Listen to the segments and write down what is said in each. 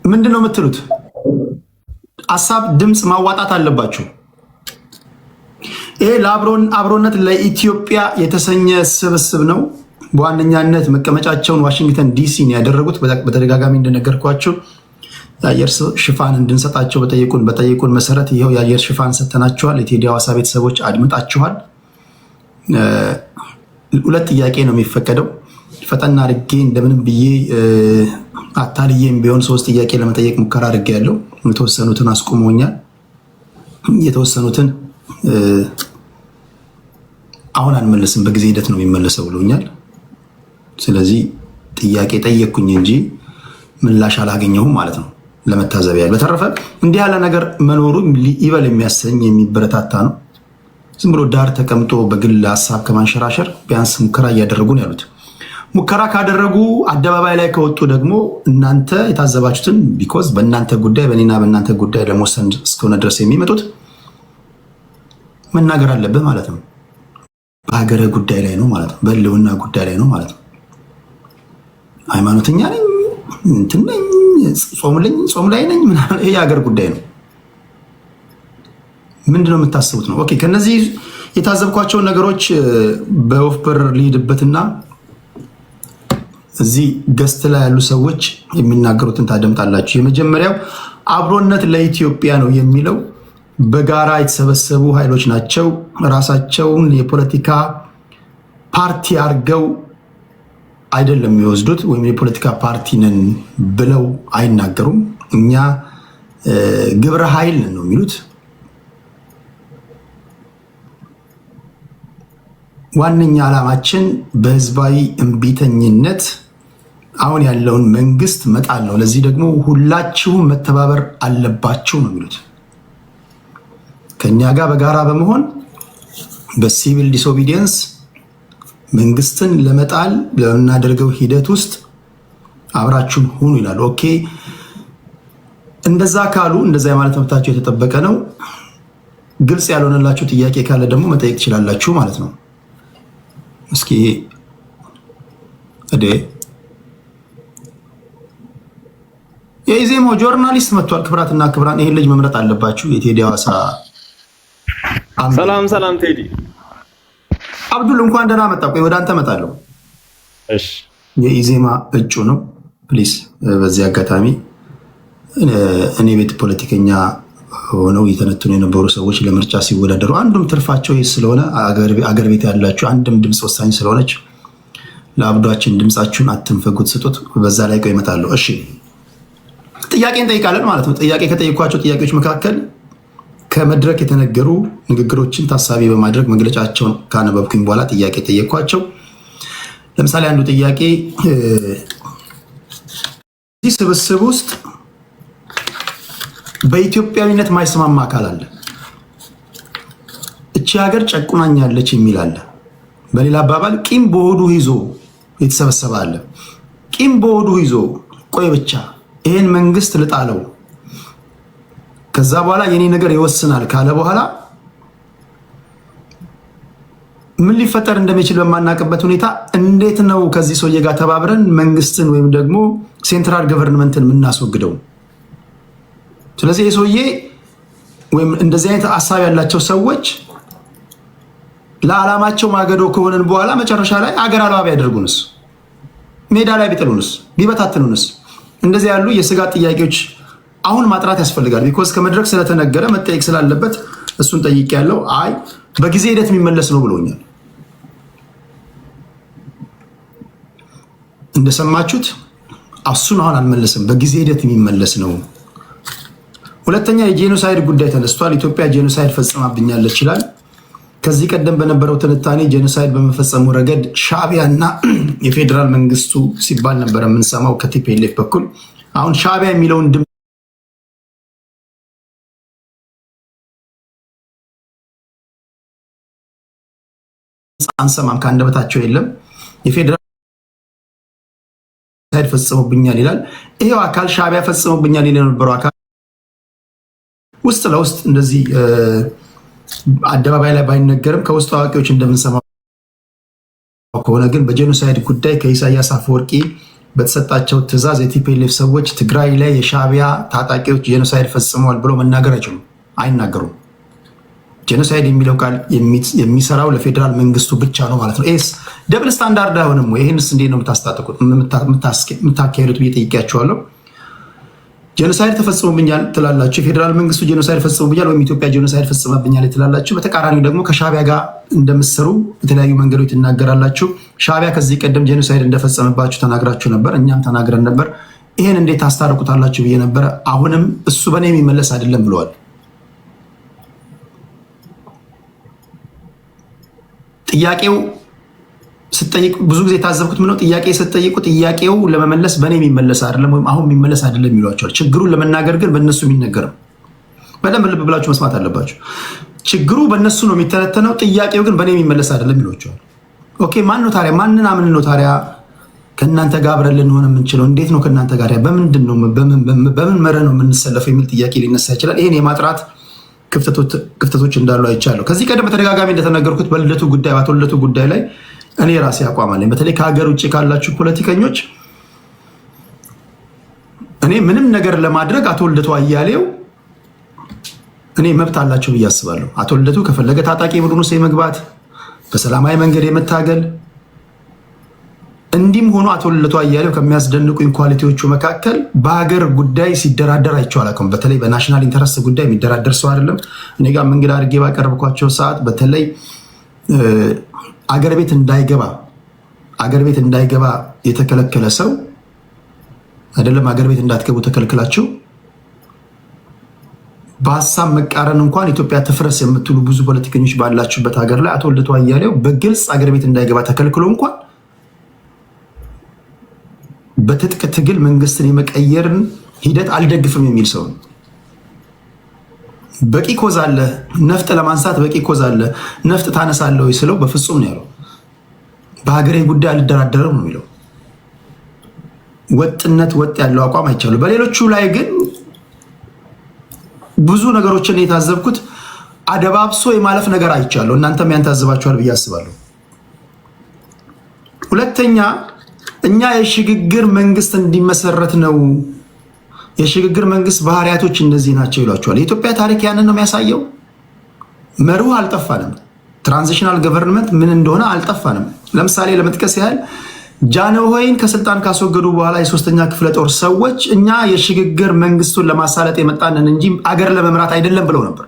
ምንድነው የምትሉት? ሐሳብ ድምፅ ማዋጣት አለባችሁ። ይሄ ለአብሮነት ለኢትዮጵያ የተሰኘ ስብስብ ነው። በዋነኛነት መቀመጫቸውን ዋሽንግተን ዲሲ ነው ያደረጉት። በተደጋጋሚ እንደነገርኳቸው የአየር ሽፋን እንድንሰጣቸው በጠየቁን መሰረት ይኸው የአየር ሽፋን ሰጥተናቸዋል። የቴዲ ሐዋሳ ቤተሰቦች አድምጣችኋል። 2 ጥያቄ ነው የሚፈቀደው። ፈጠና አድርጌ እንደምንም ብዬ አታልዬም ቢሆን 3 ጥያቄ ለመጠየቅ ሙከራ አድርጌ ያለው የተወሰኑትን አስቆመውኛል። የተወሰኑትን አሁን አንመለስም፣ በጊዜ ሂደት ነው የሚመለሰው ብሎኛል። ስለዚህ ጥያቄ ጠየቅኩኝ እንጂ ምላሽ አላገኘሁም ማለት ነው። ለመታዘብ ያህል። በተረፈ እንዲህ ያለ ነገር መኖሩ ይበል የሚያሰኝ የሚበረታታ ነው። ዝም ብሎ ዳር ተቀምጦ በግል ሀሳብ ከማንሸራሸር ቢያንስ ሙከራ እያደረጉ ነው ያሉት። ሙከራ ካደረጉ አደባባይ ላይ ከወጡ ደግሞ እናንተ የታዘባችሁትን ቢኮዝ በእናንተ ጉዳይ በእኔና በእናንተ ጉዳይ ለመወሰን እስከሆነ ድረስ የሚመጡት መናገር አለብህ ማለት ነው። በሀገረ ጉዳይ ላይ ነው ማለት ነው። በህልውና ጉዳይ ላይ ነው ማለት ነው። ሃይማኖተኛ ነኝ እንትን ነኝ ጾም ላይ ነኝ ምናምን፣ ይሄ የሀገር ጉዳይ ነው። ምንድነው የምታስቡት ነው? ኦኬ ከነዚህ የታዘብኳቸውን ነገሮች በወፍ በረር ልሂድበትና እዚህ ገስት ላይ ያሉ ሰዎች የሚናገሩትን ታደምጣላችሁ። የመጀመሪያው አብሮነት ለኢትዮጵያ ነው የሚለው በጋራ የተሰበሰቡ ኃይሎች ናቸው። ራሳቸውን የፖለቲካ ፓርቲ አድርገው አይደለም የሚወስዱት፣ ወይም የፖለቲካ ፓርቲ ነን ብለው አይናገሩም። እኛ ግብረ ኃይል ነን ነው የሚሉት። ዋነኛ ዓላማችን በህዝባዊ እምቢተኝነት አሁን ያለውን መንግስት መጣል ነው። ለዚህ ደግሞ ሁላችሁም መተባበር አለባችሁ ነው የሚሉት። ከኛ ጋር በጋራ በመሆን በሲቪል ዲስኦቢዲየንስ መንግስትን ለመጣል በምናደርገው ሂደት ውስጥ አብራችሁን ሁኑ ይላሉ። ኦኬ እንደዛ ካሉ እንደዛ የማለት መብታቸው የተጠበቀ ነው። ግልጽ ያልሆነላችሁ ጥያቄ ካለ ደግሞ መጠየቅ ትችላላችሁ ማለት ነው። እስኪ የኢዜማው ጆርናሊስት መጥቷል። ክብራትና ክብራን ይሄን ልጅ መምረጥ አለባችሁ። የቴዲ ሐዋሳ ሰላም ቴዲ አብዱል እንኳን ደህና መጣ። ቆይ ወደ አንተ እመጣለሁ። እሺ የኢዜማ እጩ ነው። ፕሊስ በዚህ አጋጣሚ እኔ ቤት ፖለቲከኛ ሆነው የተነተኑ የነበሩ ሰዎች ለምርጫ ሲወዳደሩ አንዱም ትርፋቸው ይህ ስለሆነ አገር ቤት ያላችሁ አንድም ድምፅ ወሳኝ ስለሆነች ለአብዷችን ድምፃችሁን አትንፈጉት፣ ስጡት። በዛ ላይ ቆይ እመጣለሁ። እሺ ጥያቄ እንጠይቃለን ማለት ነው። ጥያቄ ከጠየኳቸው ጥያቄዎች መካከል ከመድረክ የተነገሩ ንግግሮችን ታሳቢ በማድረግ መግለጫቸውን ካነበብኩኝ በኋላ ጥያቄ ጠየኳቸው። ለምሳሌ አንዱ ጥያቄ እዚህ ስብስብ ውስጥ በኢትዮጵያዊነት ማይስማማ አካል አለ፣ እቺ ሀገር ጨቁናኛለች የሚል አለ። በሌላ አባባል ቂም በሆዱ ይዞ የተሰበሰበ አለ። ቂም በሆዱ ይዞ ቆይ ብቻ ይሄን መንግስት ልጣለው ከዛ በኋላ የኔ ነገር ይወስናል ካለ በኋላ ምን ሊፈጠር እንደሚችል በማናውቅበት ሁኔታ እንዴት ነው ከዚህ ሰውዬ ጋር ተባብረን መንግስትን ወይም ደግሞ ሴንትራል ገቨርንመንትን የምናስወግደው? ስለዚህ የሰውዬ ወይም እንደዚህ አይነት ሀሳብ ያላቸው ሰዎች ለዓላማቸው ማገዶ ከሆነን በኋላ መጨረሻ ላይ አገር አልባ ቢያደርጉንስ? ሜዳ ላይ ቢጥሉንስ? ቢበታትኑንስ? እንደዚህ ያሉ የስጋት ጥያቄዎች አሁን ማጥራት ያስፈልጋል። ቢኮዝ ከመድረክ ስለተነገረ መጠየቅ ስላለበት እሱን ጠይቄ ያለው አይ በጊዜ ሂደት የሚመለስ ነው ብሎኛል። እንደሰማችሁት እሱን አሁን አልመለስም፣ በጊዜ ሂደት የሚመለስ ነው። ሁለተኛ የጄኖሳይድ ጉዳይ ተነስቷል። ኢትዮጵያ ጄኖሳይድ ፈጽማብኛለች ይላል። ከዚህ ቀደም በነበረው ትንታኔ ጄኖሳይድ በመፈጸሙ ረገድ ሻዕቢያ እና የፌዴራል መንግስቱ ሲባል ነበር የምንሰማው ከቲፒኤልኤፍ በኩል። አሁን ሻዕቢያ የሚለውን ድምፅ አንሰማም፣ ከአንደበታቸው የለም። የፌዴራል ሳይድ ፈጽሞብኛል ይላል። ይሄው አካል ሻዕቢያ ፈጽሞብኛል ይል የነበረው አካል ውስጥ ለውስጥ እንደዚህ አደባባይ ላይ ባይነገርም ከውስጥ አዋቂዎች እንደምንሰማው ከሆነ ግን በጄኖሳይድ ጉዳይ ከኢሳያስ አፈወርቂ በተሰጣቸው ትእዛዝ የቲፒኤልኤፍ ሰዎች ትግራይ ላይ የሻዕቢያ ታጣቂዎች ጄኖሳይድ ፈጽመዋል ብሎ መናገር አይችሉም፣ አይናገሩም። ጄኖሳይድ የሚለው ቃል የሚሰራው ለፌዴራል መንግስቱ ብቻ ነው ማለት ነው። ይህስ ደብል ስታንዳርድ አይሆንም ወይ? ይህንስ እንዴት ነው የምታካሄዱት ብዬ ጠይቄያቸዋለሁ። ጄኖሳይድ ተፈጽሞብኛል ትላላችሁ፣ የፌዴራል መንግስቱ ጄኖሳይድ ፈጽሞብኛል ወይም ኢትዮጵያ ጄኖሳይድ ፈጽሞብኛል ትላላችሁ። በተቃራኒው ደግሞ ከሻዕቢያ ጋር እንደምትሰሩ በተለያዩ መንገዶች ትናገራላችሁ። ሻዕቢያ ከዚህ ቀደም ጄኖሳይድ እንደፈጸመባችሁ ተናግራችሁ ነበር፣ እኛም ተናግረን ነበር። ይህን እንዴት ታስታርቁታላችሁ ብዬ ነበረ። አሁንም እሱ በእኔ የሚመለስ አይደለም ብለዋል። ጥያቄው ስጠይቅ ብዙ ጊዜ የታዘብኩት ምነው ጥያቄ ስትጠይቁ ጥያቄው ለመመለስ በእኔ የሚመለስ አይደለም ወይም አሁን የሚመለስ አይደለም ይሏቸዋል። ችግሩን ለመናገር ግን በእነሱ የሚነገር ነው። በደንብ ልብ ብላችሁ መስማት አለባችሁ። ችግሩ በእነሱ ነው የሚተነተነው፣ ጥያቄው ግን በእኔ የሚመለስ አይደለም ይሏቸዋል። ኦኬ፣ ማን ነው ታዲያ? ማንን አምን ነው ታዲያ ከእናንተ ጋር አብረን ልንሆን የምንችለው? እንዴት ነው ከእናንተ ጋር? በምንድን ነው በምን መርህ ነው የምንሰለፈው የሚል ጥያቄ ሊነሳ ይችላል። ይህን የማጥራት ክፍተቶች እንዳሉ አይቻለሁ። ከዚህ ቀደም በተደጋጋሚ እንደተናገርኩት በልደቱ ጉዳይ በአቶ ልደቱ ጉዳይ ላይ እኔ ራሴ አቋም አለኝ። በተለይ ከሀገር ውጭ ካላችሁ ፖለቲከኞች እኔ ምንም ነገር ለማድረግ አቶ ልደቱ አያሌው እኔ መብት አላቸው ብዬ አስባለሁ። አቶ ልደቱ ከፈለገ ታጣቂ ቡድን ውስጥ የመግባት በሰላማዊ መንገድ የመታገል እንዲህም ሆኖ አቶ ልደቱ አያሌው ከሚያስደንቁኝ ኳሊቲዎቹ መካከል በሀገር ጉዳይ ሲደራደር አይቼው አላውቅም። በተለይ በናሽናል ኢንተረስት ጉዳይ የሚደራደር ሰው አይደለም። እኔ ጋር እንግዳ አድርጌ ባቀረብኳቸው ሰዓት በተለይ አገር ቤት እንዳይገባ የተከለከለ ሰው አይደለም። አገር ቤት እንዳትገቡ ተከልክላችሁ በሀሳብ መቃረን እንኳን ኢትዮጵያ ትፍረስ የምትሉ ብዙ ፖለቲከኞች ባላችሁበት ሀገር ላይ አቶ ልደቱ አያሌው በግልጽ አገር ቤት እንዳይገባ ተከልክሎ እንኳን በትጥቅ ትግል መንግስትን የመቀየርን ሂደት አልደግፍም የሚል ሰው ነው። በቂ ኮዝ አለ፣ ነፍጥ ለማንሳት በቂ ኮዝ አለ፣ ነፍጥ ታነሳለህ ወይ ስለው በፍጹም ነው ያለው። በሀገሬ ጉዳይ አልደራደርም ነው የሚለው። ወጥ ያለው አቋም አይቻሉ። በሌሎቹ ላይ ግን ብዙ ነገሮችን የታዘብኩት አደባብሶ የማለፍ ነገር አይቻለሁ። እናንተም ያን ታዘባችኋል ብዬ አስባለሁ። ሁለተኛ እኛ የሽግግር መንግስት እንዲመሰረት ነው። የሽግግር መንግስት ባህሪያቶች እነዚህ ናቸው ይሏቸዋል። የኢትዮጵያ ታሪክ ያንን ነው የሚያሳየው። መርሁ አልጠፋንም። ትራንዚሽናል ገቨርንመንት ምን እንደሆነ አልጠፋንም። ለምሳሌ ለመጥቀስ ያህል ጃንሆይን ከስልጣን ካስወገዱ በኋላ የሶስተኛ ክፍለ ጦር ሰዎች እኛ የሽግግር መንግስቱን ለማሳለጥ የመጣንን እንጂ አገር ለመምራት አይደለም ብለው ነበር።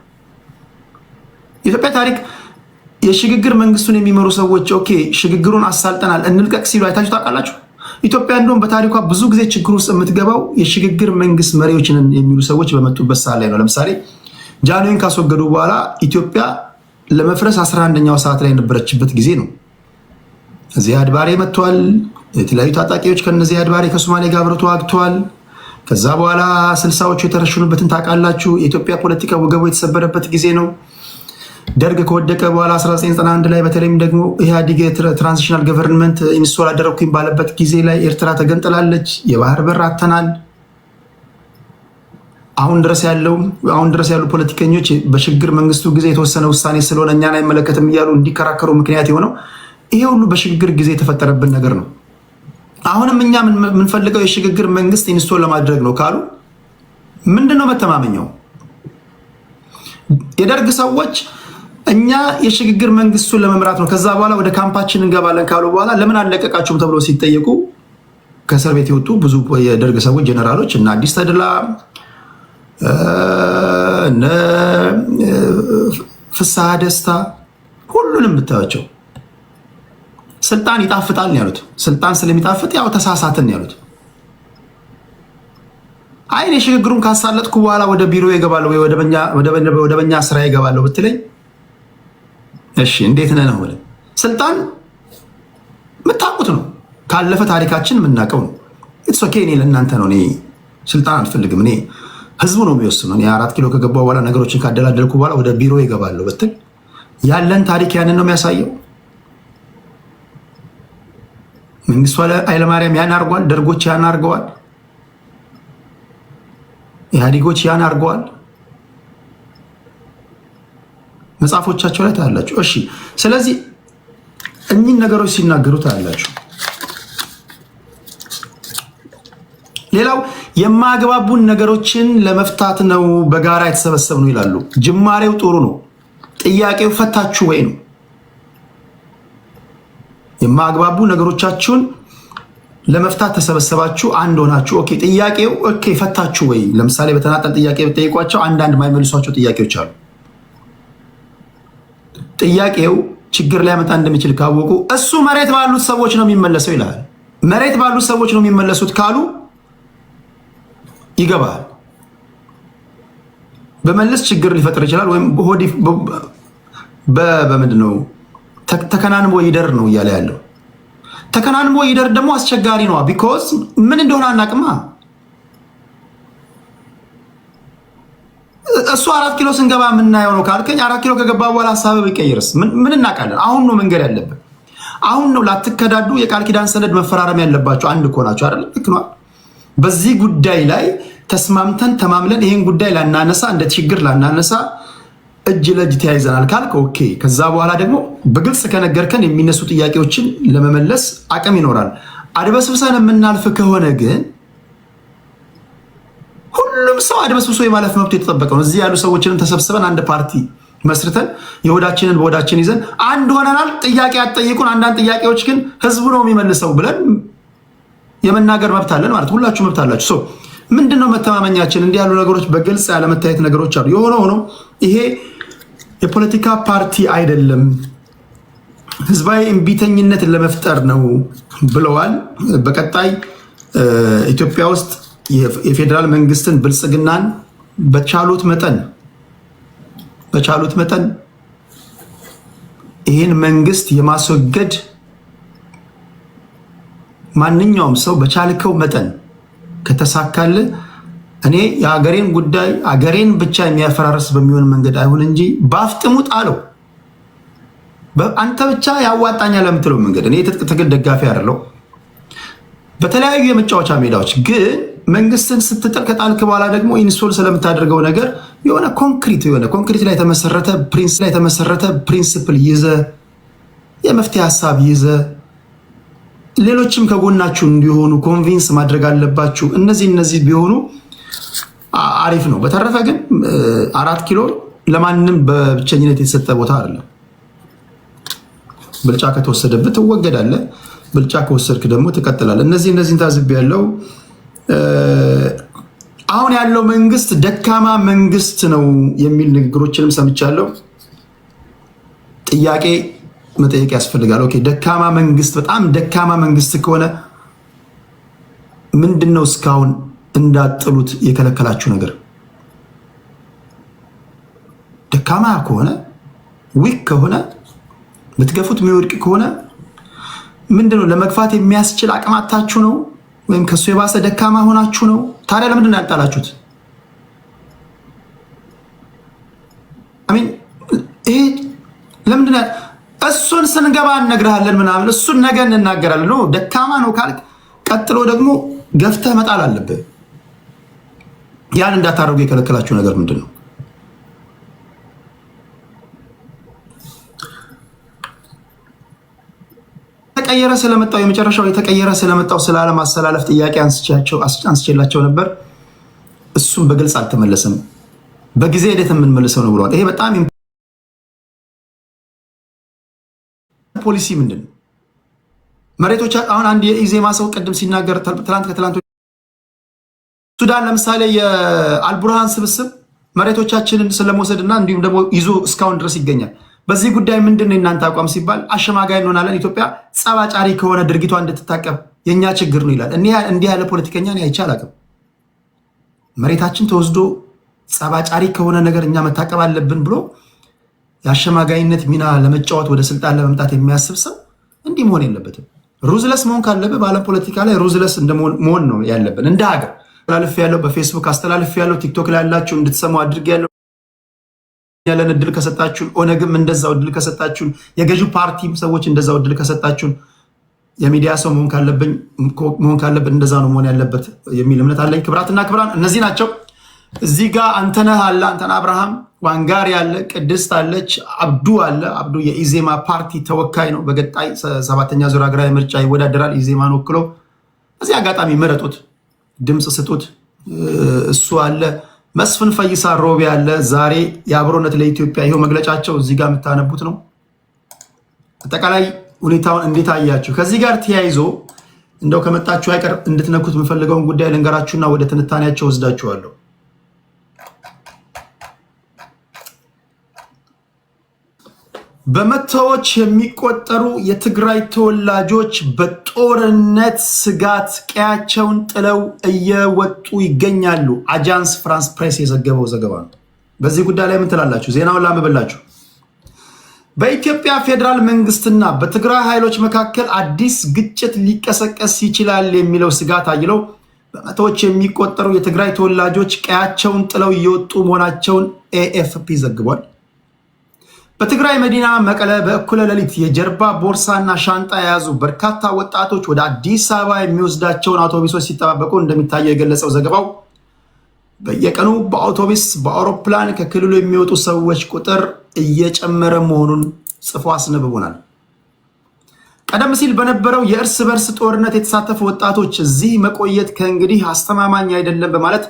የኢትዮጵያ ታሪክ የሽግግር መንግስቱን የሚመሩ ሰዎች ኦኬ ሽግግሩን አሳልጠናል እንልቀቅ ሲሉ አይታችሁ ታውቃላችሁ? ኢትዮጵያ እንደውም በታሪኳ ብዙ ጊዜ ችግር ውስጥ የምትገባው የሽግግር መንግስት መሪዎችን የሚሉ ሰዎች በመጡበት ሰዓት ላይ ነው። ለምሳሌ ጃንሆይን ካስወገዱ በኋላ ኢትዮጵያ ለመፍረስ 11ኛው ሰዓት ላይ የነበረችበት ጊዜ ነው። ዚያድ ባሬ መጥቷል። የተለያዩ ታጣቂዎች ከነዚህ ዚያድ ባሬ ከሶማሌ ጋር አብረው ተዋግተዋል። ከዛ በኋላ 60ዎቹ የተረሸኑበትን ታውቃላችሁ። የኢትዮጵያ ፖለቲካ ወገቡ የተሰበረበት ጊዜ ነው። ደርግ ከወደቀ በኋላ 1991 ላይ በተለይም ደግሞ ኢህአዲግ ትራንዚሽናል ገቨርንመንት ኢንስቶል አደረግኩኝ ባለበት ጊዜ ላይ ኤርትራ ተገንጥላለች። የባህር በር አተናል። አሁን ድረስ ያሉ ፖለቲከኞች በሽግግር መንግስቱ ጊዜ የተወሰነ ውሳኔ ስለሆነ እኛን አይመለከትም እያሉ እንዲከራከሩ ምክንያት የሆነው ይሄ ሁሉ በሽግግር ጊዜ የተፈጠረብን ነገር ነው። አሁንም እኛ የምንፈልገው የሽግግር መንግስት ኢንስቶል ለማድረግ ነው ካሉ ምንድነው መተማመኛው? የደርግ ሰዎች እኛ የሽግግር መንግስቱን ለመምራት ነው ከዛ በኋላ ወደ ካምፓችን እንገባለን ካሉ በኋላ ለምን አለቀቃችሁም ተብሎ ሲጠየቁ ከእስር ቤት የወጡ ብዙ የደርግ ሰዎች ጀነራሎች እና አዲስ ተድላ እነ ፍስሐ ደስታ ሁሉንም ብታያቸው ስልጣን ይጣፍጣል ነው ያሉት። ስልጣን ስለሚጣፍጥ ያው ተሳሳትን ያሉት። አይ የሽግግሩን ካሳለጥኩ በኋላ ወደ ቢሮ ይገባለሁ ወይ ወደ በኛ ስራ ይገባለሁ ብትለኝ እሺ እንዴት ነህ ነው ማለት ስልጣን የምታውቁት ነው። ካለፈ ታሪካችን የምናውቀው ነው። ኢትስ ኦኬ። እኔ ለእናንተ ነው። እኔ ስልጣን አልፈልግም። እኔ ህዝቡ ነው የሚወስነው። እኔ 4 ኪሎ ከገባሁ በኋላ ነገሮችን ካደላደልኩ በኋላ ወደ ቢሮ ይገባለሁ ብትል ያለን ታሪክ ያንን ነው የሚያሳየው። መንግስቱ ኃይለማርያም ያን አድርጓል። ደርጎች ያን አድርገዋል። ኢህአዴጎች ያን አድርገዋል። መጽሐፎቻቸው ላይ ታያላችሁ። እሺ፣ ስለዚህ እኚህን ነገሮች ሲናገሩ ታያላችሁ። ሌላው የማግባቡን ነገሮችን ለመፍታት ነው በጋራ የተሰበሰብነው ይላሉ። ጅማሬው ጥሩ ነው። ጥያቄው ፈታችሁ ወይ ነው። የማግባቡ ነገሮቻችሁን ለመፍታት ተሰበሰባችሁ፣ አንድ ሆናችሁ። ኦኬ ጥያቄው ኦኬ ፈታችሁ ወይ? ለምሳሌ በተናጠል ጥያቄ ብትጠይቋቸው አንዳንድ የማይመልሷቸው ጥያቄዎች አሉ። ጥያቄው ችግር ሊያመጣ እንደሚችል ካወቁ እሱ መሬት ባሉት ሰዎች ነው የሚመለሰው ይላል። መሬት ባሉት ሰዎች ነው የሚመለሱት ካሉ ይገባል። በመለስ ችግር ሊፈጥር ይችላል። ወይም በምንድን ነው ተከናንቦ ይደር ነው እያለ ያለው። ተከናንቦ ይደር ደግሞ አስቸጋሪ ነው። ቢኮዝ ምን እንደሆነ አናቅማ። እሱ 4 ኪሎ ስንገባ የምናየው ነው ካልከኝ 4 ኪሎ ከገባ በኋላ ሀሳብ ቢቀየርስ ምን እናውቃለን? አሁን ነው መንገድ ያለብን። አሁን ነው ላትከዳዱ የቃል ኪዳን ሰነድ መፈራረም ያለባቸው። አንድ እኮ ናቸው አይደል? ልክ ነው። በዚህ ጉዳይ ላይ ተስማምተን ተማምለን ይሄን ጉዳይ ላናነሳ እንደ ችግር ላናነሳ እጅ ለእጅ ተያይዘናል ካልክ ኦኬ። ከዛ በኋላ ደግሞ በግልጽ ከነገርከን የሚነሱ ጥያቄዎችን ለመመለስ አቅም ይኖራል። አድበስብሰን የምናልፍ ከሆነ ግን ሁሉም ሰው አድበስብሶ የማለፍ መብት የተጠበቀ ነው። እዚህ ያሉ ሰዎችንም ተሰብስበን አንድ ፓርቲ መስርተን የሆዳችንን በሆዳችን ይዘን አንድ ሆነናል። ጥያቄ አትጠይቁን፣ አንዳንድ ጥያቄዎች ግን ህዝቡ ነው የሚመልሰው ብለን የመናገር መብት አለን ማለት ሁላችሁ መብት አላችሁ። ምንድነው መተማመኛችን? እንዲህ ያሉ ነገሮች በግልጽ ያለመታየት ነገሮች አሉ። የሆነ ሆኖ ይሄ የፖለቲካ ፓርቲ አይደለም፣ ህዝባዊ እምቢተኝነትን ለመፍጠር ነው ብለዋል። በቀጣይ ኢትዮጵያ ውስጥ የፌዴራል መንግስትን ብልጽግናን በቻሉት መጠን ይህን መንግስት የማስወገድ ማንኛውም ሰው በቻልከው መጠን ከተሳካለ እኔ የሀገሬን ጉዳይ አገሬን ብቻ የሚያፈራርስ በሚሆን መንገድ አይሁን እንጂ ባፍጥሙ ጣለው። አንተ ብቻ ያዋጣኛል ለምትለው መንገድ እኔ የትጥቅ ትግል ደጋፊ አይደለሁ። በተለያዩ የመጫወቻ ሜዳዎች ግን መንግስትን ስትጥል ከጣልክ በኋላ ደግሞ ኢንስቶል ስለምታደርገው ነገር የሆነ ኮንክሪት ላይ የተመሰረተ ፕሪንሲፕል ይዘ የመፍትሄ ሀሳብ ይዘ ሌሎችም ከጎናችሁ እንዲሆኑ ኮንቪንስ ማድረግ አለባችሁ። እነዚህ ቢሆኑ አሪፍ ነው። በተረፈ ግን 4 ኪሎ ለማንም በብቸኝነት የተሰጠ ቦታ አይደለም። ብልጫ ከተወሰደበት ትወገዳለህ። ብልጫ ከወሰድክ ደግሞ ትቀጥላለህ። እነዚህን ታዝብ ያለው አሁን ያለው መንግስት ደካማ መንግስት ነው የሚል ንግግሮችንም ሰምቻለሁ። ጥያቄ መጠየቅ ያስፈልጋል። ኦኬ ደካማ መንግስት፣ በጣም ደካማ መንግስት ከሆነ ምንድነው እስካሁን እንዳጥሉት የከለከላችሁ ነገር? ደካማ ከሆነ ዊክ ከሆነ ልትገፉት የሚወድቅ ከሆነ ምንድነው ለመግፋት የሚያስችል አቅማታችሁ ነው ወይም ከሱ የባሰ ደካማ ሆናችሁ ነው? ታዲያ ለምንድነው ያጣላችሁት? አሚን ይሄ ለምንድነው? እሱን ስንገባ እነግርሃለን ምናምን እሱን ነገ እንናገራለን ነው። ደካማ ነው ካልክ ቀጥሎ ደግሞ ገፍተህ መጣል አለብህ። ያን እንዳታደርጉ የከለከላችሁ ነገር ምንድን ነው? ተቀየረ ስለመጣው የመጨረሻው የተቀየረ ስለመጣው ስለ ዓለም አስተላለፍ ጥያቄ አንስቼላቸው ነበር። እሱም በግልጽ አልተመለሰም። በጊዜ ሂደት የምንመልሰው ነው ብለዋል። ይሄ በጣም ፖሊሲ ምንድን ነው? መሬቶች አሁን አንድ የኢዜማ ሰው ቅድም ሲናገር ከትላንት ሱዳን ለምሳሌ የአልቡርሃን ስብስብ መሬቶቻችንን ስለመውሰድና እንዲሁም ደግሞ ይዞ እስካሁን ድረስ ይገኛል። በዚህ ጉዳይ ምንድን ነው እናንተ አቋም ሲባል አሸማጋይ እንሆናለን፣ ኢትዮጵያ ጸባጫሪ ከሆነ ድርጊቷ እንድትታቀብ የእኛ ችግር ነው ይላል። እንዲህ ያለ ፖለቲከኛ አይቼ አላውቅም። መሬታችን ተወስዶ ጸባጫሪ ከሆነ ነገር እኛ መታቀብ አለብን ብሎ የአሸማጋይነት ሚና ለመጫወት ወደ ስልጣን ለመምጣት የሚያስብ ሰው እንዲህ መሆን የለበትም። ሩዝለስ መሆን ካለብህ በዓለም ፖለቲካ ላይ ሩዝለስ መሆን ነው ያለብን። እንደ ሀገር አስተላልፍ ያለው በፌስቡክ አስተላልፍ ያለው ቲክቶክ ላይ ያላችሁ እንድትሰሙ አድርግ ያለን እድል ከሰጣችሁን፣ ኦነግም እንደዛው እድል ከሰጣችሁን፣ የገዢው ፓርቲም ሰዎች እንደዛው እድል ከሰጣችሁን፣ የሚዲያ ሰው መሆን ካለብን እንደዛ ነው መሆን ያለበት የሚል እምነት አለኝ። ክብራትና ክብራን እነዚህ ናቸው። እዚህ ጋር አንተነህ አለ፣ አንተነህ አብርሃም፣ ዋንጋሪ አለ፣ ቅድስት አለች፣ አብዱ አለ። አብዱ የኢዜማ ፓርቲ ተወካይ ነው። በቀጣይ 7ኛ ዙር ሀገራዊ ምርጫ ይወዳደራል ኢዜማን ወክሎ። በዚህ አጋጣሚ ምረጡት። ድምፅ ስጡት። እሱ አለ መስፍን ፈይሳ ሮቤ አለ። ዛሬ የአብሮነት ለኢትዮጵያ ይሄው መግለጫቸው እዚህ ጋር የምታነቡት ነው። አጠቃላይ ሁኔታውን እንዴት አያችሁ? ከዚህ ጋር ተያይዞ እንደው ከመጣችሁ አይቀር እንድትነኩት የምፈልገውን ጉዳይ ልንገራችሁና ወደ ትንታኔያቸው ወስዳችኋለሁ። በመቶዎች የሚቆጠሩ የትግራይ ተወላጆች በጦርነት ስጋት ቀያቸውን ጥለው እየወጡ ይገኛሉ። አጃንስ ፍራንስ ፕሬስ የዘገበው ዘገባ ነው። በዚህ ጉዳይ ላይ ምን ትላላችሁ? ዜናውን ላንብብላችሁ። በኢትዮጵያ ፌዴራል መንግስትና በትግራይ ኃይሎች መካከል አዲስ ግጭት ሊቀሰቀስ ይችላል የሚለው ስጋት አይለው በመቶዎች የሚቆጠሩ የትግራይ ተወላጆች ቀያቸውን ጥለው እየወጡ መሆናቸውን ኤኤፍፒ ዘግቧል። በትግራይ መዲና መቀለ በእኩለ ሌሊት የጀርባ ቦርሳና ሻንጣ የያዙ በርካታ ወጣቶች ወደ አዲስ አበባ የሚወስዳቸውን አውቶቡሶች ሲጠባበቁ እንደሚታየው የገለጸው ዘገባው በየቀኑ በአውቶቡስ በአውሮፕላን ከክልሉ የሚወጡ ሰዎች ቁጥር እየጨመረ መሆኑን ጽፎ አስነብቦናል። ቀደም ሲል በነበረው የእርስ በርስ ጦርነት የተሳተፉ ወጣቶች እዚህ መቆየት ከእንግዲህ አስተማማኝ አይደለም በማለት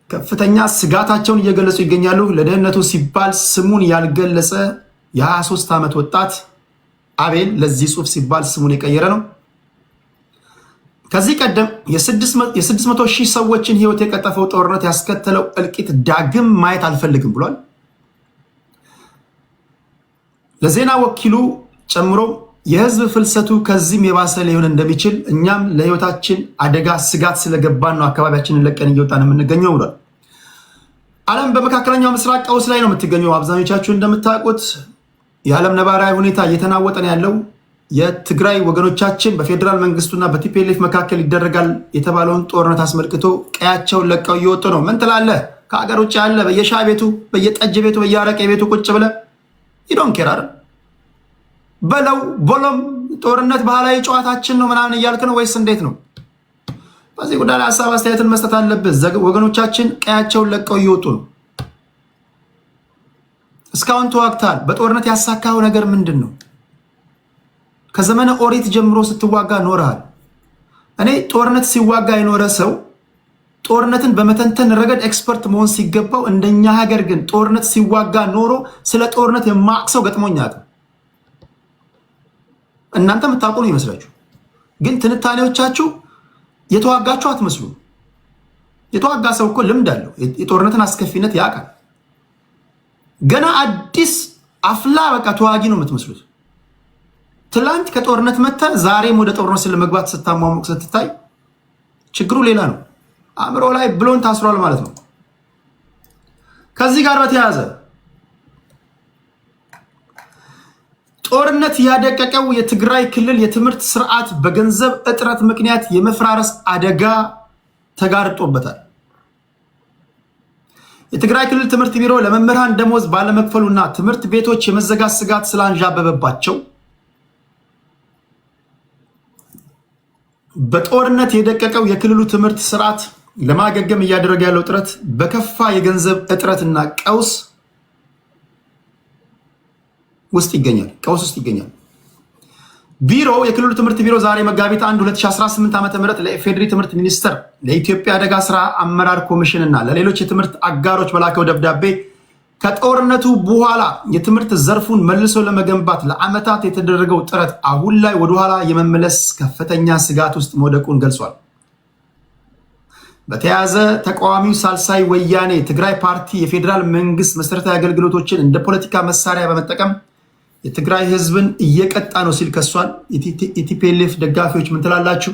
ከፍተኛ ስጋታቸውን እየገለጹ ይገኛሉ። ለደህንነቱ ሲባል ስሙን ያልገለጸ የ23 ዓመት ወጣት አቤል ለዚህ ጽሑፍ ሲባል ስሙን የቀየረ ነው። ከዚህ ቀደም የ600 ሺህ ሰዎችን ህይወት የቀጠፈው ጦርነት ያስከተለው እልቂት ዳግም ማየት አልፈልግም ብሏል። ለዜና ወኪሉ ጨምሮ የህዝብ ፍልሰቱ ከዚህም የባሰ ሊሆን እንደሚችል እኛም ለህይወታችን አደጋ ስጋት ስለገባን ነው አካባቢያችንን ለቀን እየወጣን የምንገኘው ብሏል። ዓለም በመካከለኛው ምስራቅ ቀውስ ላይ ነው የምትገኘው። አብዛኞቻችሁ እንደምታውቁት የዓለም ነባራዊ ሁኔታ እየተናወጠ ነው ያለው። የትግራይ ወገኖቻችን በፌዴራል መንግስቱና በቲፒኤልኤፍ መካከል ይደረጋል የተባለውን ጦርነት አስመልክቶ ቀያቸውን ለቀው እየወጡ ነው። ምን ትላለህ? ከሀገር ውጭ ያለ በየሻይ ቤቱ፣ በየጠጅ ቤቱ፣ በየአረቄ ቤቱ ቁጭ ብለህ ይዶን ኬራር በለው ቦሎም ጦርነት ባህላዊ ጨዋታችን ነው ምናምን እያልክ ነው ወይስ እንዴት ነው? በዚህ ጉዳይ ላይ ሀሳብ አስተያየትን መስጠት አለብህ። ወገኖቻችን ቀያቸውን ለቀው እየወጡ ነው። እስካሁን ተዋግተሃል። በጦርነት ያሳካው ነገር ምንድን ነው? ከዘመነ ኦሪት ጀምሮ ስትዋጋ ኖረሃል። እኔ ጦርነት ሲዋጋ የኖረ ሰው ጦርነትን በመተንተን ረገድ ኤክስፐርት መሆን ሲገባው፣ እንደኛ ሀገር ግን ጦርነት ሲዋጋ ኖሮ ስለ ጦርነት የማያውቅ ሰው ገጥሞኛል። እናንተ የምታውቁ ነው ይመስላችሁ፣ ግን ትንታኔዎቻችሁ የተዋጋችሁ አትመስሉ። የተዋጋ ሰው እኮ ልምድ አለው። የጦርነትን አስከፊነት ያውቃል። ገና አዲስ አፍላ በቃ ተዋጊ ነው የምትመስሉት። ትላንት ከጦርነት መጥተ ዛሬም ወደ ጦርነት ስለመግባት ስታሟሙቅ ስትታይ ችግሩ ሌላ ነው። አእምሮ ላይ ብሎን ታስሯል ማለት ነው። ከዚህ ጋር በተያያዘ ጦርነት ያደቀቀው የትግራይ ክልል የትምህርት ስርዓት በገንዘብ እጥረት ምክንያት የመፍራረስ አደጋ ተጋርጦበታል። የትግራይ ክልል ትምህርት ቢሮ ለመምህራን ደሞዝ ባለመክፈሉና ትምህርት ቤቶች የመዘጋት ስጋት ስላንዣበበባቸው በጦርነት የደቀቀው የክልሉ ትምህርት ስርዓት ለማገገም እያደረገ ያለው ጥረት በከፋ የገንዘብ እጥረትና ቀውስ ውስጥ ይገኛል። ቢሮው የክልሉ ትምህርት ቢሮ ዛሬ መጋቢት 1 2018 ዓ.ም ለኢፌዴሪ ትምህርት ሚኒስቴር፣ ለኢትዮጵያ አደጋ ስራ አመራር ኮሚሽን እና ለሌሎች የትምህርት አጋሮች በላከው ደብዳቤ ከጦርነቱ በኋላ የትምህርት ዘርፉን መልሶ ለመገንባት ለዓመታት የተደረገው ጥረት አሁን ላይ ወደኋላ የመመለስ ከፍተኛ ስጋት ውስጥ መውደቁን ገልጿል። በተያያዘ ተቃዋሚው ሳልሳይ ወያኔ ትግራይ ፓርቲ የፌዴራል መንግስት መሰረታዊ አገልግሎቶችን እንደ ፖለቲካ መሳሪያ በመጠቀም የትግራይ ህዝብን እየቀጣ ነው ሲል ከሷል። የቲፒኤልኤፍ ደጋፊዎች ምን ትላላችሁ?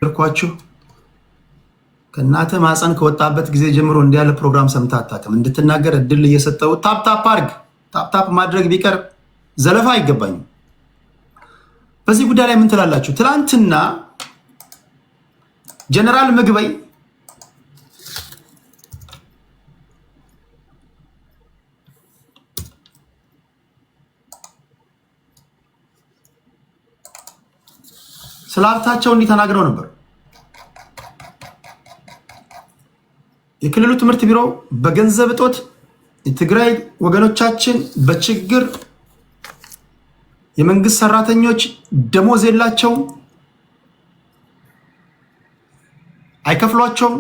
እርኳችሁ ከእናተ ማፀን ከወጣበት ጊዜ ጀምሮ እንዲህ ያለ ፕሮግራም ሰምተህ አታውቅም። እንድትናገር እድል እየሰጠው ታፕታፕ አድርግ። ታፕታፕ ማድረግ ቢቀር ዘለፋ አይገባኝም። በዚህ ጉዳይ ላይ ምን ትላላችሁ? ትላንትና ጀነራል ምግበይ ስለ ሀብታቸው እንዲህ ተናግረው ነበር። የክልሉ ትምህርት ቢሮ በገንዘብ እጦት የትግራይ ወገኖቻችን በችግር የመንግስት ሰራተኞች ደሞዝ የላቸውም፣ አይከፍሏቸውም።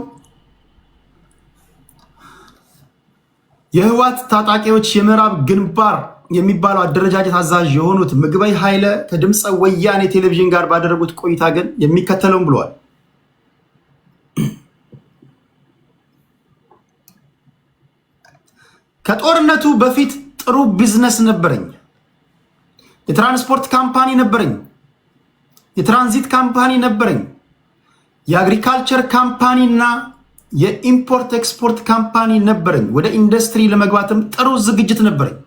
የህወሓት ታጣቂዎች የምዕራብ ግንባር የሚባለው አደረጃጀት አዛዥ የሆኑት ምግበይ ኃይለ ከድምፀ ወያኔ ቴሌቪዥን ጋር ባደረጉት ቆይታ ግን የሚከተለውን ብለዋል። ከጦርነቱ በፊት ጥሩ ቢዝነስ ነበረኝ። የትራንስፖርት ካምፓኒ ነበረኝ። የትራንዚት ካምፓኒ ነበረኝ። የአግሪካልቸር ካምፓኒ እና የኢምፖርት ኤክስፖርት ካምፓኒ ነበረኝ። ወደ ኢንዱስትሪ ለመግባትም ጥሩ ዝግጅት ነበረኝ።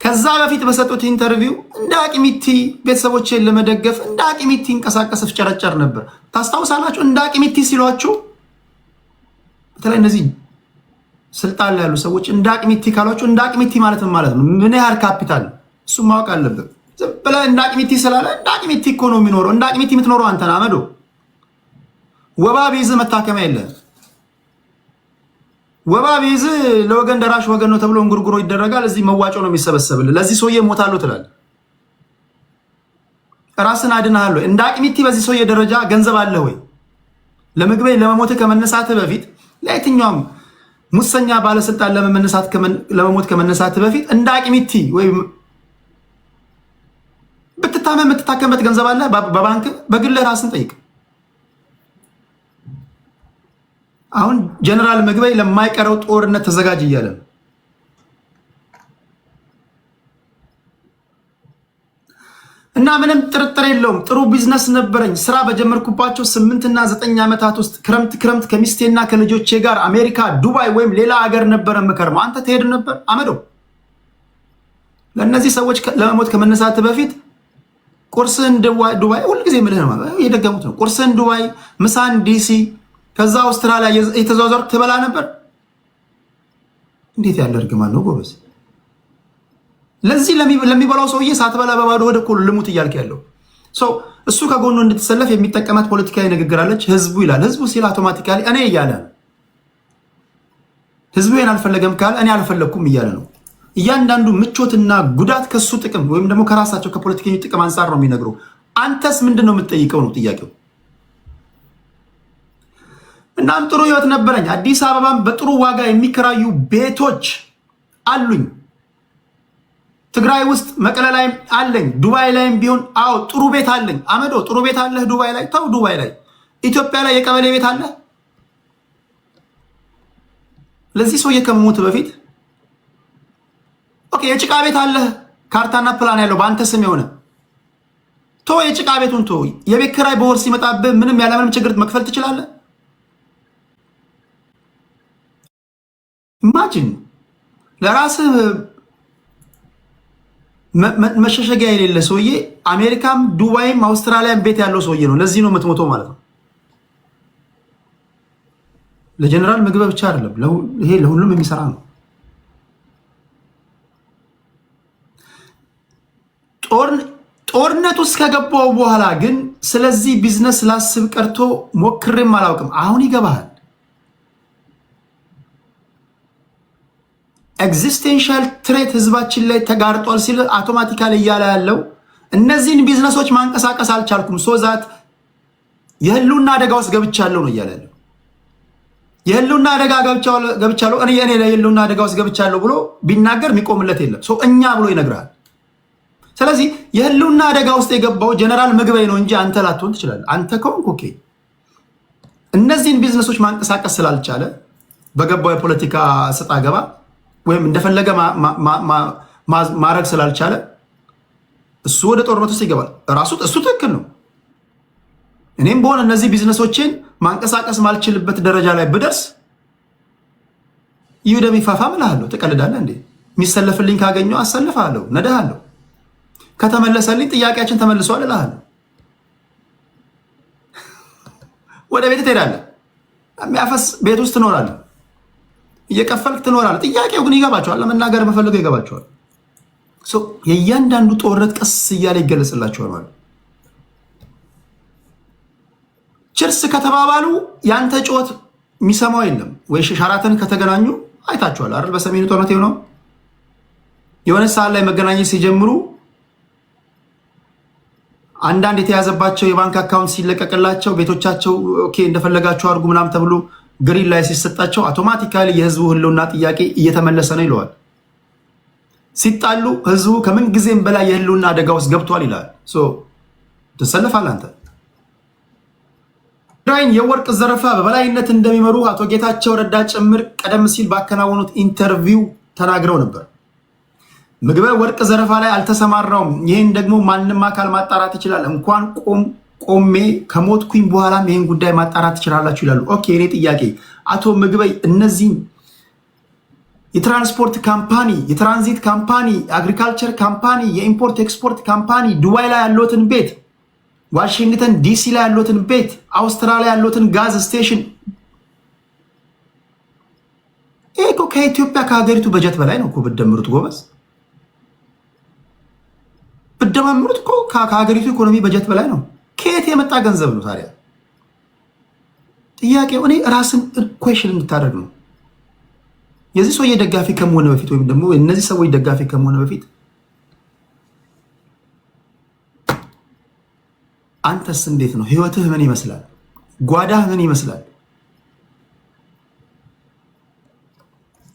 ከዛ በፊት በሰጡት ኢንተርቪው እንደ አቅሚቲ ቤተሰቦችን ለመደገፍ እንደ አቅሚቲ እንቀሳቀስ ፍጨረጨር ነበር። ታስታውሳላችሁ? እንደ አቅሚቲ ሲሏችሁ በተለይ እነዚህ ስልጣን ላይ ያሉ ሰዎች እንደ አቅሚቲ ካሏችሁ እንደ አቅሚቲ ማለት ነው ምን ያህል ካፒታል እሱ ማወቅ አለበት። ዝም ብለህ እንደ አቅሚቲ ስላለ እንደ አቅሚቲ እኮ ነው የሚኖረው። እንደ አቅሚቲ የምትኖረው አንተን አመዶ ወባ ቢይዝ መታከሚያ የለህም። ወባ ቢይዝ ለወገን ደራሽ ወገን ነው ተብሎ እንጉርጉሮ ይደረጋል። እዚህ መዋጮ ነው የሚሰበሰብልህ። ለዚህ ሰውዬ ሞታለሁ ትላለህ። ራስን አድነሃለሁ። እንደ አቅሚቲ በዚህ ሰውዬ ደረጃ ገንዘብ አለ ወይ? ለምግቤ ለመሞት ከመነሳት በፊት ለየትኛውም ሙሰኛ ባለስልጣን ለመሞት ከመነሳት በፊት እንደ አቅሚቲ ወይ ብትታመም የምትታከምበት ገንዘብ አለ በባንክ በግል ራስን ጠይቅ። አሁን ጀነራል ምግበይ ለማይቀረው ጦርነት ተዘጋጅ እያለ ነው። እና ምንም ጥርጥር የለውም ጥሩ ቢዝነስ ነበረኝ። ስራ በጀመርኩባቸው 8 እና 9 ዓመታት ውስጥ ክረምት ከሚስቴና ከልጆቼ ጋር አሜሪካ፣ ዱባይ ወይም ሌላ ሀገር ነበረ የምከርመው። አንተ ትሄድ ነበር አመዶ። ለእነዚህ ሰዎች ለመሞት ከመነሳት በፊት ቁርስን ዱባይ ሁልጊዜ ምልህ ነው የደገሙት ነው። ቁርስን ዱባይ፣ ምሳን ዲሲ፣ ከዛ አውስትራሊያ የተዘዋወርክ ትበላ ነበር። እንዴት ያለ እርግማን ነው ጎበዝ! ለዚህ ለሚበላው ሰውዬ ሳትበላ በባዶ ወደ እኮ ልሙት እያልክ ያለው እሱ ከጎኑ እንድትሰለፍ የሚጠቀማት ፖለቲካዊ ንግግር አለች። ህዝቡ ይላል። ህዝቡ ሲል አውቶማቲካሊ እኔ እያለ ነው። ህዝቡ ይሄን አልፈለገም ካለ እኔ አልፈለግኩም እያለ ነው። እያንዳንዱ ምቾትና ጉዳት ከሱ ጥቅም ወይም ደግሞ ከራሳቸው ከፖለቲከኞች ጥቅም አንጻር ነው የሚነግሩ። አንተስ ምንድን ነው የምትጠይቀው ነው ጥያቄው። እናም ጥሩ ህይወት ነበረኝ። አዲስ አበባም በጥሩ ዋጋ የሚከራዩ ቤቶች አሉኝ። ትግራይ ውስጥ መቀለ ላይም አለኝ። ዱባይ ላይም ቢሆን አዎ ጥሩ ቤት አለኝ። አመዶ ጥሩ ቤት አለህ ዱባይ ላይ? ተው ዱባይ ላይ ኢትዮጵያ ላይ የቀበሌ ቤት አለ። ለዚህ ሰውዬ ከመሞት በፊት ኦኬ የጭቃ ቤት አለህ፣ ካርታና ፕላን ያለው በአንተ ስም የሆነ ቶ የጭቃ ቤቱን ቶ የቤት ኪራይ በወር ሲመጣብህ ምንም ያለምንም ችግር መክፈል ትችላለህ። ኢማጂን ለራስህ መሸሸጊያ የሌለ ሰውዬ አሜሪካም ዱባይም አውስትራሊያም ቤት ያለው ሰውዬ ነው። ለዚህ ነው የምትሞተው ማለት ነው። ለጀነራል ምግበይ ብቻ አይደለም፣ ይሄ ለሁሉም የሚሰራ ነው። ጦርነት ውስጥ ከገባው በኋላ ግን ስለዚህ ቢዝነስ ላስብ ቀርቶ ሞክሬም አላውቅም። አሁን ይገባሃል። ኤግዚስቴንሻል ትሬት ህዝባችን ላይ ተጋርጧል ሲል አውቶማቲካሊ እያለ ያለው እነዚህን ቢዝነሶች ማንቀሳቀስ አልቻልኩም፣ ሶዛት የህልውና አደጋ ውስጥ ገብቻለሁ ነው እያለ ያለው። የህልውና አደጋ ገብቻለሁ እኔ የህልውና አደጋ ውስጥ ገብቻለሁ ብሎ ቢናገር የሚቆምለት የለም። እኛ ብሎ ይነግራል። ስለዚህ የህልውና አደጋ ውስጥ የገባው ጀነራል ምግበይ ነው እንጂ አንተ ላትሆን ትችላለህ። አንተ ከሆንክ ኦኬ። እነዚህን ቢዝነሶች ማንቀሳቀስ ስላልቻለ በገባው የፖለቲካ ስጣ ገባ ወይም እንደፈለገ ማድረግ ስላልቻለ እሱ ወደ ጦርነት ውስጥ ይገባል። እሱ ትክክል ነው። እኔም በሆነ እነዚህ ቢዝነሶችን ማንቀሳቀስ ማልችልበት ደረጃ ላይ ብደርስ ይህ ወደሚፋፋም እልሃለሁ። ትቀልዳለህ እንዴ? የሚሰለፍልኝ ካገኘው አሰልፍሃለሁ፣ ነዳሃለሁ። ከተመለሰልኝ ጥያቄያችን ተመልሷል እልሃለሁ። ወደ ቤት ትሄዳለህ። የሚያፈስ ቤት ውስጥ ትኖራለህ፣ እየከፈልክ ትኖራለህ። ጥያቄው ግን ይገባቸዋል። ለመናገር መፈለገው ይገባቸዋል። የእያንዳንዱ ጦርነት ቀስ እያለ ይገለጽላቸዋል ማለት ችርስ ከተባባሉ ያንተ ጩኸት የሚሰማው የለም ወይ? ሻራተን ከተገናኙ አይታችኋል አይደል? በሰሜኑ ጦርነት ነው የሆነ ሰዓት ላይ መገናኘት ሲጀምሩ አንዳንድ የተያዘባቸው የባንክ አካውንት ሲለቀቅላቸው ቤቶቻቸው ኦኬ እንደፈለጋችሁ አድርጉ ምናምን ተብሎ ግሪን ላይ ሲሰጣቸው አውቶማቲካሊ የህዝቡ ህልውና ጥያቄ እየተመለሰ ነው ይለዋል። ሲጣሉ ህዝቡ ከምን ጊዜም በላይ የህልውና አደጋ ውስጥ ገብቷል ይላል። ትሰለፋለህ አንተ። ትግራይን የወርቅ ዘረፋ በበላይነት እንደሚመሩ አቶ ጌታቸው ረዳ ጭምር ቀደም ሲል ባከናወኑት ኢንተርቪው ተናግረው ነበር። ምግበ ወርቅ ዘረፋ ላይ አልተሰማራውም፣ ይህን ደግሞ ማንም አካል ማጣራት ይችላል፣ እንኳን ቆሜ ከሞትኩኝ በኋላም ይህን ጉዳይ ማጣራት ትችላላችሁ ይላሉ። ኦኬ እኔ ጥያቄ አቶ ምግበይ እነዚህም የትራንስፖርት ካምፓኒ፣ የትራንዚት ካምፓኒ፣ አግሪካልቸር ካምፓኒ፣ የኢምፖርት ኤክስፖርት ካምፓኒ ዱባይ ላይ ያለትን ቤት፣ ዋሽንግተን ዲሲ ላይ ያለትን ቤት፣ አውስትራሊያ ያለትን ጋዝ ስቴሽን ይሄ እኮ ከኢትዮጵያ ከሀገሪቱ በጀት በላይ ነው እኮ ብትደምሩት ጎበዝ፣ ብትደማምሩት እኮ ከሀገሪቱ ኢኮኖሚ በጀት በላይ ነው። ከየት የመጣ ገንዘብ ነው ታዲያ? ጥያቄው እኔ ራስን ኩዌሽን እንድታደርግ ነው። የዚህ ሰውዬ ደጋፊ ከመሆነ በፊት ወይም ደግሞ እነዚህ ሰዎች ደጋፊ ከመሆነ በፊት አንተስ እንዴት ነው? ህይወትህ ምን ይመስላል? ጓዳህ ምን ይመስላል?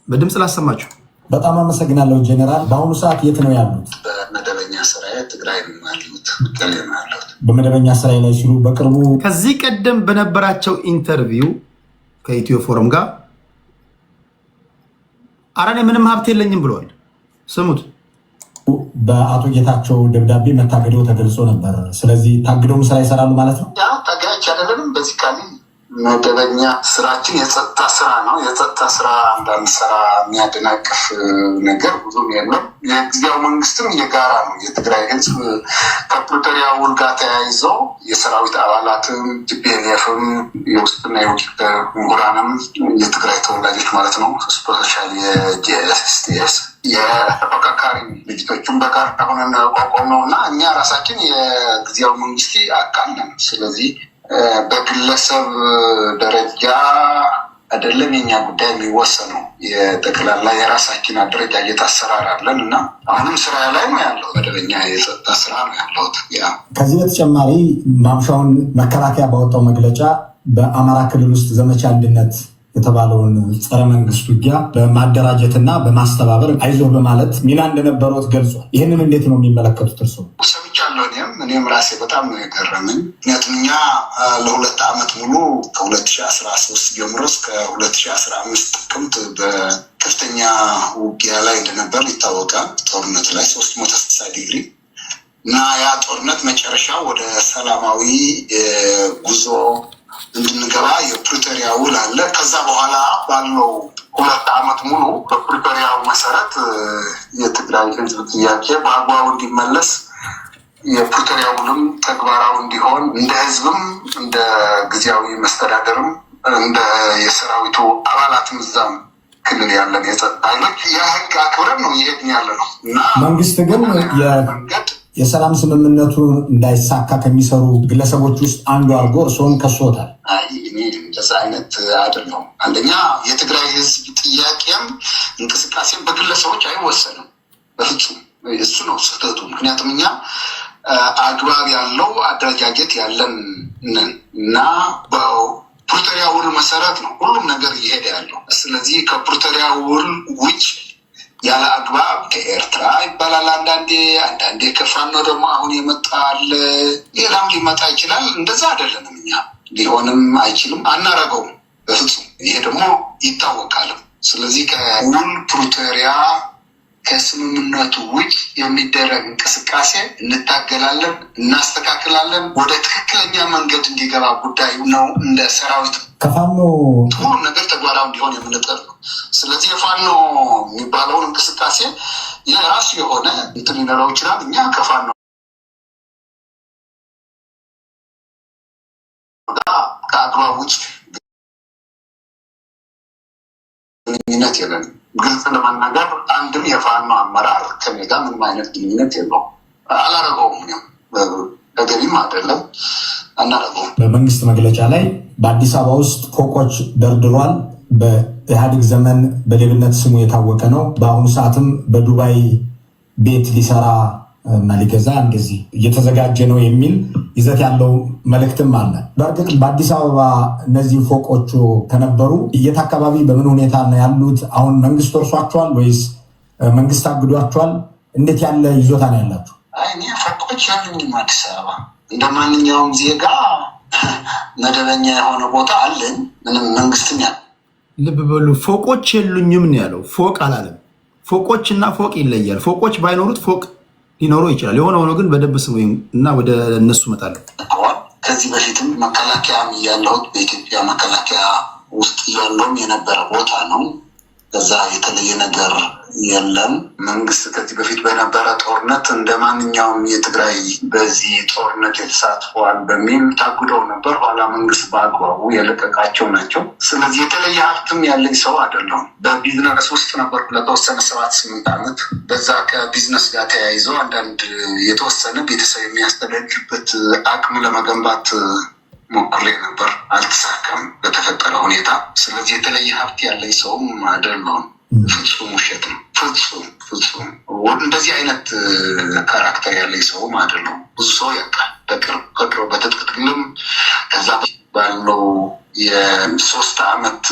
በድምፅ ላሰማችሁ። በጣም አመሰግናለሁ ጄኔራል። በአሁኑ ሰዓት የት ነው ያሉት? በመደበኛ ስራዬ ትግራይ ነው ያሉት። በመደበኛ ስራዬ ላይ ሲሉ በቅርቡ ከዚህ ቀደም በነበራቸው ኢንተርቪው ከኢትዮ ፎረም ጋር አረኔ ምንም ሀብት የለኝም ብለዋል። ስሙት። በአቶ ጌታቸው ደብዳቤ መታገደው ተገልጾ ነበር። ስለዚህ ታግደውም ስራ ይሰራሉ ማለት ነው? ታጋዮች አይደለንም። በዚህ ቃል መደበኛ ስራችን የጸጥታ ስራ ነው። የጸጥታ ስራ እንዳንሰራ የሚያደናቅፍ ነገር ብዙም የለም። የጊዜያዊ መንግስትም የጋራ ነው። የትግራይ ህዝብ ከፕሪቶሪያ ውል ጋር ተያይዘው የሰራዊት አባላትም ቲፒኤልኤፍም የውስጥና የውጭ ምሁራንም የትግራይ ተወላጆች ማለት ነው። ስፔሻሊ የጂኤስቲኤስ የተፈካካሪ ድርጅቶቹን በጋራ ሆነን ያቋቋም ነው እና እኛ ራሳችን የጊዜያዊ መንግስት አካል ነን። ስለዚህ በግለሰብ ደረጃ አይደለም የኛ ጉዳይ የሚወሰነው። የጠቅላላ የራሳችን አደረጃጀት አሰራር አለን እና አሁንም ስራ ላይ ነው ያለው። መደበኛ የጸጥታ ስራ ነው ያለሁት። ከዚህ በተጨማሪ ማምሻውን መከላከያ ባወጣው መግለጫ በአማራ ክልል ውስጥ ዘመቻ አንድነት የተባለውን ጸረ መንግስት ውጊያ በማደራጀትና በማስተባበር አይዞህ በማለት ሚና እንደነበረውት ገልጿል። ይህንን እንዴት ነው የሚመለከቱት እርስዎ? ሰምቻለሁ። እኔም ራሴ በጣም ነው የገረመኝ። ምክንያቱም እኛ ለ2 ዓመት ሙሉ ከ2013 ጀምሮ እስከ 2015 ጥቅምት በከፍተኛ ውጊያ ላይ እንደነበር ይታወቃል። ጦርነት ላይ 360 ዲግሪ እና ያ ጦርነት መጨረሻ ወደ ሰላማዊ ጉዞ እንድንገባ የፕሪቶሪያ ውል አለ። ከዛ በኋላ ባለው 2 ዓመት ሙሉ በፕሪቶሪያው መሰረት የትግራይ ህዝብ ጥያቄ በአግባቡ እንዲመለስ የፕሪቶሪያ ውልም ተግባራዊ እንዲሆን እንደ ህዝብም እንደ ጊዜያዊ መስተዳደርም እንደ የሰራዊቱ አባላትም እዛም ክልል ያለን የጸጥታ ኃይሎች የህግ አክብረን ነው እየሄድን ያለ ነው እና መንግስት ግን የሰላም ስምምነቱ እንዳይሳካ ከሚሰሩ ግለሰቦች ውስጥ አንዱ አድርጎ እርስዎን ከሶታል። እኔ እንደዛ አይነት አይደለሁም። አንደኛ የትግራይ ህዝብ ጥያቄም እንቅስቃሴም በግለሰቦች አይወሰንም በፍጹም። እሱ ነው ስህተቱ። ምክንያቱም እኛ አግባብ ያለው አደረጃጀት ያለን ነን እና በፕሪቶሪያ ውል መሰረት ነው ሁሉም ነገር እየሄደ ያለው። ስለዚህ ከፕሪቶሪያ ውል ውጭ ያለ አግባብ ከኤርትራ ይባላል አንዳንዴ ከፋኖ ደግሞ አሁን ይመጣል፣ ሌላም ሊመጣ ይችላል። እንደዛ አይደለንም እኛ። ሊሆንም አይችልም፣ አናረገውም በፍጹም። ይሄ ደግሞ ይታወቃልም። ስለዚህ ከውል ፕሪቶሪያ ከስምምነቱ ውጭ የሚደረግ እንቅስቃሴ እንታገላለን፣ እናስተካክላለን። ወደ ትክክለኛ መንገድ እንዲገባ ጉዳዩ ነው። እንደ ሰራዊት ከፋኖ ሁሉም ነገር ተግባራዊ እንዲሆን የምንጥር ነው። ስለዚህ የፋኖ የሚባለውን እንቅስቃሴ የራሱ የሆነ እንትን ሊኖረው ይችላል። እኛ ከፋኖ ከአግባብ ውጭ ግንኙነት የለንም። ግልጽ ለመናገር አንድም የፋኖ አመራር ከኔ ጋር ምንም አይነት ግንኙነት የለውም። አላረገውም፣ ተገቢም አይደለም፣ አናረገውም። በመንግስት መግለጫ ላይ በአዲስ አበባ ውስጥ ፎቆች ደርድሯል። በኢህአዴግ ዘመን በሌብነት ስሙ የታወቀ ነው። በአሁኑ ሰዓትም በዱባይ ቤት ሊሰራ እና ሊገዛ እንደዚህ እየተዘጋጀ ነው የሚል ይዘት ያለው መልእክትም አለ። በእርግጥ በአዲስ አበባ እነዚህ ፎቆቹ ከነበሩ የት አካባቢ በምን ሁኔታ ነው ያሉት? አሁን መንግስት ወርሷቸዋል ወይስ መንግስት አግዷቸዋል? እንዴት ያለ ይዞታ ነው ያላችሁ? እኔ ፎቆች ያሉኝም አዲስ አበባ እንደ ማንኛውም ዜጋ መደበኛ የሆነ ቦታ አለኝ። ምንም መንግስትም ያለ ልብ በሉ፣ ፎቆች የሉኝም ነው ያለው። ፎቅ አላለም። ፎቆች እና ፎቅ ይለያል። ፎቆች ባይኖሩት ፎቅ ሊኖረው ይችላል። የሆነ ሆኖ ግን በደንብ ስሙኝ እና ወደ እነሱ እመጣለሁ። ከዚህ በፊትም መከላከያም እያለሁት በኢትዮጵያ መከላከያ ውስጥ እያለውም የነበረ ቦታ ነው። ከዛ የተለየ ነገር የለም። መንግስት ከዚህ በፊት በነበረ ጦርነት እንደ ማንኛውም የትግራይ በዚህ ጦርነት የተሳትፈዋል በሚል ታጉደው ነበር። ኋላ መንግስት በአግባቡ የለቀቃቸው ናቸው። ስለዚህ የተለየ ሀብትም ያለኝ ሰው አይደለሁም። በቢዝነስ ውስጥ ነበርኩ ለተወሰነ 7-8 ዓመት። በዛ ከቢዝነስ ጋር ተያይዞ አንዳንድ የተወሰነ ቤተሰብ የሚያስተዳድርበት አቅም ለመገንባት ሞክሬ ነበር፣ አልተሳካም በተፈጠረ ሁኔታ። ስለዚህ የተለየ ሀብት ያለኝ ሰውም አይደለሁም። ፍጹም ውሸት ነው። ፍጹም እንደዚህ አይነት ካራክተር ያለኝ ሰውም አይደለሁም። ብዙ ሰው ያውቃል። በቅርብ በትጥቅ ትግልም ከዛ ባለው የ3 ዓመት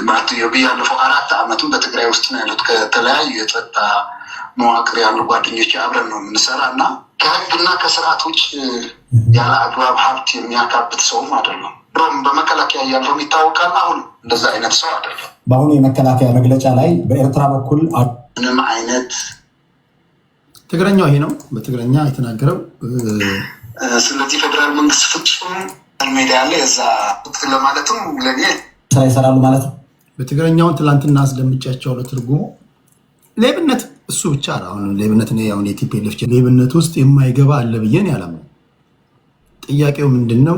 ማለት ያለፈው 4 ዓመትም በትግራይ ውስጥ ነው ያሉት። ከተለያዩ የጸጥታ መዋቅር ያሉ ጓደኞች አብረን ነው የምንሰራ እና ከህግና ከስርዓት ውጭ ያለ አግባብ ሀብት የሚያካብት ሰውም አይደለም። ድሮም በመከላከያ እያለሁም ይታወቃል። አሁን እንደዛ አይነት ሰው አይደለም። በአሁኑ የመከላከያ መግለጫ ላይ በኤርትራ በኩል ምንም አይነት ትግረኛው ይሄ ነው በትግረኛ የተናገረው። ስለዚህ ፌዴራል መንግስት ፍጹም ሜዳ ያለ የዛ ለማለትም ለኔ ስራ ይሰራሉ ማለት ነው። በትግረኛውን ትላንትና አስደምጫቸዋለሁ ትርጉሙ። ሌብነት እሱ ብቻ ነው። አሁን ሌብነት ነው ያው የቲፒኤልኤፍ ሌብነት ውስጥ የማይገባ አለ ብዬን ያላምነው። ጥያቄው ምንድነው?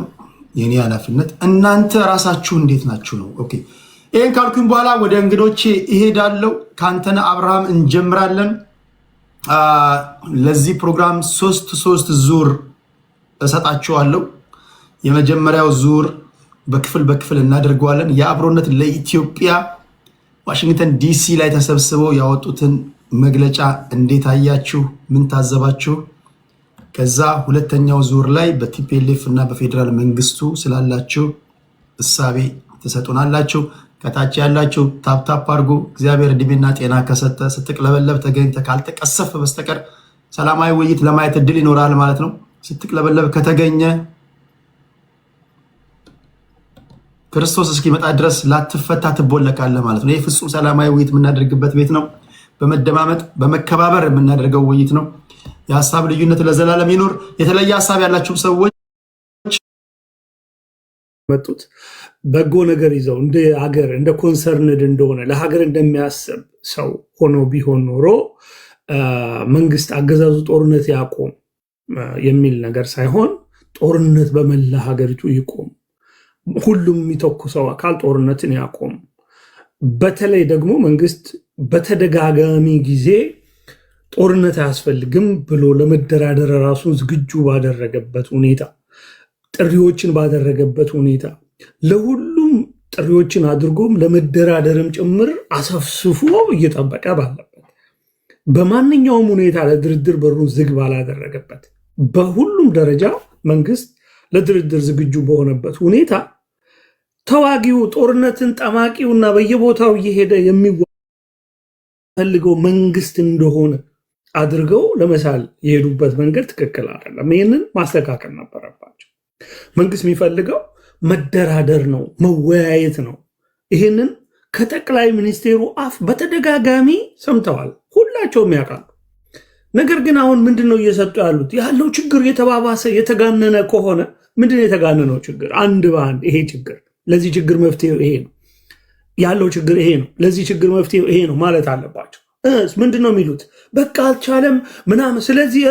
የኔ ኃላፊነት እናንተ ራሳችሁ እንዴት ናችሁ ነው። ኦኬ ይሄን ካልኩኝ በኋላ ወደ እንግዶቼ እሄዳለሁ። ካንተነ አብርሃም እንጀምራለን። ለዚህ ፕሮግራም 3 ዙር እሰጣችኋለሁ። የመጀመሪያው ዙር በክፍል እናደርገዋለን። የአብሮነት ለኢትዮጵያ ዋሽንግተን ዲሲ ላይ ተሰብስበው ያወጡትን መግለጫ እንዴት አያችሁ? ምን ታዘባችሁ? ከዛ ሁለተኛው ዙር ላይ በቲፒኤልኤፍ እና በፌዴራል መንግስቱ ስላላችሁ እሳቤ ትሰጡናላችሁ። ከታች ያላችሁ ታፕታፕ አድርጉ። እግዚአብሔር እድሜና ጤና ከሰጠ ስትቅለበለብ ተገኝተ ካልተቀሰፍ በስተቀር ሰላማዊ ውይይት ለማየት እድል ይኖራል ማለት ነው። ስትቅለበለብ ከተገኘ ክርስቶስ እስኪመጣ ድረስ ላትፈታ ትቦለቃለህ ማለት ነው። ይህ ፍጹም ሰላማዊ ውይይት የምናደርግበት ቤት ነው። በመደማመጥ በመከባበር የምናደርገው ውይይት ነው። የሀሳብ ልዩነት ለዘላለም ይኖር። የተለየ ሀሳብ ያላችሁ ሰዎች መጡት በጎ ነገር ይዘው እንደ ሀገር እንደ ኮንሰርንድ እንደሆነ ለሀገር እንደሚያስብ ሰው ሆኖ ቢሆን ኖሮ መንግስት አገዛዙ ጦርነት ያቆም የሚል ነገር ሳይሆን ጦርነት በመላ ሀገሪቱ ይቆም፣ ሁሉም የሚተኩሰው አካል ጦርነትን ያቆም። በተለይ ደግሞ መንግስት በተደጋጋሚ ጊዜ ጦርነት አያስፈልግም ብሎ ለመደራደር ራሱን ዝግጁ ባደረገበት ሁኔታ፣ ጥሪዎችን ባደረገበት ሁኔታ፣ ለሁሉም ጥሪዎችን አድርጎም ለመደራደርም ጭምር አሰፍስፎ እየጠበቀ ባለበት፣ በማንኛውም ሁኔታ ለድርድር በሩን ዝግ ባላደረገበት፣ በሁሉም ደረጃ መንግስት ለድርድር ዝግጁ በሆነበት ሁኔታ ተዋጊው ጦርነትን ጠማቂውና በየቦታው እየሄደ የሚፈልገው መንግስት እንደሆነ አድርገው ለመሳል የሄዱበት መንገድ ትክክል አይደለም። ይህንን ማስተካከል ነበረባቸው። መንግስት የሚፈልገው መደራደር ነው፣ መወያየት ነው። ይህንን ከጠቅላይ ሚኒስቴሩ አፍ በተደጋጋሚ ሰምተዋል፣ ሁላቸውም ያውቃሉ። ነገር ግን አሁን ምንድነው እየሰጡ ያሉት? ያለው ችግር የተባባሰ የተጋነነ ከሆነ ምንድነው የተጋነነው ችግር? አንድ በአንድ ይሄ ችግር፣ ለዚህ ችግር መፍትሄው ይሄ ነው፣ ያለው ችግር ይሄ ነው፣ ለዚህ ችግር መፍትሄው ይሄ ነው ማለት አለባቸው። ምንድነው የሚሉት? በቃ አልቻለም ምናምን፣ ስለዚህ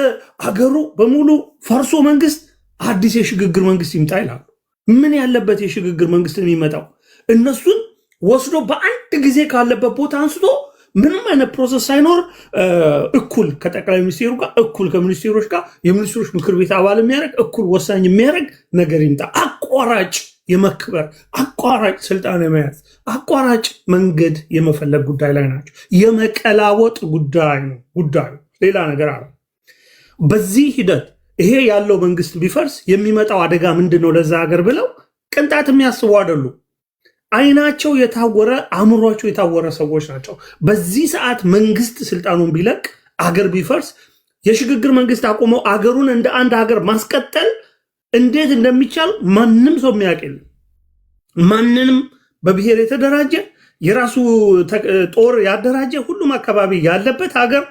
አገሩ በሙሉ ፈርሶ መንግስት አዲስ የሽግግር መንግስት ይምጣ ይላሉ። ምን ያለበት የሽግግር መንግስት የሚመጣው? እነሱን ወስዶ በአንድ ጊዜ ካለበት ቦታ አንስቶ ምንም አይነት ፕሮሰስ ሳይኖር እኩል ከጠቅላይ ሚኒስቴሩ ጋር እኩል ከሚኒስቴሮች ጋር የሚኒስትሮች ምክር ቤት አባል የሚያደርግ እኩል ወሳኝ የሚያደርግ ነገር ይምጣ። አቋራጭ የመክበር አቋራጭ ስልጣን የመያዝ አቋራጭ መንገድ የመፈለግ ጉዳይ ላይ ናቸው። የመቀላወጥ ጉዳይ ነው ጉዳዩ፣ ሌላ ነገር አለ። በዚህ ሂደት ይሄ ያለው መንግስት ቢፈርስ የሚመጣው አደጋ ምንድነው ለዛ ሀገር ብለው ቅንጣት የሚያስቡ አይደሉም። አይናቸው የታወረ አእምሯቸው የታወረ ሰዎች ናቸው። በዚህ ሰዓት መንግስት ስልጣኑን ቢለቅ አገር ቢፈርስ የሽግግር መንግስት አቆመው አገሩን እንደ አንድ ሀገር ማስቀጠል እንዴት እንደሚቻል ማንም ሰው የሚያውቅ የለም። ማንንም በብሔር የተደራጀ የራሱ ጦር ያደራጀ ሁሉም አካባቢ ያለበት ሀገር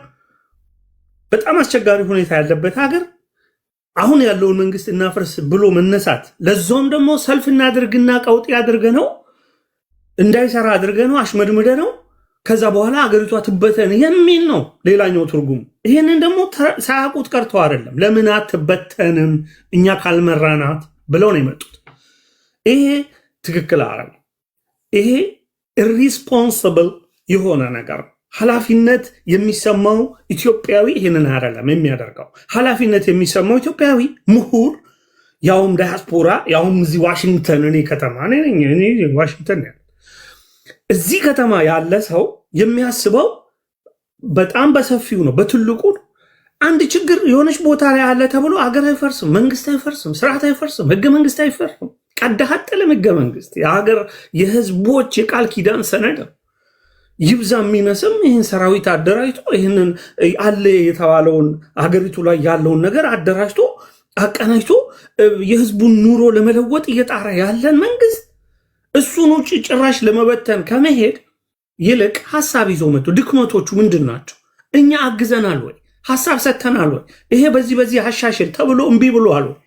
በጣም አስቸጋሪ ሁኔታ ያለበት ሀገር አሁን ያለውን መንግስት እናፍርስ ብሎ መነሳት ለዛውም ደግሞ ሰልፍ እናድርግና ቀውጢ አድርገ ነው እንዳይሰራ አድርገ ነው አሽመድምደ ነው ከዛ በኋላ አገሪቷ ትበተን የሚል ነው ሌላኛው ትርጉም። ይሄንን ደግሞ ሳያውቁት ቀርተው አይደለም ለምን አትበተንም እኛ ካልመራናት ብለው ነው የመጡት። ይሄ ትክክል አይደለም። ይሄ ኢሪስፖንሲብል የሆነ ነገር ኃላፊነት የሚሰማው ኢትዮጵያዊ ይሄንን አይደለም የሚያደርገው። ኃላፊነት የሚሰማው ኢትዮጵያዊ ምሁር ያውም ዳያስፖራ ያውም እዚህ ዋሽንግተን እኔ ከተማ ነኝ ዋሽንግተን ያለ እዚህ ከተማ ያለ ሰው የሚያስበው በጣም በሰፊው ነው በትልቁ ነው። አንድ ችግር የሆነች ቦታ ላይ አለ ተብሎ አገር አይፈርስም፣ መንግስት አይፈርስም፣ ስርዓት አይፈርስም፣ ህገ መንግስት አይፈርስም። ቀዳህ አጥልም ህገ መንግስት የሀገር የህዝቦች የቃል ኪዳን ሰነድ ይብዛ የሚነስም ይህን ሰራዊት አደራጅቶ ይህንን አለ የተባለውን ሀገሪቱ ላይ ያለውን ነገር አደራጅቶ አቀናጅቶ የህዝቡን ኑሮ ለመለወጥ እየጣረ ያለን መንግስት እሱን ውጭ ጭራሽ ለመበተን ከመሄድ ይልቅ ሐሳብ ይዞ መጥቶ ድክመቶቹ ምንድን ናቸው? እኛ አግዘናል ወይ? ሐሳብ ሰጥተናል ወይ? ይሄ በዚህ አሻሽል ተብሎ እምቢ ብሏል ወይ?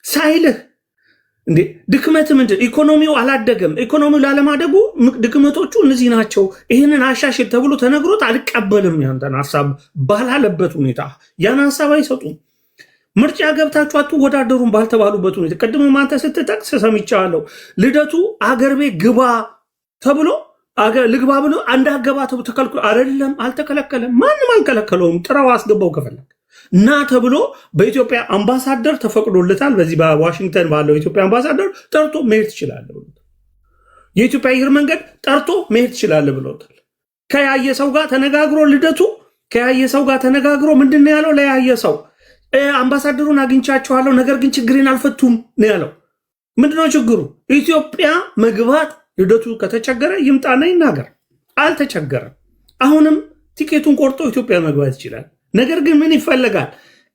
ሳይልህ እንዴ ድክመት ምንድን? ኢኮኖሚው አላደገም። ኢኮኖሚው ላለማደጉ ድክመቶቹ እነዚህ ናቸው። ይህንን አሻሽል ተብሎ ተነግሮት አልቀበልም ያንተን ሐሳብ ባላለበት ሁኔታ ያን ሐሳብ አይሰጡም። ምርጫ ገብታችሁ አትወዳደሩም ባልተባሉበት ሁኔታ ቀድሞ ማንተ ስትጠቅስ ሰምቻለሁ። ልደቱ አገር ቤት ግባ ተብሎ ልግባ ብሎ አንድ አገባ ተብሎ ተከልክሎ አይደለም፣ አልተከለከለም። ማንም አልከለከለውም። ጥራው አስገባው ከፈለግ እና ተብሎ በኢትዮጵያ አምባሳደር ተፈቅዶለታል። በዚህ በዋሽንግተን ባለው የኢትዮጵያ አምባሳደር ጠርቶ መሄድ ትችላለህ ብሎታል። የኢትዮጵያ አየር መንገድ ጠርቶ መሄድ ትችላለህ ብሎታል። ከያየ ሰው ጋር ተነጋግሮ ልደቱ ከያየ ሰው ጋር ተነጋግሮ ምንድን ነው ያለው? ለያየ ሰው አምባሳደሩን አግኝቻቸዋለሁ ነገር ግን ችግሬን አልፈቱም ነው ያለው። ምንድነው ችግሩ? ኢትዮጵያ መግባት ልደቱ ከተቸገረ ይምጣና ይናገር። አልተቸገረም። አሁንም ቲኬቱን ቆርጦ ኢትዮጵያ መግባት ይችላል። ነገር ግን ምን ይፈለጋል?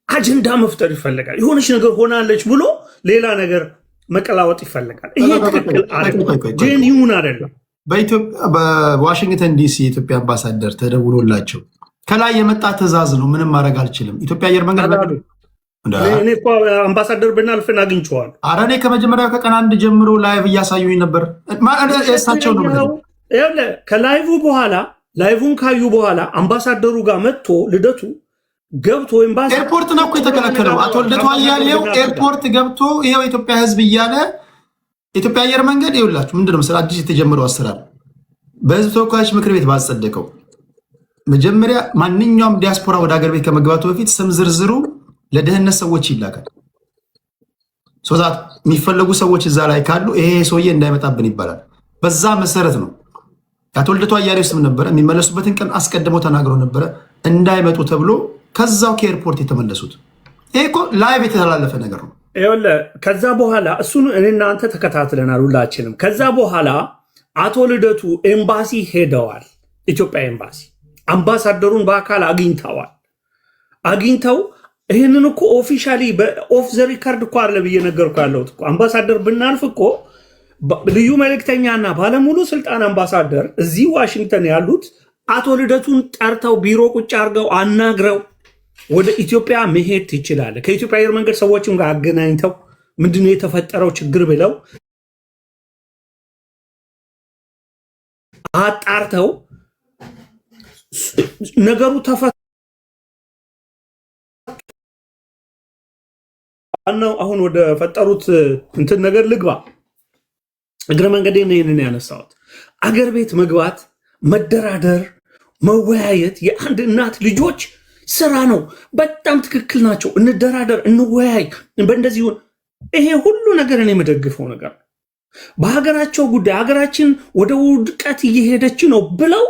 አጀንዳ መፍጠር ይፈለጋል። የሆነች ነገር ሆናለች ብሎ ሌላ ነገር መቀላወጥ ይፈለጋል። ይሄ ትክክል ጄኒውን አይደለም። በዋሽንግተን ዲሲ የኢትዮጵያ አምባሳደር ተደውሎላቸው ከላይ የመጣ ትእዛዝ ነው፣ ምንም ማድረግ አልችልም። ኢትዮጵያ አየር መንገድ እኔ እኮ አምባሳደር ብናልፍን አግኝቼዋለሁ። ኧረ እኔ ከመጀመሪያው ከቀን አንድ ጀምሮ ላይቭ እያሳዩኝ ነበር። እሳቸው ነው ከላይቭ በኋላ ላይቭን ካዩ በኋላ አምባሳደሩ ጋር መጥቶ ልደቱ ገብቶ ኤርፖርት ነው እኮ የተከለከለው። አቶ ልደቱ አያሌው ኤርፖርት ገብቶ ይኸው የኢትዮጵያ ሕዝብ እያለ ኢትዮጵያ አየር መንገድ ይኸውላችሁ ምንድነው መሰለህ አዲስ የተጀመረው አሰራር በህዝብ ተወካዮች ምክር ቤት ባጸደቀው መጀመሪያ ማንኛውም ዲያስፖራ ወደ ሀገር ቤት ከመግባቱ በፊት ስም ዝርዝሩ ለደህንነት ሰዎች ይላካል። ሶዛት የሚፈለጉ ሰዎች እዛ ላይ ካሉ ይሄ ሰውዬ እንዳይመጣብን ይባላል። በዛ መሰረት ነው አቶ ልደቱ አያሌው ስም ነበረ። የሚመለሱበትን ቀን አስቀድመው ተናግረው ነበረ እንዳይመጡ ተብሎ ከዛው ከኤርፖርት የተመለሱት። ይሄ እኮ ላይቭ የተላለፈ ነገር ነው። ከዛ በኋላ እሱን እኔና አንተ ተከታትለናል ሁላችንም። ከዛ በኋላ አቶ ልደቱ ኤምባሲ ሄደዋል። ኢትዮጵያ ኤምባሲ አምባሳደሩን በአካል አግኝተዋል። አግኝተው ይህንን እኮ ኦፊሻሊ በኦፍ ዘ ሪካርድ እኮ አለ ብዬ ነገርኩ ያለሁት እኮ አምባሳደር ብናልፍ እኮ ልዩ መልእክተኛና ባለሙሉ ስልጣን አምባሳደር እዚህ ዋሽንግተን ያሉት አቶ ልደቱን ጠርተው ቢሮ ቁጭ አድርገው አናግረው ወደ ኢትዮጵያ መሄድ ትችላለህ፣ ከኢትዮጵያ አየር መንገድ ሰዎችም ጋር አገናኝተው ምንድነው የተፈጠረው ችግር ብለው አጣርተው ነገሩ ነው። አሁን ወደ ፈጠሩት እንትን ነገር ልግባ። እግረ መንገዴን ይህንን ያነሳሁት አገር ቤት መግባት፣ መደራደር፣ መወያየት የአንድ እናት ልጆች ስራ ነው። በጣም ትክክል ናቸው። እንደራደር፣ እንወያይ፣ በእንደዚህ ይሄ ሁሉ ነገር እኔ የምደግፈው ነገር ነው። በሀገራቸው ጉዳይ ሀገራችን ወደ ውድቀት እየሄደች ነው ብለው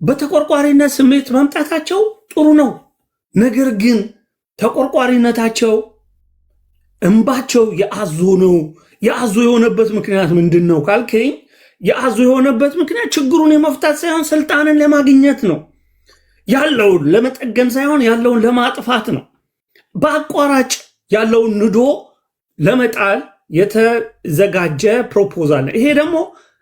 በተቆርቋሪነት ስሜት መምጣታቸው ጥሩ ነው። ነገር ግን ተቆርቋሪነታቸው እንባቸው የአዞ ነው። የአዞ የሆነበት ምክንያት ምንድን ነው ካልከኝ፣ የአዞ የሆነበት ምክንያት ችግሩን የመፍታት ሳይሆን ስልጣንን ለማግኘት ነው። ያለውን ለመጠገን ሳይሆን ያለውን ለማጥፋት ነው። በአቋራጭ ያለውን ንዶ ለመጣል የተዘጋጀ ፕሮፖዛል ነው። ይሄ ደግሞ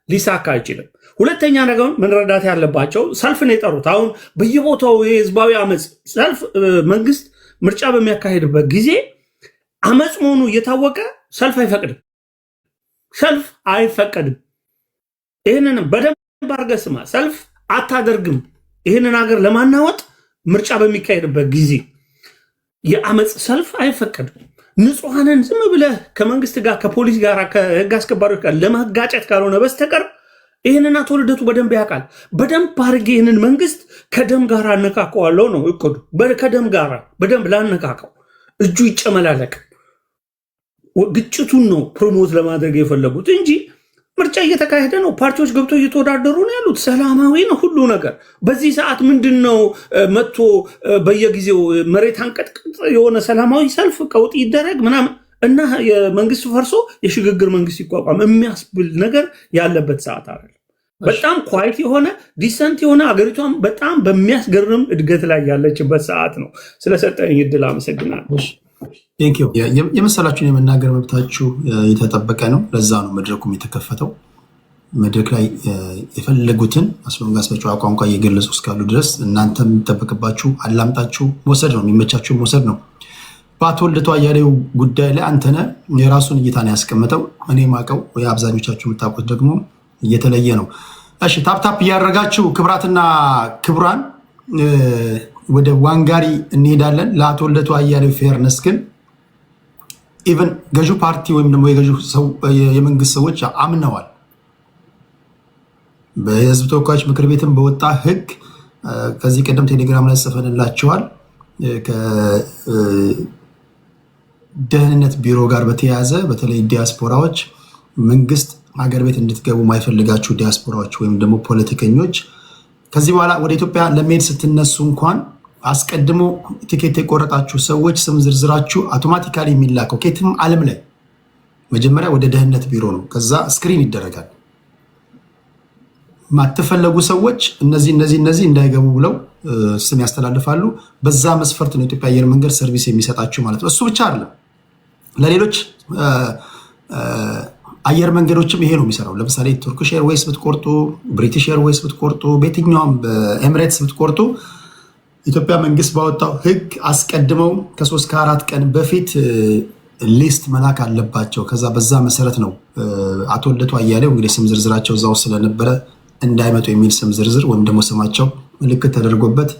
ሊሳካ አይችልም። ሁለተኛ ነገር መረዳት ያለባቸው ሰልፍን የጠሩት አሁን በየቦታው የህዝባዊ አመፅ ሰልፍ መንግስት ምርጫ በሚያካሄድበት ጊዜ አመፅ መሆኑ እየታወቀ ሰልፍ አይፈቅድም። ሰልፍ አይፈቀድም። ይህንን በደንብ አድርገህ ስማ። ሰልፍ አታደርግም። ይህንን ሀገር ለማናወጥ ምርጫ በሚካሄድበት ጊዜ የአመፅ ሰልፍ አይፈቀድም። ንጹሐንን ዝም ብለህ ከመንግስት ጋር ከፖሊስ ጋር ከህግ አስከባሪዎች ጋር ለመጋጨት ካልሆነ በስተቀር ይህንን አቶ ልደቱ በደንብ ያውቃል። በደንብ አድርጌ ይህንን መንግስት ከደም ጋር አነካከዋለሁ ነው እቅዱ። ከደም ጋር በደንብ ላነካከው፣ እጁ ይጨመላለቅ። ግጭቱን ነው ፕሮሞት ለማድረግ የፈለጉት እንጂ ምርጫ እየተካሄደ ነው። ፓርቲዎች ገብተው እየተወዳደሩ ነው ያሉት። ሰላማዊ ነው ሁሉ ነገር። በዚህ ሰዓት ምንድን ነው መጥቶ በየጊዜው መሬት አንቀጥቅጥ የሆነ ሰላማዊ ሰልፍ ቀውጥ ይደረግ ምናምን እና የመንግስት ፈርሶ የሽግግር መንግስት ይቋቋም የሚያስብል ነገር ያለበት ሰዓት አይደለም። በጣም ኳይት የሆነ ዲሰንት የሆነ አገሪቷን በጣም በሚያስገርም እድገት ላይ ያለችበት ሰዓት ነው። ስለሰጠኝ እድል አመሰግናለሁ። የመሰላችሁን የመናገር መብታችሁ የተጠበቀ ነው። ለዛ ነው መድረኩም የተከፈተው። መድረክ ላይ የፈለጉትን አስበንጋስ በጨዋ ቋንቋ እየገለጹ እስካሉ ድረስ እናንተ የሚጠበቅባችሁ አላምጣችሁ መውሰድ ነው፣ የሚመቻችሁ መውሰድ ነው። በአቶ ልደቱ አያሌው ጉዳይ ላይ አንተነህ የራሱን እይታ ነው ያስቀመጠው። እኔ ማቀው አብዛኞቻችሁ የምታውቁት ደግሞ እየተለየ ነው። እሺ ታፕታፕ እያደረጋችሁ ክብራትና ክቡራን ወደ ዋንጋሪ እንሄዳለን። ለአቶ ልደቱ አያሌው ፌርነስ ግን ኢቨን ገዢው ፓርቲ ወይም ደግሞ የመንግስት ሰዎች አምነዋል። በህዝብ ተወካዮች ምክር ቤትም በወጣ ህግ ከዚህ ቀደም ቴሌግራም ላይ ጽፈንላቸዋል። ከደህንነት ቢሮ ጋር በተያያዘ በተለይ ዲያስፖራዎች መንግስት ሀገር ቤት እንድትገቡ ማይፈልጋችሁ ዲያስፖራዎች ወይም ደግሞ ፖለቲከኞች ከዚህ በኋላ ወደ ኢትዮጵያ ለመሄድ ስትነሱ እንኳን አስቀድሞ ቲኬት የቆረጣችሁ ሰዎች ስም ዝርዝራችሁ አውቶማቲካሊ የሚላከው ከየትም ዓለም ላይ መጀመሪያ ወደ ደህንነት ቢሮ ነው። ከዛ ስክሪን ይደረጋል። ማትፈለጉ ሰዎች እነዚህ እንዳይገቡ ብለው ስም ያስተላልፋሉ። በዛ መስፈርት ነው ኢትዮጵያ አየር መንገድ ሰርቪስ የሚሰጣችሁ ማለት ነው። እሱ ብቻ አይደለም፣ ለሌሎች አየር መንገዶችም ይሄ ነው የሚሰራው። ለምሳሌ ቱርኪሽ ኤርዌይስ ብትቆርጡ፣ ብሪቲሽ ኤርዌይስ ብትቆርጡ፣ በየትኛውም በኤምሬትስ ብትቆርጡ ኢትዮጵያ መንግስት ባወጣው ህግ አስቀድመው ከ3 ከ4 ቀን በፊት ሊስት መላክ አለባቸው። ከዛ በዛ መሰረት ነው አቶ ልደቱ አያሌው እንግዲህ ስም ዝርዝራቸው እዛው ስለነበረ እንዳይመጡ የሚል ስም ዝርዝር ወይም ደግሞ ስማቸው ምልክት ተደርጎበት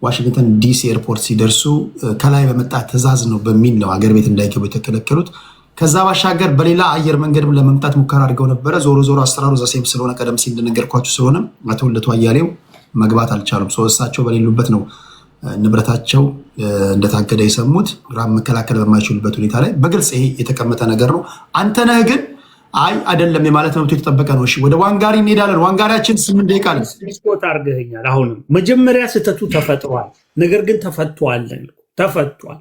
ዋሽንግተን ዲሲ ኤርፖርት ሲደርሱ ከላይ በመጣ ትዕዛዝ ነው በሚል ነው አገር ቤት እንዳይገቡ የተከለከሉት። ከዛ ባሻገር በሌላ አየር መንገድም ለመምጣት ሙከራ አድርገው ነበረ። ዞሮ አሰራሩ ዘሴም ስለሆነ ቀደም ሲል እንደነገርኳችሁ ስለሆነ አቶ ልደቱ አያሌው መግባት አልቻሉም። እሳቸው በሌሉበት ነው ንብረታቸው እንደታገደ የሰሙት። ራም መከላከል በማይችሉበት ሁኔታ ላይ በግልጽ ይሄ የተቀመጠ ነገር ነው። አንተነህ ግን አይ አይደለም የማለት መብቱ የተጠበቀ ነው። እሺ ወደ ዋንጋሪ እንሄዳለን። ዋንጋሪያችን 8 ደቂቃ ነው። ስፖርት አድርገኛል። አሁንም መጀመሪያ ስህተቱ ተፈጥሯል፣ ነገር ግን ተፈቷል።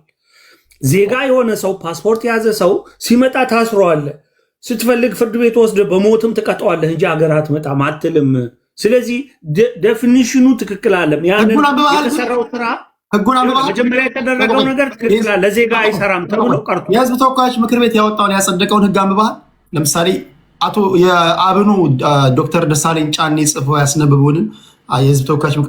ዜጋ የሆነ ሰው ፓስፖርት የያዘ ሰው ሲመጣ ታስሯል። ስትፈልግ ፍርድ ቤት ወስደ በሞትም ትቀጠዋለህ እንጂ ሀገር አትመጣም አትልም። ስለዚህ ዴፊኒሽኑ ትክክል አለም። ያንን የተሰራው ስራ መጀመሪያ የተደረገው ነገር ትክክል ለዜጋ አይሰራም ተብሎ ቀርቶ የህዝብ ተወካዮች ምክር ቤት ያወጣውን ያጸደቀውን ህግ አንብበሃል? ለምሳሌ አቶ የአብኑ ዶክተር ደሳለኝ ጫኔ ጽፈው ያስነብቡንን የህዝብ ተወካዮች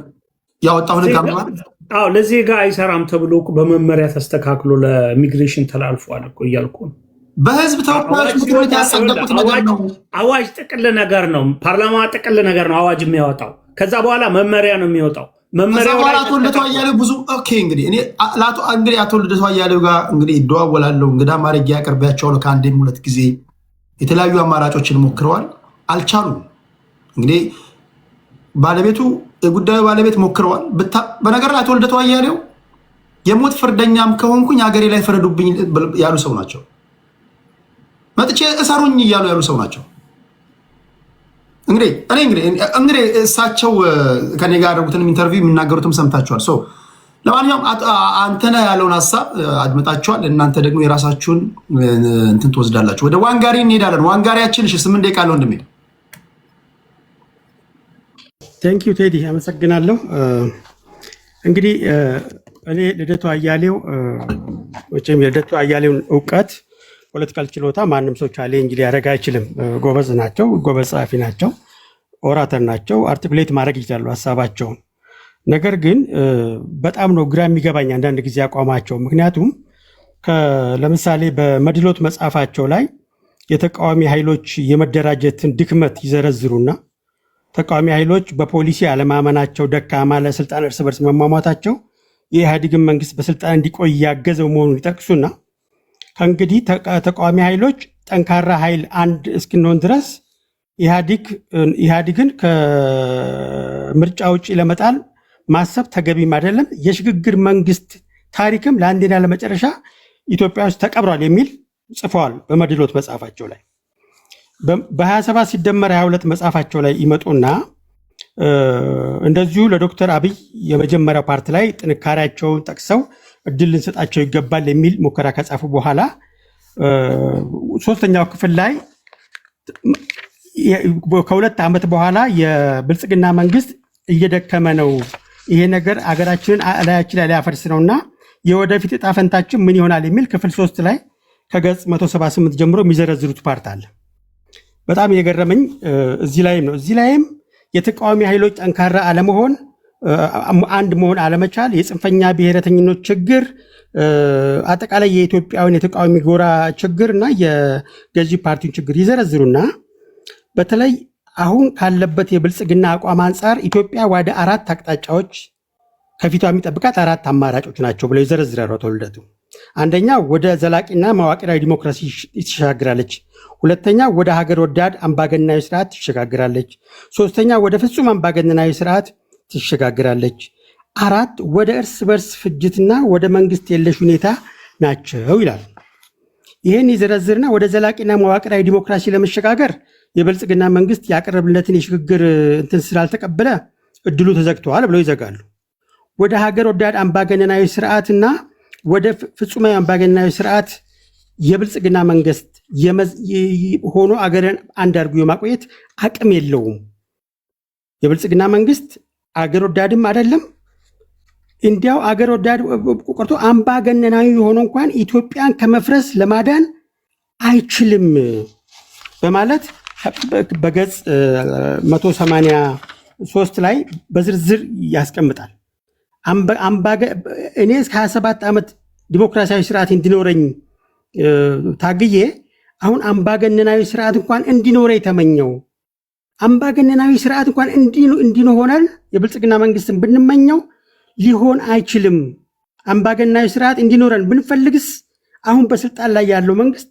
ያወጣውን ህግ አንብበሃል? አዎ ለዜጋ አይሰራም ተብሎ በመመሪያ ተስተካክሎ ለኢሚግሬሽን ተላልፏል እኮ እያልኩ ነው። በህዝብ ተወካዮች ምክር ቤት ያጸደቁት ነገር ነው። አዋጅ ጥቅል ነገር ነው። ፓርላማ ጥቅል ነገር ነው አዋጅ የሚያወጣው። ከዛ በኋላ መመሪያ ነው የሚወጣው። መመሪያው ላይ አቶ ልደቱ አያሌው ብዙ እንግዲህ እኔ አቶ ልደቱ አያሌው ጋር እንግዲህ እደዋወላለሁ። እንግዳ ማድረግ ያቀርባቸዋለሁ። ከአንዴም 2 ጊዜ የተለያዩ አማራጮችን ሞክረዋል፣ አልቻሉም። እንግዲህ የጉዳዩ ባለቤት ሞክረዋል። በነገር ላይ አቶ ልደቱ አያሌው የሞት ፍርደኛም ከሆንኩኝ ሀገሬ ላይ ፈረዱብኝ ያሉ ሰው ናቸው። መጥቼ እሰሩኝ እያሉ ያሉ ሰው ናቸው። እንግዲህ እሳቸው ከኔ ጋር ያደረጉትን ኢንተርቪው የሚናገሩትም ሰምታችኋል። ለማንኛውም አንተነህ ያለውን ሀሳብ አድምጣችኋል። እናንተ ደግሞ የራሳችሁን እንትን ትወስዳላችሁ። ወደ ዋንጋሪ እንሄዳለን። ዋንጋሪያችን 8 ደቂቃ አለው እንደሚል ቴንክ ዩ ቴዲ አመሰግናለሁ። እንግዲህ እኔ ልደቱ አያሌው ወይም ልደቱ አያሌውን እውቀት ፖለቲካል ችሎታ ማንም ሰው ቻሌንጅ ሊያደርግ አይችልም። ጎበዝ ናቸው፣ ጎበዝ ጸሐፊ ናቸው፣ ኦራተር ናቸው፣ አርቲኩሌት ማድረግ ይችላሉ ሀሳባቸውን። ነገር ግን በጣም ነው ግራ የሚገባኝ አንዳንድ ጊዜ አቋማቸው። ምክንያቱም ለምሳሌ በመድሎት መጽሐፋቸው ላይ የተቃዋሚ ኃይሎች የመደራጀትን ድክመት ይዘረዝሩና ተቃዋሚ ኃይሎች በፖሊሲ አለማመናቸው፣ ደካማ ለስልጣን እርስ በርስ መሟሟታቸው የኢህአዴግን መንግስት በስልጣን እንዲቆይ ያገዘው መሆኑን ይጠቅሱና ከእንግዲህ ተቃዋሚ ኃይሎች ጠንካራ ኃይል አንድ እስክንሆን ድረስ ኢህአዴግን ከምርጫ ውጭ ለመጣል ማሰብ ተገቢም አይደለም፣ የሽግግር መንግስት ታሪክም ለአንዴና ለመጨረሻ ኢትዮጵያ ውስጥ ተቀብሯል የሚል ጽፈዋል በመድሎት መጽሐፋቸው ላይ። በ27 ሲደመር 22 መጽሐፋቸው ላይ ይመጡና እንደዚሁ ለዶክተር አብይ የመጀመሪያው ፓርት ላይ ጥንካሬያቸውን ጠቅሰው እድል ልንሰጣቸው ይገባል የሚል ሙከራ ከጻፉ በኋላ ሶስተኛው ክፍል ላይ ከሁለት ዓመት በኋላ የብልጽግና መንግስት እየደከመ ነው፣ ይሄ ነገር አገራችንን ላያችን ላይ ሊያፈርስ ነውና የወደፊት ዕጣ ፈንታችን ምን ይሆናል የሚል ክፍል 3 ላይ ከገጽ 178 ጀምሮ የሚዘረዝሩት ፓርት አለ። በጣም የገረመኝ እዚህ ላይም የተቃዋሚ ኃይሎች ጠንካራ አለመሆን፣ አንድ መሆን አለመቻል፣ የጽንፈኛ ብሔረተኝነት ችግር፣ አጠቃላይ የኢትዮጵያውን የተቃዋሚ ጎራ ችግር እና የገዢ ፓርቲውን ችግር ይዘረዝሩና በተለይ አሁን ካለበት የብልጽግና አቋም አንጻር ኢትዮጵያ ወደ 4 አቅጣጫዎች ከፊቷ የሚጠብቃት 4 አማራጮች ናቸው ብለው ይዘረዝራሉ አቶ ልደቱ። አንደኛ ወደ ዘላቂና መዋቅራዊ ዲሞክራሲ ትሸጋግራለች። ሁለተኛ ወደ ሀገር ወዳድ አምባገነናዊ ስርዓት ትሸጋግራለች። ሶስተኛ ወደ ፍጹም አምባገነናዊ ስርዓት ትሸጋግራለች። 4 ወደ እርስ በርስ ፍጅትና ወደ መንግስት የለሽ ሁኔታ ናቸው ይላል። ይህን ይዘረዝርና ወደ ዘላቂና መዋቅራዊ ዲሞክራሲ ለመሸጋገር የብልጽግና መንግስት ያቀረብለትን የሽግግር እንትን ስላልተቀበለ እድሉ ተዘግተዋል ብለው ይዘጋሉ። ወደ ሀገር ወዳድ አምባገነናዊ ስርዓትና ወደ ፍጹማዊ አምባገነናዊ ስርዓት የብልጽግና መንግስት ሆኖ አገርን አንድ አድርጎ የማቆየት አቅም የለውም። የብልጽግና መንግስት አገር ወዳድም አይደለም፣ እንዲያው አገር ወዳድ ቆርጦ አምባገነናዊ ሆኖ እንኳን ኢትዮጵያን ከመፍረስ ለማዳን አይችልም በማለት በገጽ 183 ላይ በዝርዝር ያስቀምጣል። እኔ እስከ 27 ዓመት ዲሞክራሲያዊ ስርዓት እንዲኖረኝ ታግዬ አሁን አምባገነናዊ ስርዓት እንኳን እንዲኖረ የተመኘው አምባገነናዊ ስርዓት እንኳን እንዲኖሆናል የብልጽግና መንግስትን ብንመኘው ሊሆን አይችልም። አምባገነናዊ ስርዓት እንዲኖረን ብንፈልግስ አሁን በስልጣን ላይ ያለው መንግስት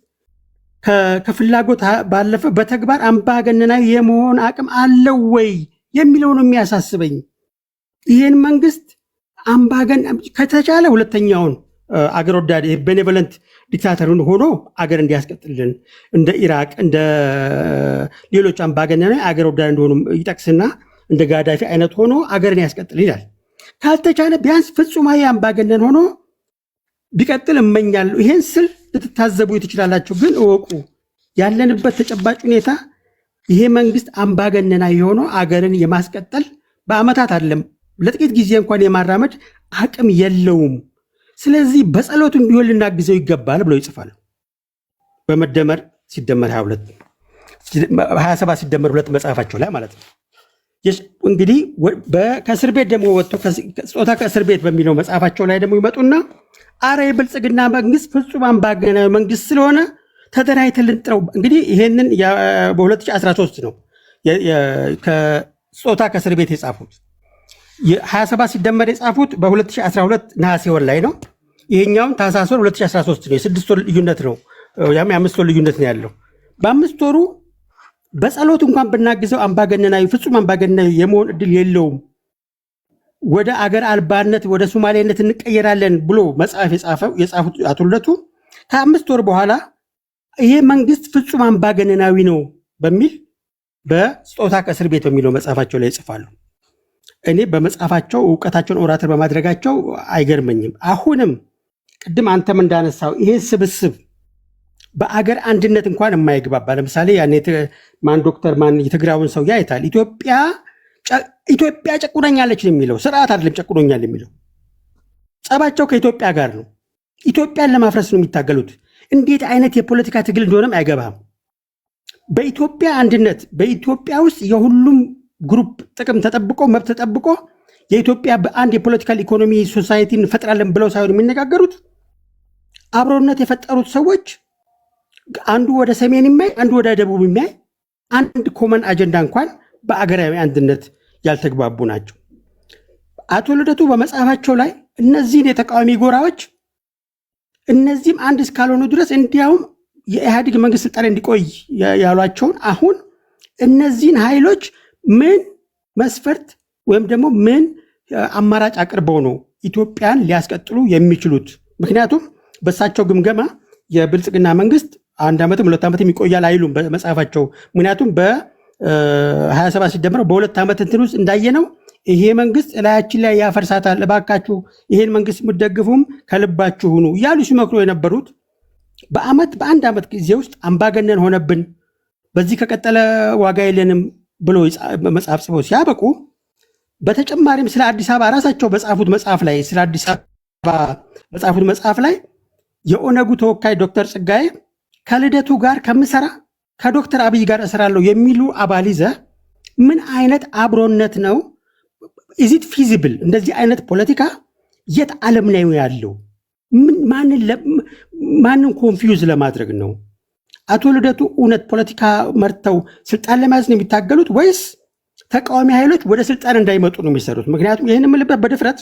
ከፍላጎት ባለፈ በተግባር አምባገነናዊ የመሆን አቅም አለው ወይ የሚለው ነው የሚያሳስበኝ። ይህን መንግስት ከተቻለ ሁለተኛውን አገር ወዳድ ቤኔቮለንት ዲክታተሩን ሆኖ አገር እንዲያስቀጥልን እንደ ኢራቅ እንደ ሌሎች አምባገነናዊ አገር ወዳድ እንደሆኑ ይጠቅስና እንደ ጋዳፊ አይነት ሆኖ አገርን ያስቀጥል ይላል። ካልተቻለ ቢያንስ ፍጹማዊ አምባገነን ሆኖ ቢቀጥል እመኛለሁ። ይሄን ስል ልትታዘቡ ትችላላችሁ፣ ግን እወቁ ያለንበት ተጨባጭ ሁኔታ ይሄ መንግስት አምባገነናዊ ሆኖ አገርን የማስቀጠል በአመታት አይደለም ለጥቂት ጊዜ እንኳን የማራመድ አቅም የለውም። ስለዚህ በጸሎቱም ቢሆን ልናግዘው ይገባል ብለው ይጽፋል። በመደመር ሲደመር 27 ሲደመር 2 መጽሐፋቸው ላይ ማለት ነው። እንግዲህ ከእስር ቤት ደግሞ ወጥቶ ጾታ ከእስር ቤት በሚለው መጽሐፋቸው ላይ ደግሞ ይመጡና አረ የብልጽግና መንግስት ፍጹም አምባገነናዊ መንግስት ስለሆነ ተደራጅተን ልንጥረው። እንግዲህ ይሄንን በ2013 ነው ከጾታ ከእስር ቤት የጻፉት። የ27 ሲደመር የጻፉት በ2012 ነሐሴ ወር ላይ ነው። ይሄኛውን ታህሳስ ወር 2013 ነው። የ6 ወር ልዩነት ነው፣ ያም የ5 ወር ልዩነት ነው ያለው። በ5 ወሩ በጸሎት እንኳን ብናግዘው አምባገነናዊ ፍጹም አምባገነናዊ የመሆን እድል የለውም፣ ወደ አገር አልባነት ወደ ሶማሌነት እንቀየራለን ብሎ መጽሐፍ የጻፉት አቶ ልደቱ ከ5 ወር በኋላ ይሄ መንግስት ፍጹም አምባገነናዊ ነው በሚል በጾታ ከእስር ቤት በሚለው መጽሐፋቸው ላይ ይጽፋሉ። እኔ በመጽሐፋቸው እውቀታቸውን ኦራተር በማድረጋቸው አይገርመኝም። አሁንም ቅድም አንተም እንዳነሳው ይሄ ስብስብ በአገር አንድነት እንኳን የማይግባባ ለምሳሌ ያኔ ማን ዶክተር ማን የትግራውን ሰው ያይታል ኢትዮጵያ ጨቁነኛለች ነው የሚለው፣ ስርዓት አይደለም ጨቁኖኛል የሚለው። ጸባቸው ከኢትዮጵያ ጋር ነው። ኢትዮጵያን ለማፍረስ ነው የሚታገሉት። እንዴት አይነት የፖለቲካ ትግል እንደሆነም አይገባም። በኢትዮጵያ አንድነት በኢትዮጵያ ውስጥ የሁሉም ግሩፕ ጥቅም ተጠብቆ መብት ተጠብቆ የኢትዮጵያ በአንድ የፖለቲካል ኢኮኖሚ ሶሳይቲን ፈጥራለን ብለው ሳይሆን የሚነጋገሩት አብሮነት የፈጠሩት ሰዎች አንዱ ወደ ሰሜን የሚያይ አንዱ ወደ ደቡብ የሚያይ አንድ ኮመን አጀንዳ እንኳን በአገራዊ አንድነት ያልተግባቡ ናቸው። አቶ ልደቱ በመጽሐፋቸው ላይ እነዚህን የተቃዋሚ ጎራዎች እነዚህም አንድ እስካልሆኑ ድረስ እንዲያውም የኢህአዴግ መንግስት ስልጣን እንዲቆይ ያሏቸውን አሁን እነዚህን ኃይሎች ምን መስፈርት ወይም ደግሞ ምን አማራጭ አቅርበው ነው ኢትዮጵያን ሊያስቀጥሉ የሚችሉት? ምክንያቱም በእሳቸው ግምገማ የብልጽግና መንግስት 1 ዓመትም 2 ዓመትም ይቆያል አይሉም በመጽሐፋቸው። ምክንያቱም በ27 ሲደመረው በ2 ዓመት እንትን ውስጥ እንዳየነው ይሄ መንግስት እላያችን ላይ ያፈርሳታል፣ እባካችሁ ይሄን መንግስት የምትደግፉም ከልባችሁ ሁኑ እያሉ ሲመክሩ የነበሩት በ1 ዓመት ጊዜ ውስጥ አምባገነን ሆነብን፣ በዚህ ከቀጠለ ዋጋ የለንም ብሎ መጽሐፍ ጽፈው ሲያበቁ በተጨማሪም ስለ አዲስ አበባ ራሳቸው በጻፉት መጽሐፍ ላይ ስለ አዲስ አበባ በጻፉት መጽሐፍ ላይ የኦነጉ ተወካይ ዶክተር ጽጋዬ ከልደቱ ጋር ከምሰራ ከዶክተር አብይ ጋር እሰራለሁ የሚሉ አባል ይዘህ ምን አይነት አብሮነት ነው? ኢዚት ፊዚብል? እንደዚህ አይነት ፖለቲካ የት ዓለም ላይ ያለው? ማንን ኮንፊውዝ ለማድረግ ነው? አቶ ልደቱ እውነት ፖለቲካ መርተው ስልጣን ለመያዝ ነው የሚታገሉት ወይስ ተቃዋሚ ኃይሎች ወደ ስልጣን እንዳይመጡ ነው የሚሰሩት? ምክንያቱም ይህን የምልበት በድፍረት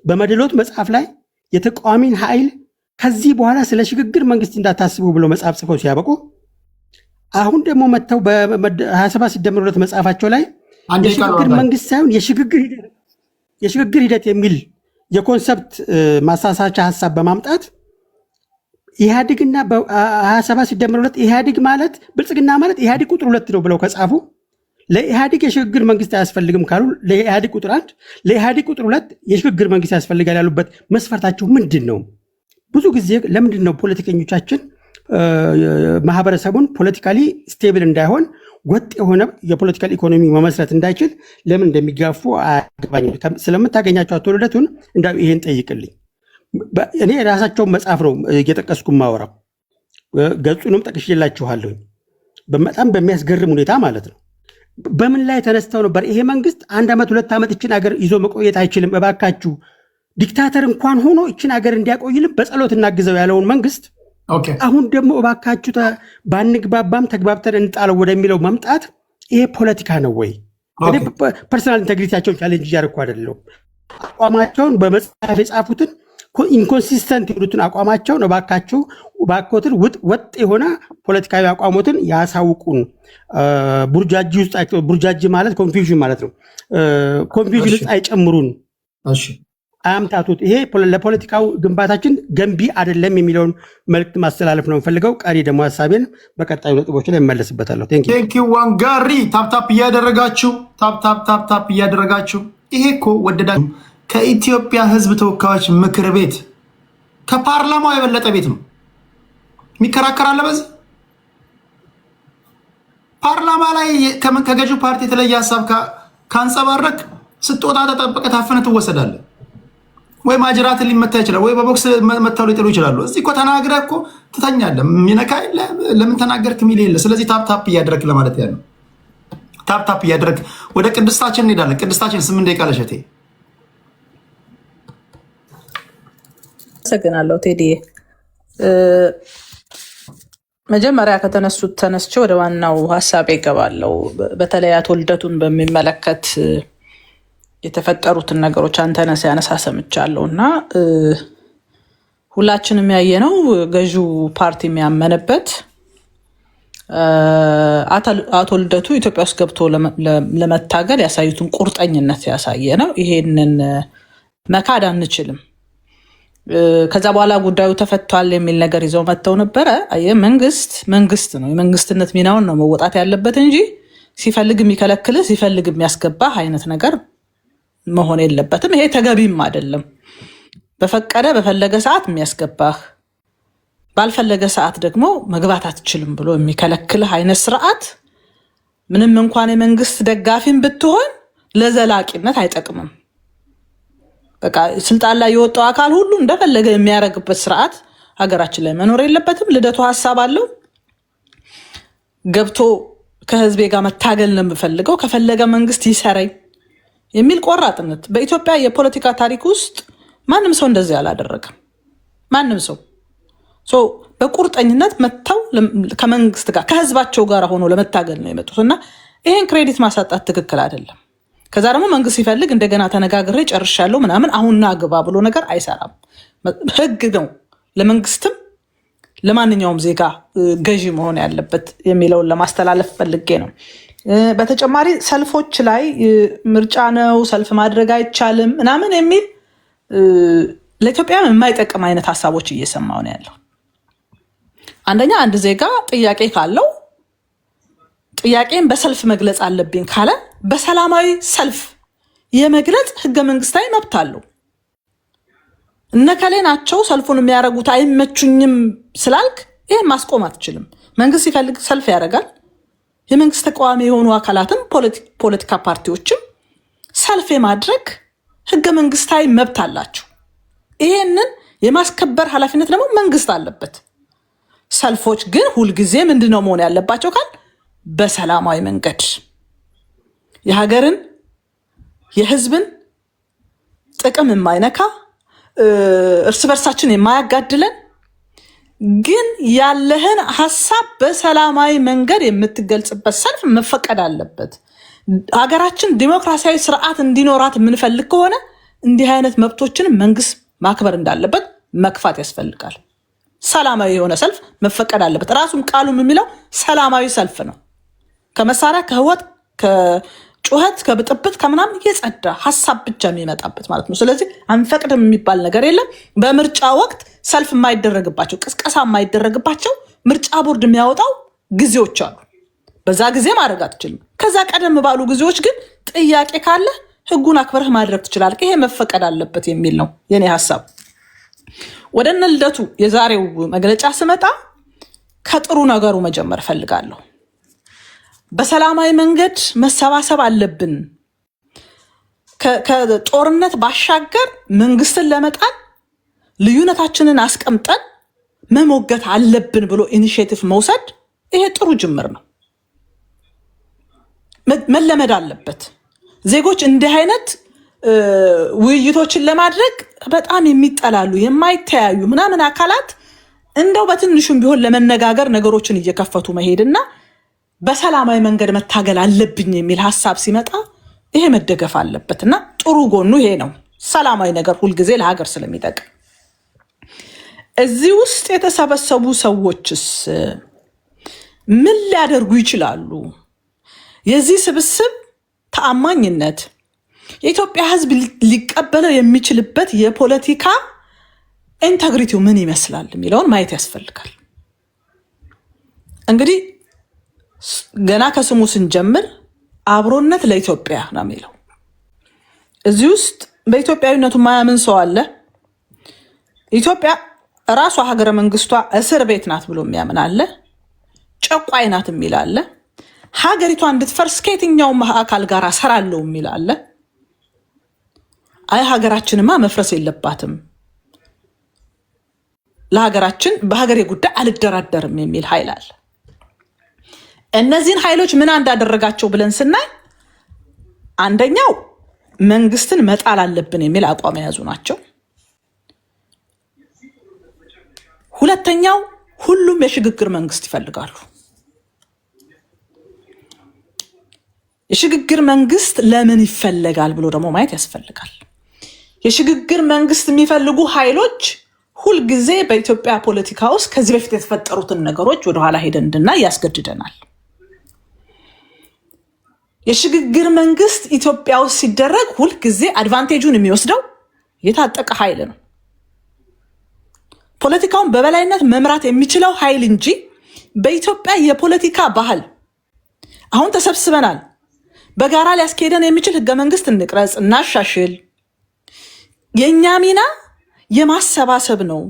በመድሎት መጽሐፍ ላይ የተቃዋሚን ኃይል ከዚህ በኋላ ስለ ሽግግር መንግስት እንዳታስቡ ብሎ መጽሐፍ ጽፈው ሲያበቁ አሁን ደግሞ መጥተው በ27 ሲደመር 2 መጽሐፋቸው ላይ የሽግግር መንግስት ሳይሆን የሽግግር ሂደት የሚል የኮንሰፕት ማሳሳቻ ሀሳብ በማምጣት ኢህአዴግና በ27 ሲደመር 2 ኢህአዴግ ማለት ብልጽግና ማለት ኢህአዴግ ቁጥር 2 ነው ብለው ከጻፉ ለኢህአዴግ የሽግግር መንግስት አያስፈልግም ካሉ ለኢህአዴግ ቁጥር 1 ለኢህአዴግ ቁጥር 2 የሽግግር መንግስት ያስፈልጋል ያሉበት መስፈርታቸው ምንድን ነው? ብዙ ጊዜ ለምንድን ነው ፖለቲከኞቻችን ማህበረሰቡን ፖለቲካሊ ስቴብል እንዳይሆን ወጥ የሆነ የፖለቲካል ኢኮኖሚ መመስረት እንዳይችል ለምን እንደሚጋፉ አያገባኝም። ስለምታገኛቸው አቶ ልደቱን እንዳው ይሄን ጠይቅልኝ። እኔ የራሳቸውን መጽሐፍ ነው እየጠቀስኩ ማወራው፣ ገጹንም ጠቅሼላችኋለሁ። በጣም በሚያስገርም ሁኔታ ማለት ነው። በምን ላይ ተነስተው ነበር ይሄ መንግስት 1 ዓመት 2 ዓመት እችን ሀገር ይዞ መቆየት አይችልም፣ እባካችሁ ዲክታተር እንኳን ሆኖ እችን ሀገር እንዲያቆይልን በጸሎት እናግዘው ያለውን መንግስት አሁን ደግሞ እባካችሁ ባንግባባም ተግባብተን እንጣለው ወደሚለው መምጣት ይሄ ፖለቲካ ነው ወይ? እኔ ፐርሰናል ኢንቴግሪቲያቸውን ቻሌንጅ እያደረኩ አይደለም። አቋማቸውን በመጽሐፍ የጻፉትን ኢንኮንሲስተንት የሆኑትን አቋማቸውን እባክዎትን ወጥ የሆነ ፖለቲካዊ አቋሞትን ያሳውቁን። ቡርጃጂ ውስጥ ቡርጃጂ ማለት ኮንፊውዥን ማለት ነው። ኮንፊውዥን ውስጥ አይጨምሩን፣ አያምታቱት። ይሄ ለፖለቲካው ግንባታችን ገንቢ አይደለም የሚለውን መልዕክት ማስተላለፍ ነው የምፈልገው። ቀሪ ደግሞ ሀሳቤን በቀጣዩ ነጥቦች ላይ እመለስበታለሁ። ቴንክ ዩ ዋንጋሪ። ታፕታፕ እያደረጋችሁ ይሄ እኮ ወደዳችሁ ከኢትዮጵያ ሕዝብ ተወካዮች ምክር ቤት ከፓርላማው የበለጠ ቤት ነው። የሚከራከራለ በዚህ ፓርላማ ላይ ከገዢው ፓርቲ የተለየ ሀሳብ ካንጸባረቅ ስትወጣ ተጠበቀ ታፈነ ትወሰዳለ። ወይ ማጅራትን ሊመታ ይችላል፣ ወይ በቦክስ መታው ሊጥሉ ይችላሉ። እዚህ እኮ ተናግረህ እኮ ትተኛለህ። ሚነካ የለ ለምን ተናገርክ የሚል የለ። ስለዚህ ታፕታፕ እያደረግ ለማለት ያለው ታፕታፕ እያደረግ ወደ ቅድስታችን እንሄዳለን። ቅድስታችን 8 ደቂቃ ለሸቴ። አመሰግናለሁ ቴዲዬ። መጀመሪያ ከተነሱት ተነስቼ ወደ ዋናው ሀሳቤ እገባለሁ። በተለይ አቶ ልደቱን በሚመለከት የተፈጠሩትን ነገሮች አንተነህ ሲያነሳ ሰምቻለሁ እና ሁላችንም ያየነው ገዢው ፓርቲ የሚያመንበት አቶ ልደቱ ኢትዮጵያ ውስጥ ገብቶ ለመታገል ያሳዩትን ቁርጠኝነት ያሳየ ነው። ይሄንን መካድ አንችልም። ከዛ በኋላ ጉዳዩ ተፈቷል የሚል ነገር ይዘው መጥተው ነበረ። መንግስት ነው፣ የመንግስትነት ሚናውን ነው መወጣት ያለበት እንጂ ሲፈልግ የሚከለክልህ ሲፈልግ የሚያስገባህ አይነት ነገር መሆን የለበትም። ይሄ ተገቢም አይደለም። በፈቀደ በፈለገ ሰዓት የሚያስገባህ ባልፈለገ ሰዓት ደግሞ መግባት አትችልም ብሎ የሚከለክልህ አይነት ስርዓት ምንም እንኳን የመንግስት ደጋፊም ብትሆን ለዘላቂነት አይጠቅምም። በቃ ስልጣን ላይ የወጣው አካል ሁሉ እንደፈለገ የሚያደርግበት ስርዓት ሀገራችን ላይ መኖር የለበትም። ልደቱ ሀሳብ አለው። ገብቶ ከህዝቤ ጋር መታገል ነው የምፈልገው፣ ከፈለገ መንግስት ይሰረኝ የሚል ቆራጥነት በኢትዮጵያ የፖለቲካ ታሪክ ውስጥ ማንም ሰው እንደዚህ አላደረገም። ማንም ሰው በቁርጠኝነት መጥተው ከመንግስት ጋር ከህዝባቸው ጋር ሆኖ ለመታገል ነው የመጡት እና ይሄን ክሬዲት ማሳጣት ትክክል አይደለም። ከዛ ደግሞ መንግስት ሲፈልግ እንደገና ተነጋግሬ ጨርሻለሁ ምናምን አሁንና ግባ ብሎ ነገር አይሰራም። ህግ ነው ለመንግስትም ለማንኛውም ዜጋ ገዢ መሆን ያለበት የሚለውን ለማስተላለፍ ፈልጌ ነው። በተጨማሪ ሰልፎች ላይ ምርጫ ነው ሰልፍ ማድረግ አይቻልም ምናምን የሚል ለኢትዮጵያ የማይጠቅም አይነት ሀሳቦች እየሰማሁ ነው ያለው። አንደኛ አንድ ዜጋ ጥያቄ ካለው ጥያቄን በሰልፍ መግለጽ አለብኝ ካለ በሰላማዊ ሰልፍ የመግለጽ ህገ መንግስታዊ መብት አለው። እነከሌ ናቸው ሰልፉን የሚያደርጉት አይመቹኝም ስላልክ ይሄን ማስቆም አትችልም። መንግስት ሲፈልግ ሰልፍ ያደርጋል። የመንግስት ተቃዋሚ የሆኑ አካላትም ፖለቲካ ፓርቲዎችም ሰልፍ የማድረግ ህገ መንግስታዊ መብት አላቸው። ይሄንን የማስከበር ኃላፊነት ደግሞ መንግስት አለበት። ሰልፎች ግን ሁልጊዜ ምንድነው መሆን ያለባቸው ካል በሰላማዊ መንገድ የሀገርን የህዝብን ጥቅም የማይነካ እርስ በርሳችን የማያጋድለን ግን ያለህን ሀሳብ በሰላማዊ መንገድ የምትገልጽበት ሰልፍ መፈቀድ አለበት። ሀገራችን ዲሞክራሲያዊ ስርዓት እንዲኖራት የምንፈልግ ከሆነ እንዲህ አይነት መብቶችን መንግስት ማክበር እንዳለበት መክፋት ያስፈልጋል። ሰላማዊ የሆነ ሰልፍ መፈቀድ አለበት። ራሱም ቃሉም የሚለው ሰላማዊ ሰልፍ ነው። ከመሳሪያ ከህወት ከጩኸት ከብጥብጥ ከምናምን የጸዳ ሀሳብ ብቻ የሚመጣበት ማለት ነው። ስለዚህ አንፈቅድም የሚባል ነገር የለም። በምርጫ ወቅት ሰልፍ የማይደረግባቸው ቅስቀሳ የማይደረግባቸው ምርጫ ቦርድ የሚያወጣው ጊዜዎች አሉ። በዛ ጊዜ ማድረግ አትችልም። ከዛ ቀደም ባሉ ጊዜዎች ግን ጥያቄ ካለ ህጉን አክብረህ ማድረግ ትችላለህ። ይሄ መፈቀድ አለበት የሚል ነው የኔ ሀሳብ። ወደ እነ ልደቱ የዛሬው መግለጫ ስመጣ ከጥሩ ነገሩ መጀመር ፈልጋለሁ። በሰላማዊ መንገድ መሰባሰብ አለብን፣ ከጦርነት ባሻገር መንግስትን ለመጣል ልዩነታችንን አስቀምጠን መሞገት አለብን ብሎ ኢኒሼቲቭ መውሰድ ይሄ ጥሩ ጅምር ነው። መለመድ አለበት። ዜጎች እንዲህ አይነት ውይይቶችን ለማድረግ በጣም የሚጠላሉ የማይተያዩ ምናምን አካላት እንደው በትንሹም ቢሆን ለመነጋገር ነገሮችን እየከፈቱ መሄድና በሰላማዊ መንገድ መታገል አለብኝ የሚል ሀሳብ ሲመጣ ይሄ መደገፍ አለበት እና ጥሩ ጎኑ ይሄ ነው። ሰላማዊ ነገር ሁልጊዜ ለሀገር ስለሚጠቅም። እዚህ ውስጥ የተሰበሰቡ ሰዎችስ ምን ሊያደርጉ ይችላሉ? የዚህ ስብስብ ተአማኝነት የኢትዮጵያ ሕዝብ ሊቀበለው የሚችልበት የፖለቲካ ኢንተግሪቲው ምን ይመስላል የሚለውን ማየት ያስፈልጋል። እንግዲህ ገና ከስሙ ስንጀምር አብሮነት ለኢትዮጵያ ነው የሚለው። እዚህ ውስጥ በኢትዮጵያዊነቱ ማያምን ሰው አለ? ኢትዮጵያ ራሷ ሀገረ መንግስቷ እስር ቤት ናት ብሎ የሚያምን አለ? ጨቋይ ናት የሚል አለ? ሀገሪቷ እንድትፈርስ ከየትኛውም አካል ጋር ሰራለው የሚል አለ? አይ ሀገራችንማ መፍረስ የለባትም፣ ለሀገራችን በሀገሬ ጉዳይ አልደራደርም የሚል ኃይል አለ። እነዚህን ኃይሎች ምን እንዳደረጋቸው ብለን ስናይ አንደኛው መንግስትን መጣል አለብን የሚል አቋም የያዙ ናቸው። ሁለተኛው ሁሉም የሽግግር መንግስት ይፈልጋሉ። የሽግግር መንግስት ለምን ይፈለጋል ብሎ ደግሞ ማየት ያስፈልጋል። የሽግግር መንግስት የሚፈልጉ ኃይሎች ሁልጊዜ በኢትዮጵያ ፖለቲካ ውስጥ ከዚህ በፊት የተፈጠሩትን ነገሮች ወደኋላ ሄደን እንድናይ ያስገድደናል። የሽግግር መንግስት ኢትዮጵያ ውስጥ ሲደረግ ሁልጊዜ አድቫንቴጁን የሚወስደው የታጠቀ ኃይል ነው። ፖለቲካውን በበላይነት መምራት የሚችለው ኃይል እንጂ በኢትዮጵያ የፖለቲካ ባህል አሁን ተሰብስበናል፣ በጋራ ሊያስኬደን የሚችል ህገ መንግስት እንቅረጽ፣ እናሻሽል። የእኛ ሚና የማሰባሰብ ነው፣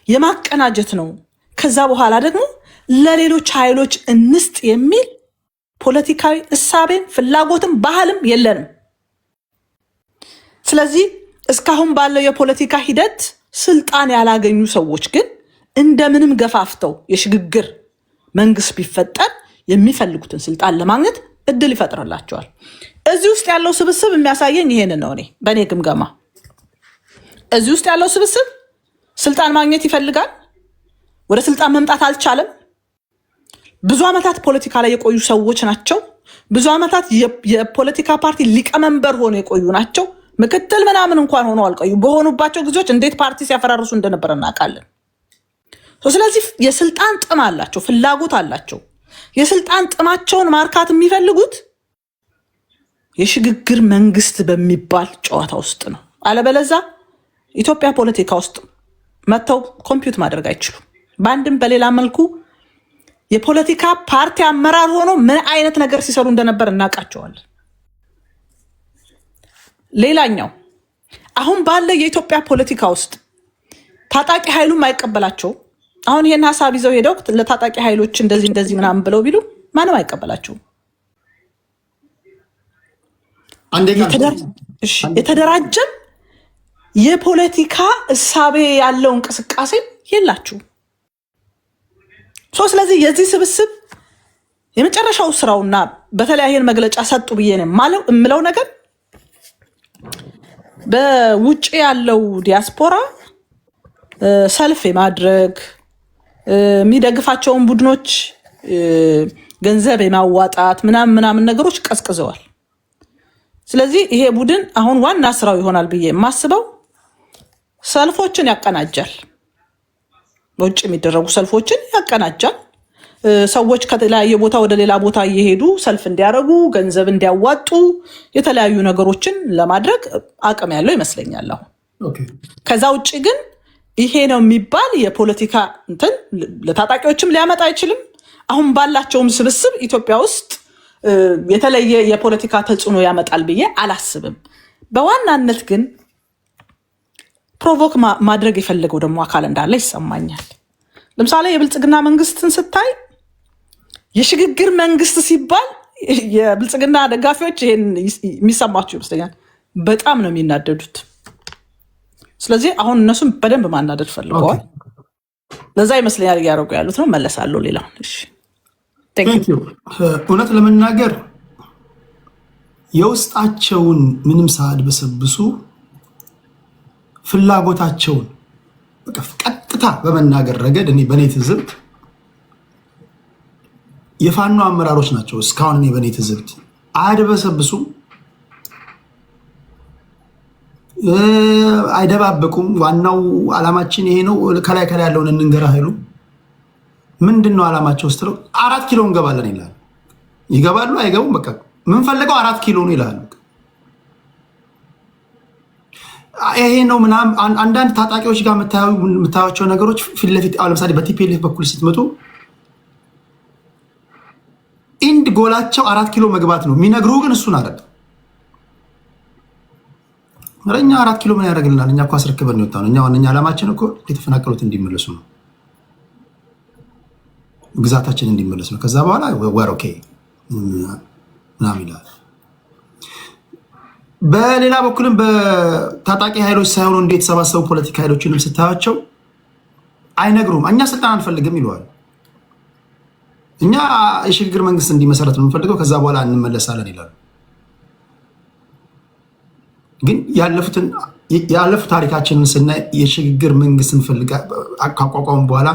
የማቀናጀት ነው። ከዛ በኋላ ደግሞ ለሌሎች ኃይሎች እንስጥ የሚል ፖለቲካዊ እሳቤም ፍላጎትም ባህልም የለንም። ስለዚህ እስካሁን ባለው የፖለቲካ ሂደት ስልጣን ያላገኙ ሰዎች ግን እንደምንም ገፋፍተው የሽግግር መንግስት ቢፈጠር የሚፈልጉትን ስልጣን ለማግኘት እድል ይፈጥርላቸዋል። እዚህ ውስጥ ያለው ስብስብ የሚያሳየኝ ይሄንን ነው። እኔ በእኔ ግምገማ እዚህ ውስጥ ያለው ስብስብ ስልጣን ማግኘት ይፈልጋል፣ ወደ ስልጣን መምጣት አልቻለም። ብዙ ዓመታት ፖለቲካ ላይ የቆዩ ሰዎች ናቸው። ብዙ ዓመታት የፖለቲካ ፓርቲ ሊቀመንበር ሆነው የቆዩ ናቸው። ምክትል ምናምን እንኳን ሆነው አልቆዩ። በሆኑባቸው ጊዜዎች እንዴት ፓርቲ ሲያፈራርሱ እንደነበረ እናውቃለን። ስለዚህ የስልጣን ጥም አላቸው፣ ፍላጎት አላቸው። የስልጣን ጥማቸውን ማርካት የሚፈልጉት የሽግግር መንግስት በሚባል ጨዋታ ውስጥ ነው። አለበለዛ ኢትዮጵያ ፖለቲካ ውስጥ መጥተው ኮምፒውት ማድረግ አይችሉም። በአንድም በሌላ መልኩ የፖለቲካ ፓርቲ አመራር ሆኖ ምን አይነት ነገር ሲሰሩ እንደነበር እናውቃቸዋለን። ሌላኛው አሁን ባለ የኢትዮጵያ ፖለቲካ ውስጥ ታጣቂ ኃይሉም አይቀበላቸው። አሁን ይሄን ሀሳብ ይዘው ሄደው ለታጣቂ ኃይሎች እንደዚህ ምናምን ብለው ቢሉ ማንም አይቀበላቸውም። የተደራጀም የፖለቲካ እሳቤ ያለው እንቅስቃሴ የላችሁ። ስለዚህ የዚህ ስብስብ የመጨረሻው ስራውና በተለያየን መግለጫ ሰጡ ብዬ ነው የምለው ነገር በውጭ ያለው ዲያስፖራ ሰልፍ የማድረግ የሚደግፋቸውን ቡድኖች ገንዘብ የማዋጣት ምናምን ነገሮች ቀዝቅዘዋል። ስለዚህ ይሄ ቡድን አሁን ዋና ስራው ይሆናል ብዬ የማስበው ሰልፎችን ያቀናጃል። በውጭ የሚደረጉ ሰልፎችን ያቀናጃል። ሰዎች ከተለያየ ቦታ ወደ ሌላ ቦታ እየሄዱ ሰልፍ እንዲያደርጉ፣ ገንዘብ እንዲያዋጡ፣ የተለያዩ ነገሮችን ለማድረግ አቅም ያለው ይመስለኛል። አሁን ከዛ ውጭ ግን ይሄ ነው የሚባል የፖለቲካ እንትን ለታጣቂዎችም ሊያመጣ አይችልም። አሁን ባላቸውም ስብስብ ኢትዮጵያ ውስጥ የተለየ የፖለቲካ ተጽዕኖ ያመጣል ብዬ አላስብም። በዋናነት ግን ፕሮቮክ ማድረግ የፈለገው ደግሞ አካል እንዳለ ይሰማኛል። ለምሳሌ የብልጽግና መንግስትን ስታይ የሽግግር መንግስት ሲባል የብልጽግና ደጋፊዎች ይሄን የሚሰማቸው ይመስለኛል። በጣም ነው የሚናደዱት። ስለዚህ አሁን እነሱም በደንብ ማናደድ ፈልገዋል። ለዛ ይመስለኛል እያደረጉ ያሉት ነው። መለሳለሁ ሌላውን። እውነት ለመናገር የውስጣቸውን ምንም ሳያድበሰብሱ ፍላጎታቸውን ቀጥታ በመናገር ረገድ እኔ በኔ ትዝብት የፋኖ አመራሮች ናቸው። እስካሁን እኔ በኔ ትዝብት አያድበሰብሱም፣ አይደባበቁም። ዋናው ዓላማችን ይሄ ነው፣ ከላይ ያለውን እንንገራ ኃይሉ ምንድን ነው ዓላማቸው ስትለው 4 ኪሎ እንገባለን ይላል። ይገባሉ አይገቡም፣ በቃ ምንፈልገው 4 ኪሎ ነው ይላል። ይሄ ነው ምናምን። አንዳንድ ታጣቂዎች ጋር የምታዩቸው ነገሮች ፊት ለፊት ለምሳሌ በቲፒኤልኤፍ በኩል ስትመጡ ኢንድ ጎላቸው 4 ኪሎ መግባት ነው የሚነግሩ፣ ግን እሱን አረግ እኛ 4 ኪሎ ምን ያደርግልናል? እኛ እኮ አስረክበን ነው የወጣነው። እኛ ዋነኛ ዓላማችን እኮ የተፈናቀሉት እንዲመለሱ ነው፣ ግዛታችን እንዲመለሱ ነው። ከዛ በኋላ ወር ኦኬ ምናምን ይላል። በሌላ በኩልም በታጣቂ ኃይሎች ሳይሆኑ እንዴት የተሰባሰቡ ፖለቲካ ኃይሎችንም ስታያቸው አይነግሩም። እኛ ስልጣን አንፈልግም ይለዋል። እኛ የሽግግር መንግስት እንዲመሰረት ነው የምንፈልገው፣ ከዛ በኋላ እንመለሳለን ይላሉ። ግን ያለፉ ታሪካችንን ስናይ የሽግግር መንግስት እንፈልጋ ካቋቋሙ በኋላ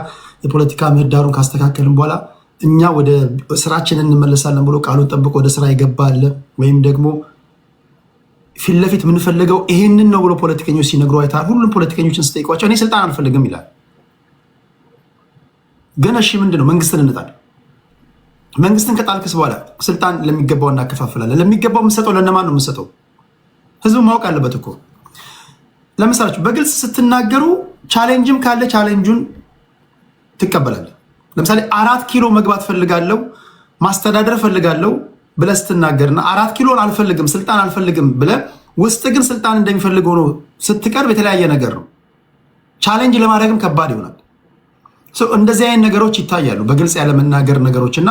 የፖለቲካ ምህዳሩን ካስተካከልን በኋላ እኛ ወደ ስራችን እንመለሳለን ብሎ ቃሉን ጠብቆ ወደ ስራ ይገባል። ወይም ደግሞ ፊት ለፊት የምንፈልገው ይሄንን ነው ብሎ ፖለቲከኞች ሲነግሩ አይታል። ሁሉም ፖለቲከኞችን ስጠይቋቸው እኔ ስልጣን አልፈልግም ይላል። ግን እሺ ምንድነው መንግስትን እንጣል። መንግስትን ከጣልክስ በኋላ ስልጣን ለሚገባው እናከፋፍላለን። ለሚገባው የምንሰጠው ለነማን ነው የምንሰጠው? ህዝቡ ማወቅ አለበት እኮ። ለምሳሌ በግልጽ ስትናገሩ ቻሌንጅም ካለ ቻሌንጁን ትቀበላለህ። ለምሳሌ 4 ኪሎ መግባት ፈልጋለሁ፣ ማስተዳደር ፈልጋለሁ፣ ብለህ ስትናገርና 4 ኪሎን አልፈልግም ስልጣን አልፈልግም ብለህ ውስጥ ግን ስልጣን እንደሚፈልግ ሆኖ ስትቀርብ የተለያየ ነገር ነው። ቻሌንጅ ለማድረግም ከባድ ይሆናል። እንደዚህ አይነት ነገሮች ይታያሉ፣ በግልጽ ያለመናገር ነገሮች እና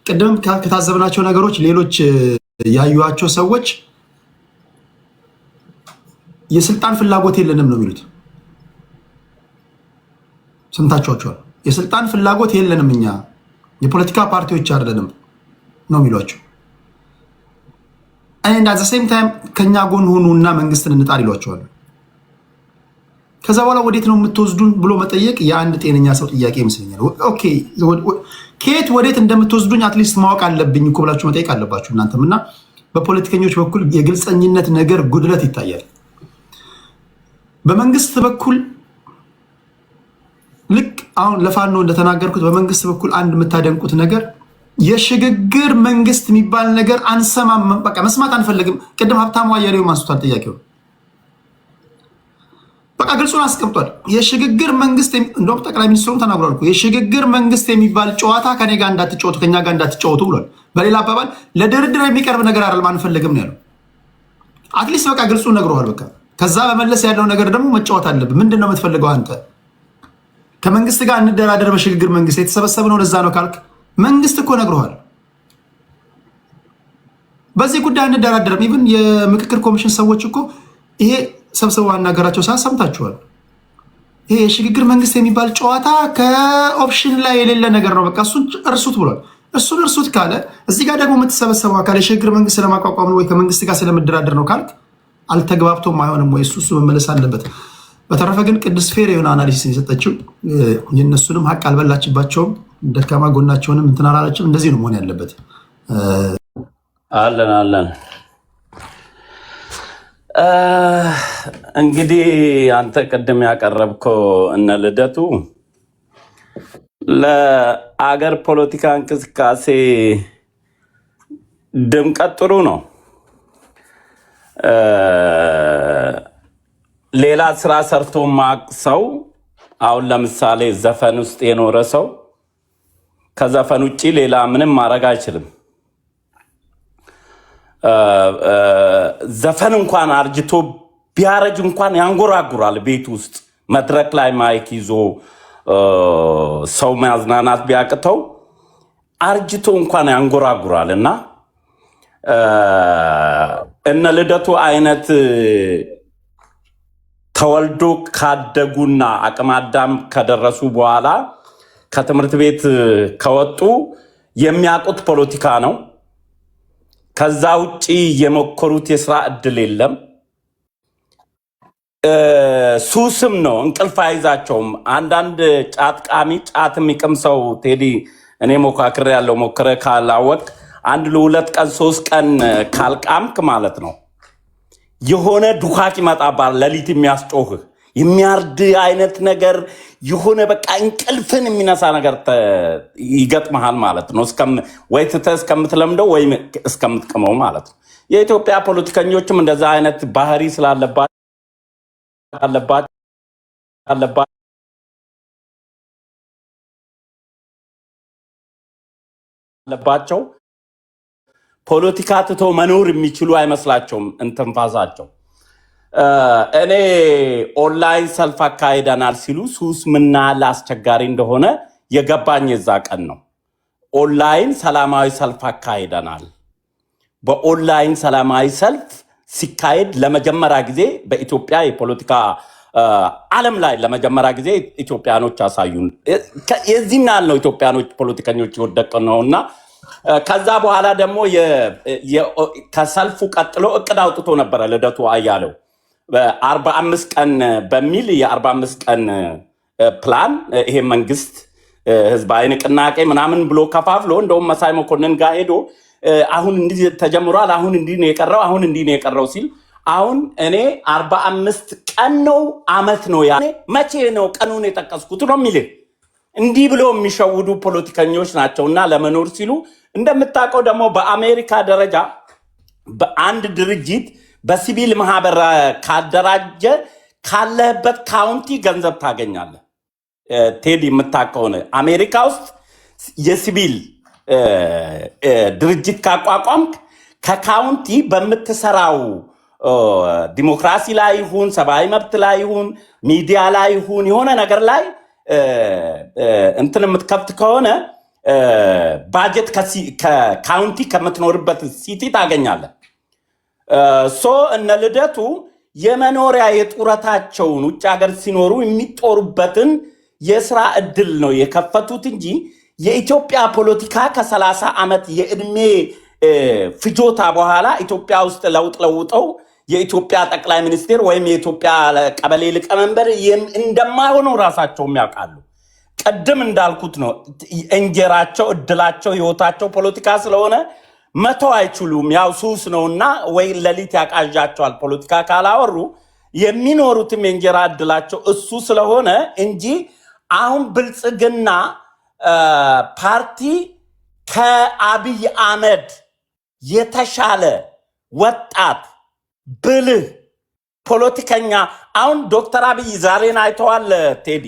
ቅድም ከታዘብናቸው ነገሮች ሌሎች ያዩዋቸው ሰዎች የስልጣን ፍላጎት የለንም ነው የሚሉት። ሰምታችኋቸዋል። የስልጣን ፍላጎት የለንም እኛ የፖለቲካ ፓርቲዎች አይደለንም ነው የሚሏቸው። and at the same time ከኛ ጎን ሆኑና መንግስትን እንጣል ይሏቸዋል። ከዛ በኋላ ወዴት ነው የምትወስዱን ብሎ መጠየቅ የአንድ ጤነኛ ሰው ጥያቄ ይመስለኛል። ኦኬ ከየት ወዴት እንደምትወስዱኝ አትሊስት ማወቅ አለብኝ እኮ ብላችሁ መጠየቅ አለባችሁ እናንተም። እና በፖለቲከኞች በኩል የግልጸኝነት ነገር ጉድለት ይታያል። በመንግስት በኩል ልክ አሁን ለፋኖ እንደተናገርኩት በመንግስት በኩል አንድ የምታደንቁት ነገር የሽግግር መንግስት የሚባል ነገር አንሰማም፣ በቃ መስማት አንፈልግም። ቅድም ሀብታሙ አያሌው ማንስቷል ጥያቄው በቃ ግልጹን አስቀምጧል። የሽግግር መንግስት እንደውም ጠቅላይ ሚኒስትሩም ተናግሯል እኮ የሽግግር መንግስት የሚባል ጨዋታ ከኔ ጋር እንዳትጫወቱ ከኛ ጋር እንዳትጫወቱ ብሏል። በሌላ አባባል ለድርድር የሚቀርብ ነገር አይደለም አንፈልግም ነው ያለው። አትሊስት በቃ ግልጹ ነግሯል። በቃ ከዛ በመለስ ያለው ነገር ደግሞ መጫወት አለብን። ምንድን ነው የምትፈልገው አንተ? ከመንግስት ጋር እንደራደር በሽግግር መንግስት የተሰበሰብነው ለዛ ነው ካልክ መንግስት እኮ ነግሯል። በዚህ ጉዳይ እንደራደርም። ኢቭን የምክክር ኮሚሽን ሰዎች እኮ ይሄ ሰብስበው አናገራቸው ሰምታችኋል። ይሄ የሽግግር መንግስት የሚባል ጨዋታ ከኦፕሽን ላይ የሌለ ነገር ነው፣ በቃ እሱን እርሱት ብሏል። እሱን እርሱት ካለ እዚህ ጋር ደግሞ የምትሰበሰበው አካል የሽግግር መንግስት ስለማቋቋም ነው ወይ ከመንግስት ጋር ስለመደራደር ነው ካልክ አልተግባብቶም አይሆንም ወይ? እሱ መመለስ አለበት። በተረፈ ግን ቅድስት ፌር የሆነ አናሊሲስ የሰጠችው የእነሱንም ሀቅ አልበላችባቸውም፣ ደካማ ጎናቸውንም እንትን አላለችም። እንደዚህ ነው መሆን ያለበት። አለን እንግዲህ አንተ ቅድም ያቀረብከው እነ ልደቱ ለአገር ፖለቲካ እንቅስቃሴ ድምቀት ጥሩ ነው። ሌላ ስራ ሰርቶ ማቅ ሰው አሁን ለምሳሌ ዘፈን ውስጥ የኖረ ሰው ከዘፈን ውጪ ሌላ ምንም ማድረግ አይችልም። ዘፈን እንኳን አርጅቶ ቢያረጅ እንኳን ያንጎራጉራል። ቤት ውስጥ መድረክ ላይ ማይክ ይዞ ሰው ማዝናናት ቢያቅተው አርጅቶ እንኳን ያንጎራጉራል። እና እነ ልደቱ አይነት ተወልዶ ካደጉና አቅመ አዳም ከደረሱ በኋላ ከትምህርት ቤት ከወጡ የሚያውቁት ፖለቲካ ነው። ከዛ ውጪ የሞከሩት የስራ እድል የለም። ሱስም ነው፣ እንቅልፍ አይዛቸውም። አንዳንድ ጫት ቃሚ ጫት የሚቅም ሰው ቴዲ እኔ ሞካክሬ ያለው ሞክረ ካላወቅ 1-2 ቀን 3 ቀን ካልቃምክ ማለት ነው የሆነ ዱካክ ይመጣባል። ሌሊት የሚያስጮህ የሚያርድ አይነት ነገር የሆነ በቃ እንቅልፍን የሚነሳ ነገር ይገጥመሃል ማለት ነው። ወይ ትተህ እስከምትለምደው ወይ እስከምትቅመው ማለት ነው። የኢትዮጵያ ፖለቲከኞችም እንደዛ አይነት ባህሪ ስላለባቸው ፖለቲካ ትቶ መኖር የሚችሉ አይመስላቸውም እንትንፋሳቸው። እኔ ኦንላይን ሰልፍ አካሄደናል ሲሉ ሱስ ምናል አስቸጋሪ እንደሆነ የገባኝ የዛ ቀን ነው። ኦንላይን ሰላማዊ ሰልፍ አካሄደናል። በኦንላይን ሰላማዊ ሰልፍ ሲካሄድ ለመጀመሪያ ጊዜ በኢትዮጵያ የፖለቲካ ዓለም ላይ ለመጀመሪያ ጊዜ ኢትዮጵያኖች አሳዩን። የዚህን ያህል ነው ኢትዮጵያኖች ፖለቲከኞች የወደቀ ነውና ከዛ በኋላ ደግሞ ከሰልፉ ቀጥሎ እቅድ አውጥቶ ነበረ ልደቱ አያሌው በ45 ቀን በሚል የ45 ቀን ፕላን ይሄ መንግስት ህዝባዊ ንቅናቄ ምናምን ብሎ ከፋፍሎ እንደውም መሳይ መኮንን ጋር ሄዶ አሁን እንዲህ ተጀምሯል፣ አሁን እንዲህ ነው የቀረው፣ አሁን እንዲህ ነው የቀረው ሲል አሁን እኔ 45 ቀን ነው አመት ነው ያኔ መቼ ነው ቀኑን የጠቀስኩት ነው የሚል እንዲህ ብሎ የሚሸውዱ ፖለቲከኞች ናቸውና ለመኖር ሲሉ እንደምታውቀው ደግሞ በአሜሪካ ደረጃ በአንድ ድርጅት በሲቪል ማህበር ካደራጀ ካለበት ካውንቲ ገንዘብ ታገኛለህ። ቴዲ የምታውቀው ነው። አሜሪካ ውስጥ የሲቪል ድርጅት ካቋቋምክ ከካውንቲ በምትሰራው ዲሞክራሲ ላይ ይሁን ሰብአዊ መብት ላይ ይሁን ሚዲያ ላይ ይሁን የሆነ ነገር ላይ እንትን የምትከፍት ከሆነ ባጀት ከካውንቲ ከምትኖርበት ሲቲ ታገኛለህ። ሶ እነ ልደቱ የመኖሪያ የጡረታቸውን ውጭ ሀገር ሲኖሩ የሚጦሩበትን የስራ እድል ነው የከፈቱት እንጂ የኢትዮጵያ ፖለቲካ ከ30 ዓመት የእድሜ ፍጆታ በኋላ ኢትዮጵያ ውስጥ ለውጠው የኢትዮጵያ ጠቅላይ ሚኒስትር ወይም የኢትዮጵያ ቀበሌ ሊቀመንበር እንደማይሆኑ ራሳቸውም ያውቃሉ። ቀደም እንዳልኩት ነው እንጀራቸው እድላቸው ህይወታቸው ፖለቲካ ስለሆነ መተው አይችሉም። ያው ሱስ ነውና ወይ ለሊት ያቃዣቸዋል ፖለቲካ ካላወሩ የሚኖሩትም የእንጀራ እድላቸው እሱ ስለሆነ እንጂ አሁን ብልጽግና ፓርቲ ከአብይ አህመድ የተሻለ ወጣት ብልህ ፖለቲከኛ አሁን ዶክተር አብይ ዛሬን አይተዋል። ቴዲ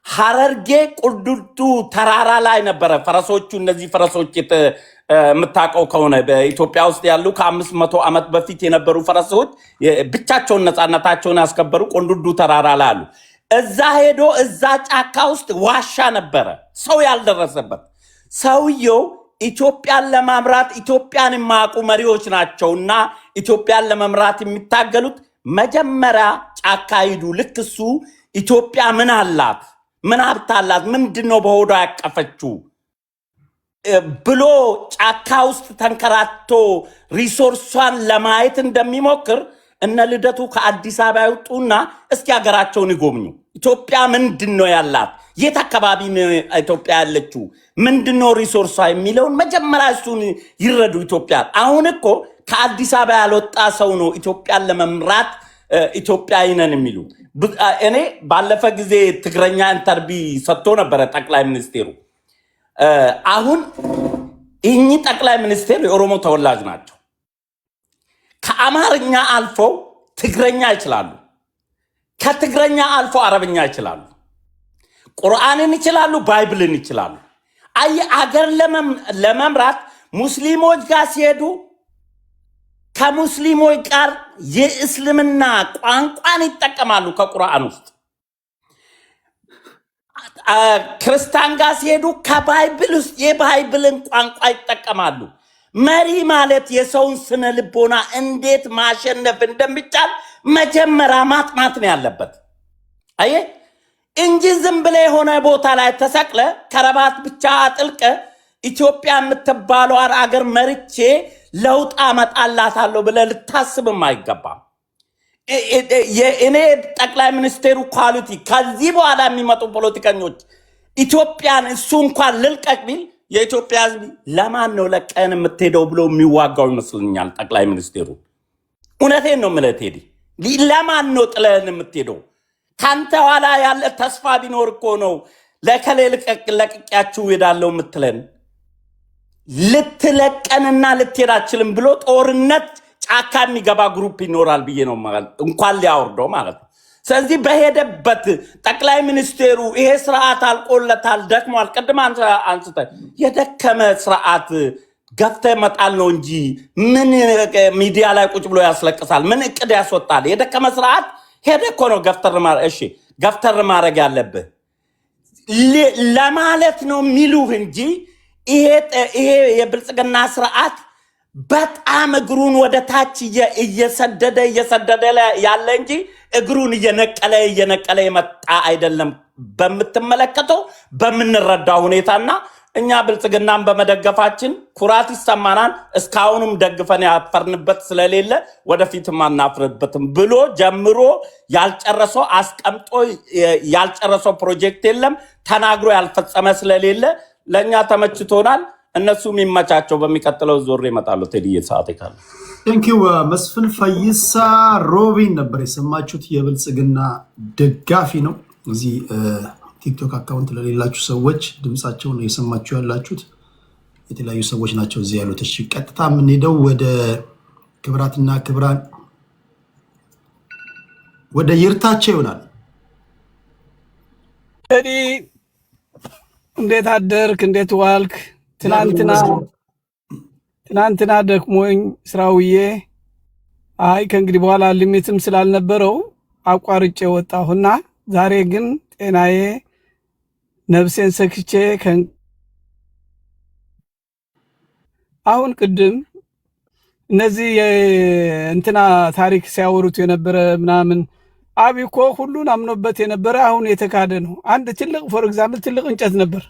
ሐረርጌ ቁልዱዱ ተራራ ላይ ነበረ ፈረሶቹ እነዚህ ፈረሶች የምታውቀው ከሆነ በኢትዮጵያ ውስጥ ያሉ ከ500 ዓመት በፊት የነበሩ ፈረሶች ብቻቸውን ነፃነታቸውን ያስከበሩ ቁልዱዱ ተራራ ላይ አሉ። እዛ ሄዶ እዛ ጫካ ውስጥ ዋሻ ነበረ ሰው ያልደረሰበት። ሰውየው ኢትዮጵያን ለማምራት ኢትዮጵያን የማያውቁ መሪዎች ናቸውና ኢትዮጵያን ለመምራት የሚታገሉት መጀመሪያ ጫካ ሂዱ። ልክ እሱ ኢትዮጵያ ምን አላት ምን ሀብት አላት ምንድነው በሆዷ ያቀፈችው ብሎ ጫካ ውስጥ ተንከራቶ ሪሶርሷን ለማየት እንደሚሞክር እነ ልደቱ ከአዲስ አበባ ይወጡና እስኪ ሀገራቸውን ይጎብኙ። ኢትዮጵያ ምንድነው ያላት የት አካባቢ ነው ኢትዮጵያ ያለችው ምንድነው ሪሶርሷ የሚለውን መጀመሪያ እሱን ይረዱ። ኢትዮጵያ አሁን እኮ ከአዲስ አበባ ያልወጣ ሰው ነው ኢትዮጵያን ለመምራት ኢትዮጵያዊ ነን የሚሉ። እኔ ባለፈ ጊዜ ትግረኛ ኢንተርቪ ሰጥቶ ነበረ ጠቅላይ ሚኒስቴሩ። አሁን እኚህ ጠቅላይ ሚኒስቴር የኦሮሞ ተወላጅ ናቸው። ከአማርኛ አልፈው ትግረኛ ይችላሉ፣ ከትግረኛ አልፎ አረብኛ ይችላሉ፣ ቁርአንን ይችላሉ፣ ባይብልን ይችላሉ። አይ አገር ለመምራት ሙስሊሞች ጋር ሲሄዱ ከሙስሊሞች ጋር የእስልምና ቋንቋን ይጠቀማሉ ከቁርአን ውስጥ። ክርስቲያን ጋር ሲሄዱ ከባይብል ውስጥ የባይብልን ቋንቋ ይጠቀማሉ። መሪ ማለት የሰውን ስነ ልቦና እንዴት ማሸነፍ እንደሚቻል መጀመሪያ ማጥናት ነው ያለበት። አየ እንጂ ዝም ብለህ የሆነ ቦታ ላይ ተሰቅለ ከረባት ብቻ አጥልቀ ኢትዮጵያ የምትባለው አገር መርቼ ለውጥ አመጣላታለሁ ብለህ ልታስብም አይገባም። እኔ ጠቅላይ ሚኒስቴሩ ኳሊቲ ከዚህ በኋላ የሚመጡ ፖለቲከኞች ኢትዮጵያን እሱ እንኳን ልልቀቅ ቢል የኢትዮጵያ ሕዝብ ለማን ነው ለቀን የምትሄደው ብሎ የሚዋጋው ይመስልኛል ጠቅላይ ሚኒስቴሩ። እውነቴን ነው የምልህ ቴዲ፣ ለማን ነው ጥለን የምትሄደው? ካንተ ኋላ ያለ ተስፋ ቢኖር እኮ ነው ለከሌ ለቅቄያችሁ ሄዳለሁ የምትለን። ልትለቀንና ልትሄድ አትችልም ብሎ ጦርነት ጫካ የሚገባ ግሩፕ ይኖራል ብዬ ነው እንኳን ሊያወርደው ማለት ነው። ስለዚህ በሄደበት ጠቅላይ ሚኒስቴሩ ይሄ ስርዓት አልቆለታል፣ ደክሟል። ቅድም አንስተ የደከመ ስርዓት ገፍተ መጣል ነው እንጂ ምን ሚዲያ ላይ ቁጭ ብሎ ያስለቅሳል? ምን እቅድ ያስወጣል? የደከመ ስርዓት ሄደ እኮ ነው ገፍተር ማድረግ ያለብህ ለማለት ነው የሚሉህ እንጂ ይሄ የብልጽግና ስርዓት በጣም እግሩን ወደ ታች እየሰደደ ያለ እንጂ እግሩን እየነቀለ የመጣ አይደለም። በምትመለከተው በምንረዳው ሁኔታና እኛ ብልጽግናን በመደገፋችን ኩራት ይሰማናል። እስካሁንም ደግፈን ያፈርንበት ስለሌለ ወደፊትም አናፍርበትም ብሎ ጀምሮ ያልጨረሰው አስቀምጦ ያልጨረሰው ፕሮጀክት የለም። ተናግሮ ያልፈጸመ ስለሌለ ለኛ ተመችቶናል። እነሱ የሚመቻቸው በሚቀጥለው ዞር ይመጣሉ። ቴዲዬ ሰዓት ካለ ቴንኪው። መስፍን ፈይሳ ሮቢን ነበር የሰማችሁት። የብልጽግና ደጋፊ ነው። እዚህ ቲክቶክ አካውንት ለሌላችሁ ሰዎች ድምፃቸውን የሰማችሁ ያላችሁት የተለያዩ ሰዎች ናቸው እዚህ ያሉት። እሺ ቀጥታ የምንሄደው ወደ ክብራትና ክብራን ወደ ይርታቸው ይሆናል። ቴዲ እንዴት አደርክ? እንዴት ዋልክ? ትናንትና ደክሞኝ ስራውዬ አይ ከእንግዲህ በኋላ ሊሚትም ስላልነበረው አቋርጬ ወጣሁና ዛሬ ግን ጤናዬ ነፍሴን ሰክቼ አሁን ቅድም እነዚህ እንትና ታሪክ ሲያወሩት የነበረ ምናምን አብይ እኮ ሁሉን አምኖበት የነበረ አሁን የተካደ ነው። አንድ ትልቅ ፎር ኤግዛምፕል ትልቅ እንጨት ነበር።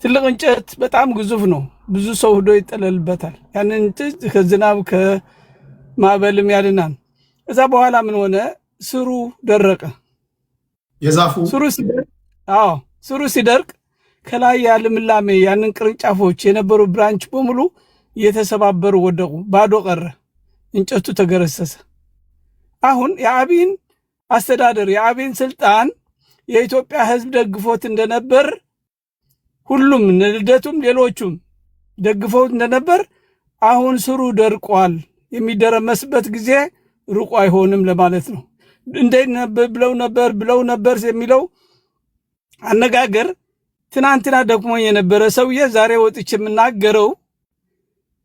ትልቅ እንጨት በጣም ግዙፍ ነው። ብዙ ሰው ሄዶ ይጠለልበታል። ያንን እንጨት ከዝናብ ከማዕበልም ያድናል። እዛ በኋላ ምን ሆነ? ስሩ ደረቀ። የዛፉ ስሩ ሲደርቅ ከላይ ያልምላሜ ያንን ቅርንጫፎች የነበሩ ብራንች በሙሉ እየተሰባበሩ ወደቁ። ባዶ ቀረ። እንጨቱ ተገረሰሰ። አሁን የአብይን አስተዳደር የአብይን ስልጣን የኢትዮጵያ ሕዝብ ደግፎት እንደነበር ሁሉም ልደቱም ሌሎቹም ደግፎት እንደነበር አሁን ስሩ ደርቋል። የሚደረመስበት ጊዜ ሩቅ አይሆንም ለማለት ነው። ብለው ነበር የሚለው አነጋገር ትናንትና ደክሞኝ የነበረ ሰውዬ ዛሬ ወጥቼ የምናገረው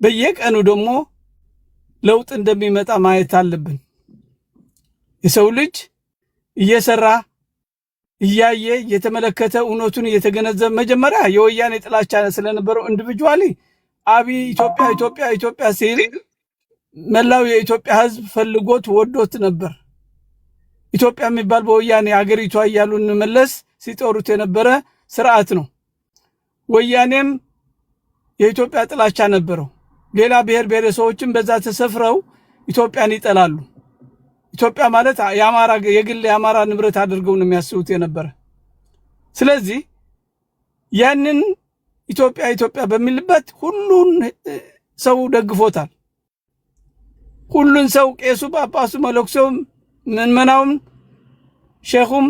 በየቀኑ ደግሞ ለውጥ እንደሚመጣ ማየት አለብን። የሰው ልጅ እየሰራ እያየ እየተመለከተ እውነቱን እየተገነዘበ መጀመሪያ የወያኔ ጥላቻ ስለነበረው ኢንዲቪጁዋሊ አብይ ኢትዮጵያ ሲል መላው የኢትዮጵያ ሕዝብ ፈልጎት ወዶት ነበር። ኢትዮጵያ የሚባል በወያኔ አገሪቷ እያሉ እንመለስ ሲጦሩት የነበረ ስርዓት ነው። ወያኔም የኢትዮጵያ ጥላቻ ነበረው። ሌላ ብሔር ብሔረሰቦችም በዛ ተሰፍረው ኢትዮጵያን ይጠላሉ። ኢትዮጵያ ማለት የግል የአማራ ንብረት አድርገው ነው የሚያስቡት የነበረ። ስለዚህ ያንን ኢትዮጵያ በሚልበት ሁሉን ሰው ደግፎታል። ሁሉን ሰው ቄሱ፣ ጳጳሱ፣ መለኩሴውም፣ ምዕመናውም፣ ሼኹም፣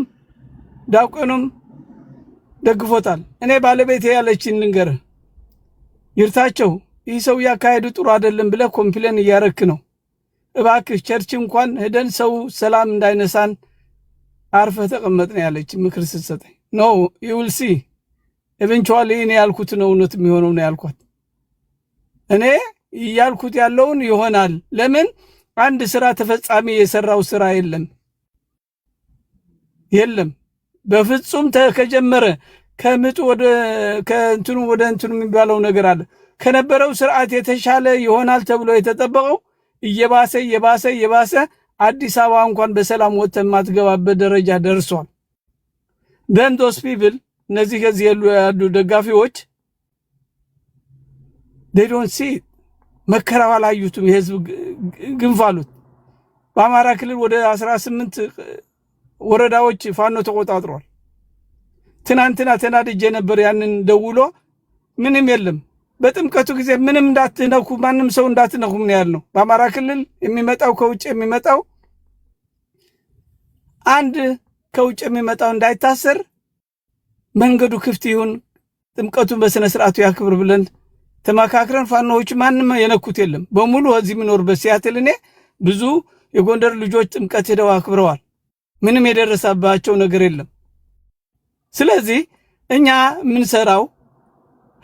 ዳቆኑም ደግፎታል። እኔ ባለቤቴ ያለችን ልንገር ይርታቸው ይህ ሰው ያካሄዱ ጥሩ አይደለም ብለህ ኮምፕሌን እያረክ ነው። እባክህ ቸርች እንኳን ሄደን ሰው ሰላም እንዳይነሳን አርፈ ተቀመጥ ነው ያለች ምክር ስትሰጠኝ። ኖ ዩ ዊል ሲ ኢቨንቹዋሊ እኔ ያልኩት ነው እውነት የሚሆነው ነው ያልኳት። እኔ ያልኩት ያለውን ይሆናል። ለምን አንድ ስራ ተፈጻሚ የሰራው ስራ የለም በፍጹም ከጀመረ ከምጡ ወደ እንትኑ የሚባለው ነገር አለ። ከነበረው ስርዓት የተሻለ ይሆናል ተብሎ የተጠበቀው እየባሰ አዲስ አበባ እንኳን በሰላም ወጥተህ የማትገባበት ደረጃ ደርሷል። ዶስ ፒፕል እነዚህ ከዚህ ያሉ ደጋፊዎች they don't see መከራው አላዩትም። የህዝብ ግንፋሉት በአማራ ክልል ወደ 18 ወረዳዎች ፋኖ ተቆጣጥሯል። ትናንትና ተናድጄ ነበር። ያንን ደውሎ ምንም የለም በጥምቀቱ ጊዜ ምንም እንዳትነኩ ማንም ሰው እንዳትነኩ ምን ያልነው በአማራ ክልል የሚመጣው ከውጭ የሚመጣው አንድ ከውጭ የሚመጣው እንዳይታሰር መንገዱ ክፍት ይሁን፣ ጥምቀቱን በስነ ስርዓቱ ያክብር ብለን ተመካክረን ፋኖዎች ማንም የነኩት የለም። በሙሉ እዚህ የሚኖርበት ሲያትል እኔ ብዙ የጎንደር ልጆች ጥምቀት ሄደው አክብረዋል። ምንም የደረሰባቸው ነገር የለም። ስለዚህ እኛ የምንሰራው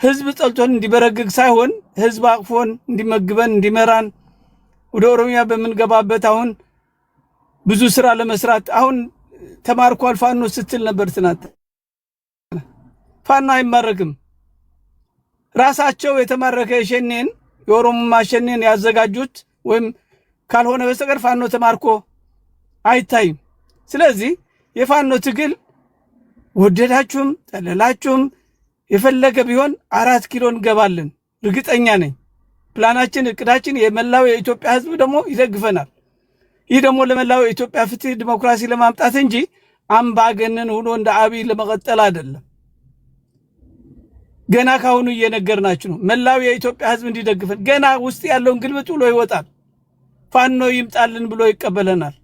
ህዝብ ጠልቶን እንዲበረግግ ሳይሆን ህዝብ አቅፎን እንዲመግበን እንዲመራን ወደ ኦሮሚያ በምንገባበት አሁን ብዙ ስራ ለመስራት አሁን ተማርኳል ፋኖ ስትል ነበር ትናንት። ፋኖ አይማረክም። ራሳቸው የተማረከ የሸኔን የኦሮሞማ ሸኔን ያዘጋጁት ወይም ካልሆነ በስተቀር ፋኖ ተማርኮ አይታይም። ስለዚህ የፋኖ ትግል ወደዳችሁም ጠለላችሁም የፈለገ ቢሆን 4 ኪሎ እንገባለን፣ እርግጠኛ ነኝ። ፕላናችን እቅዳችን የመላው የኢትዮጵያ ህዝብ ደግሞ ይደግፈናል። ይህ ደግሞ ለመላው የኢትዮጵያ ፍትህ ዲሞክራሲ ለማምጣት እንጂ አምባገነን ሆኖ እንደ አብይ ለመቀጠል አይደለም። ገና ካሁኑ እየነገርናችሁ ነው። መላው የኢትዮጵያ ህዝብ እንዲደግፈን ገና ውስጥ ያለውን ግልብጥ ብሎ ይወጣል። ፋኖ ይምጣልን ብሎ ይቀበለናል።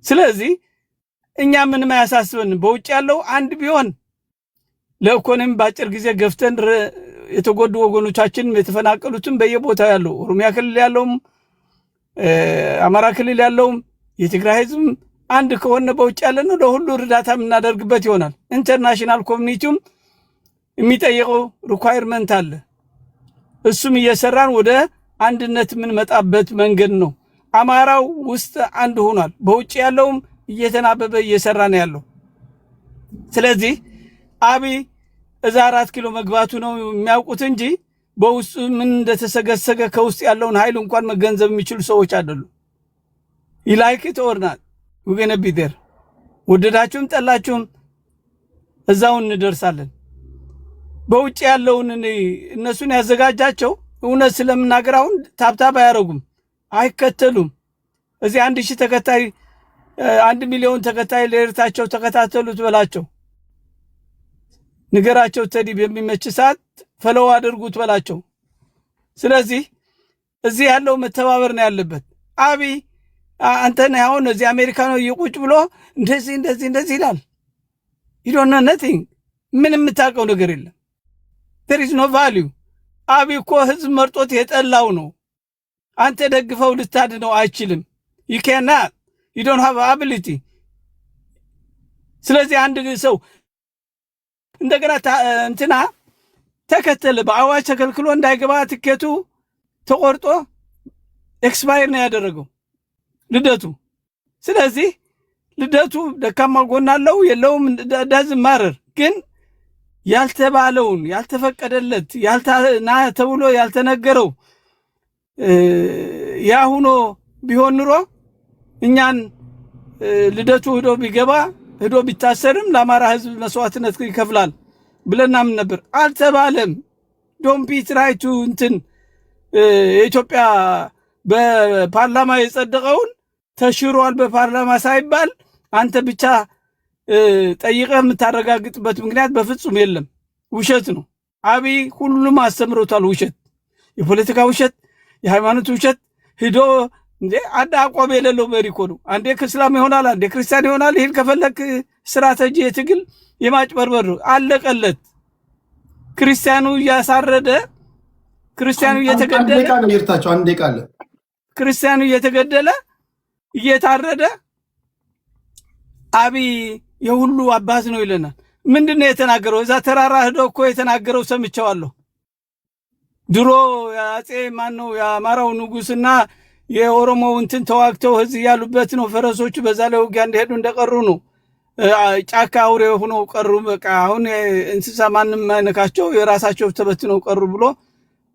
ስለዚህ እኛ ምንም አያሳስበንም። በውጭ ያለው አንድ ቢሆን ለኢኮኖሚ ባጭር ጊዜ ገፍተን የተጎዱ ወገኖቻችን የተፈናቀሉትን በየቦታው ያለው ኦሮሚያ ክልል ያለውም አማራ ክልል ያለውም የትግራይ ህዝብ አንድ ከሆነ በውጭ ያለ ነው ለሁሉ እርዳታ የምናደርግበት ይሆናል። ኢንተርናሽናል ኮሚኒቲውም የሚጠይቀው ሪኳየርመንት አለ። እሱም እየሰራን ወደ አንድነት የምንመጣበት መንገድ ነው። አማራው ውስጥ አንድ ሆኗል። በውጭ ያለውም እየተናበበ እየሰራ ነው ያለው። ስለዚህ አብይ እዛ 4 ኪሎ መግባቱ ነው የሚያውቁት እንጂ በውስጡ ምን እንደተሰገሰገ ከውስጥ ያለውን ኃይል እንኳን መገንዘብ የሚችሉ ሰዎች አይደሉም። ይላይክት ኦርናት ወገነ ቢደር ወደዳችሁም ጠላችሁም እዛው እንደርሳለን። በውጭ ያለውን እነሱን ያዘጋጃቸው እውነት ስለምናገር አሁን ታብታብ አያረጉም፣ አይከተሉም። እዚህ 1000 ተከታይ 1 ሚሊዮን ተከታይ ለእርታቸው ተከታተሉት በላቸው፣ ንገራቸው። ተዲ በሚመች ሰዓት ፈለው አድርጉት በላቸው። ስለዚህ እዚህ ያለው መተባበር ነው ያለበት። አብይ አንተ ነህ አሁን እዚህ አሜሪካ ነው ይቁጭ ብሎ እንደዚህ ይላል። you don't know nothing። ምንም የምታውቀው ነገር የለም። there is no value። አብይ እኮ ህዝብ መርጦት የጠላው ነው። አንተ ደግፈው ልታድነው አይችልም። you cannot you don't have ability። ስለዚህ አንድ ሰው እንደገና እንትና ተከተለ በአዋጅ ተከልክሎ እንዳይገባ ትኬቱ ተቆርጦ ኤክስፓየር ነው ያደረገው ልደቱ። ስለዚህ ልደቱ ደካማ ጎን አለው የለውም ዳዝ ማረር፣ ግን ያልተባለውን ያልተፈቀደለት ያልታና ተብሎ ያልተነገረው ያ ሆኖ ቢሆን ኑሮ እኛን ልደቱ ሄዶ ቢገባ ሄዶ ቢታሰርም ለአማራ ህዝብ መስዋዕትነት ይከፍላል ብለናም ነበር። አልተባለም። ዶንት ቢ ትራይ ቱ እንትን የኢትዮጵያ በፓርላማ የጸደቀውን ተሽሯል በፓርላማ ሳይባል አንተ ብቻ ጠይቀህ የምታረጋግጥበት ምክንያት በፍጹም የለም። ውሸት ነው። አብይ ሁሉም አስተምሮታል። ውሸት፣ የፖለቲካ ውሸት፣ የሃይማኖት ውሸት ሂዶ እንዴ አንድ አቋም የሌለው መሪ እኮ ነው። አንዴ እስላም ይሆናል፣ አንዴ ክርስቲያን ይሆናል። ይሄን ከፈለክ ስትራቴጂ የትግል የማጭበርበር ነው። አለቀለት። ክርስቲያኑ እያሳረደ ክርስቲያኑ እየተገደለ ክርስቲያኑ እየተገደለ እየታረደ አብይ የሁሉ አባት ነው ይለናል። ምንድነው የተናገረው? እዛ ተራራ ሄዶ እኮ የተናገረው ሰምቻለሁ። ድሮ ያጼ ማን ነው የአማራው ንጉስና የኦሮሞ እንትን ተዋግተው እዚህ ያሉበት ነው። ፈረሶቹ በዛ ላይ ውጊያ እንደሄዱ እንደቀሩ ነው። ጫካ አውሬ ሆነው ቀሩ። በቃ አሁን እንስሳ ማንም ማይነካቸው የራሳቸው ተበትነው ቀሩ ብሎ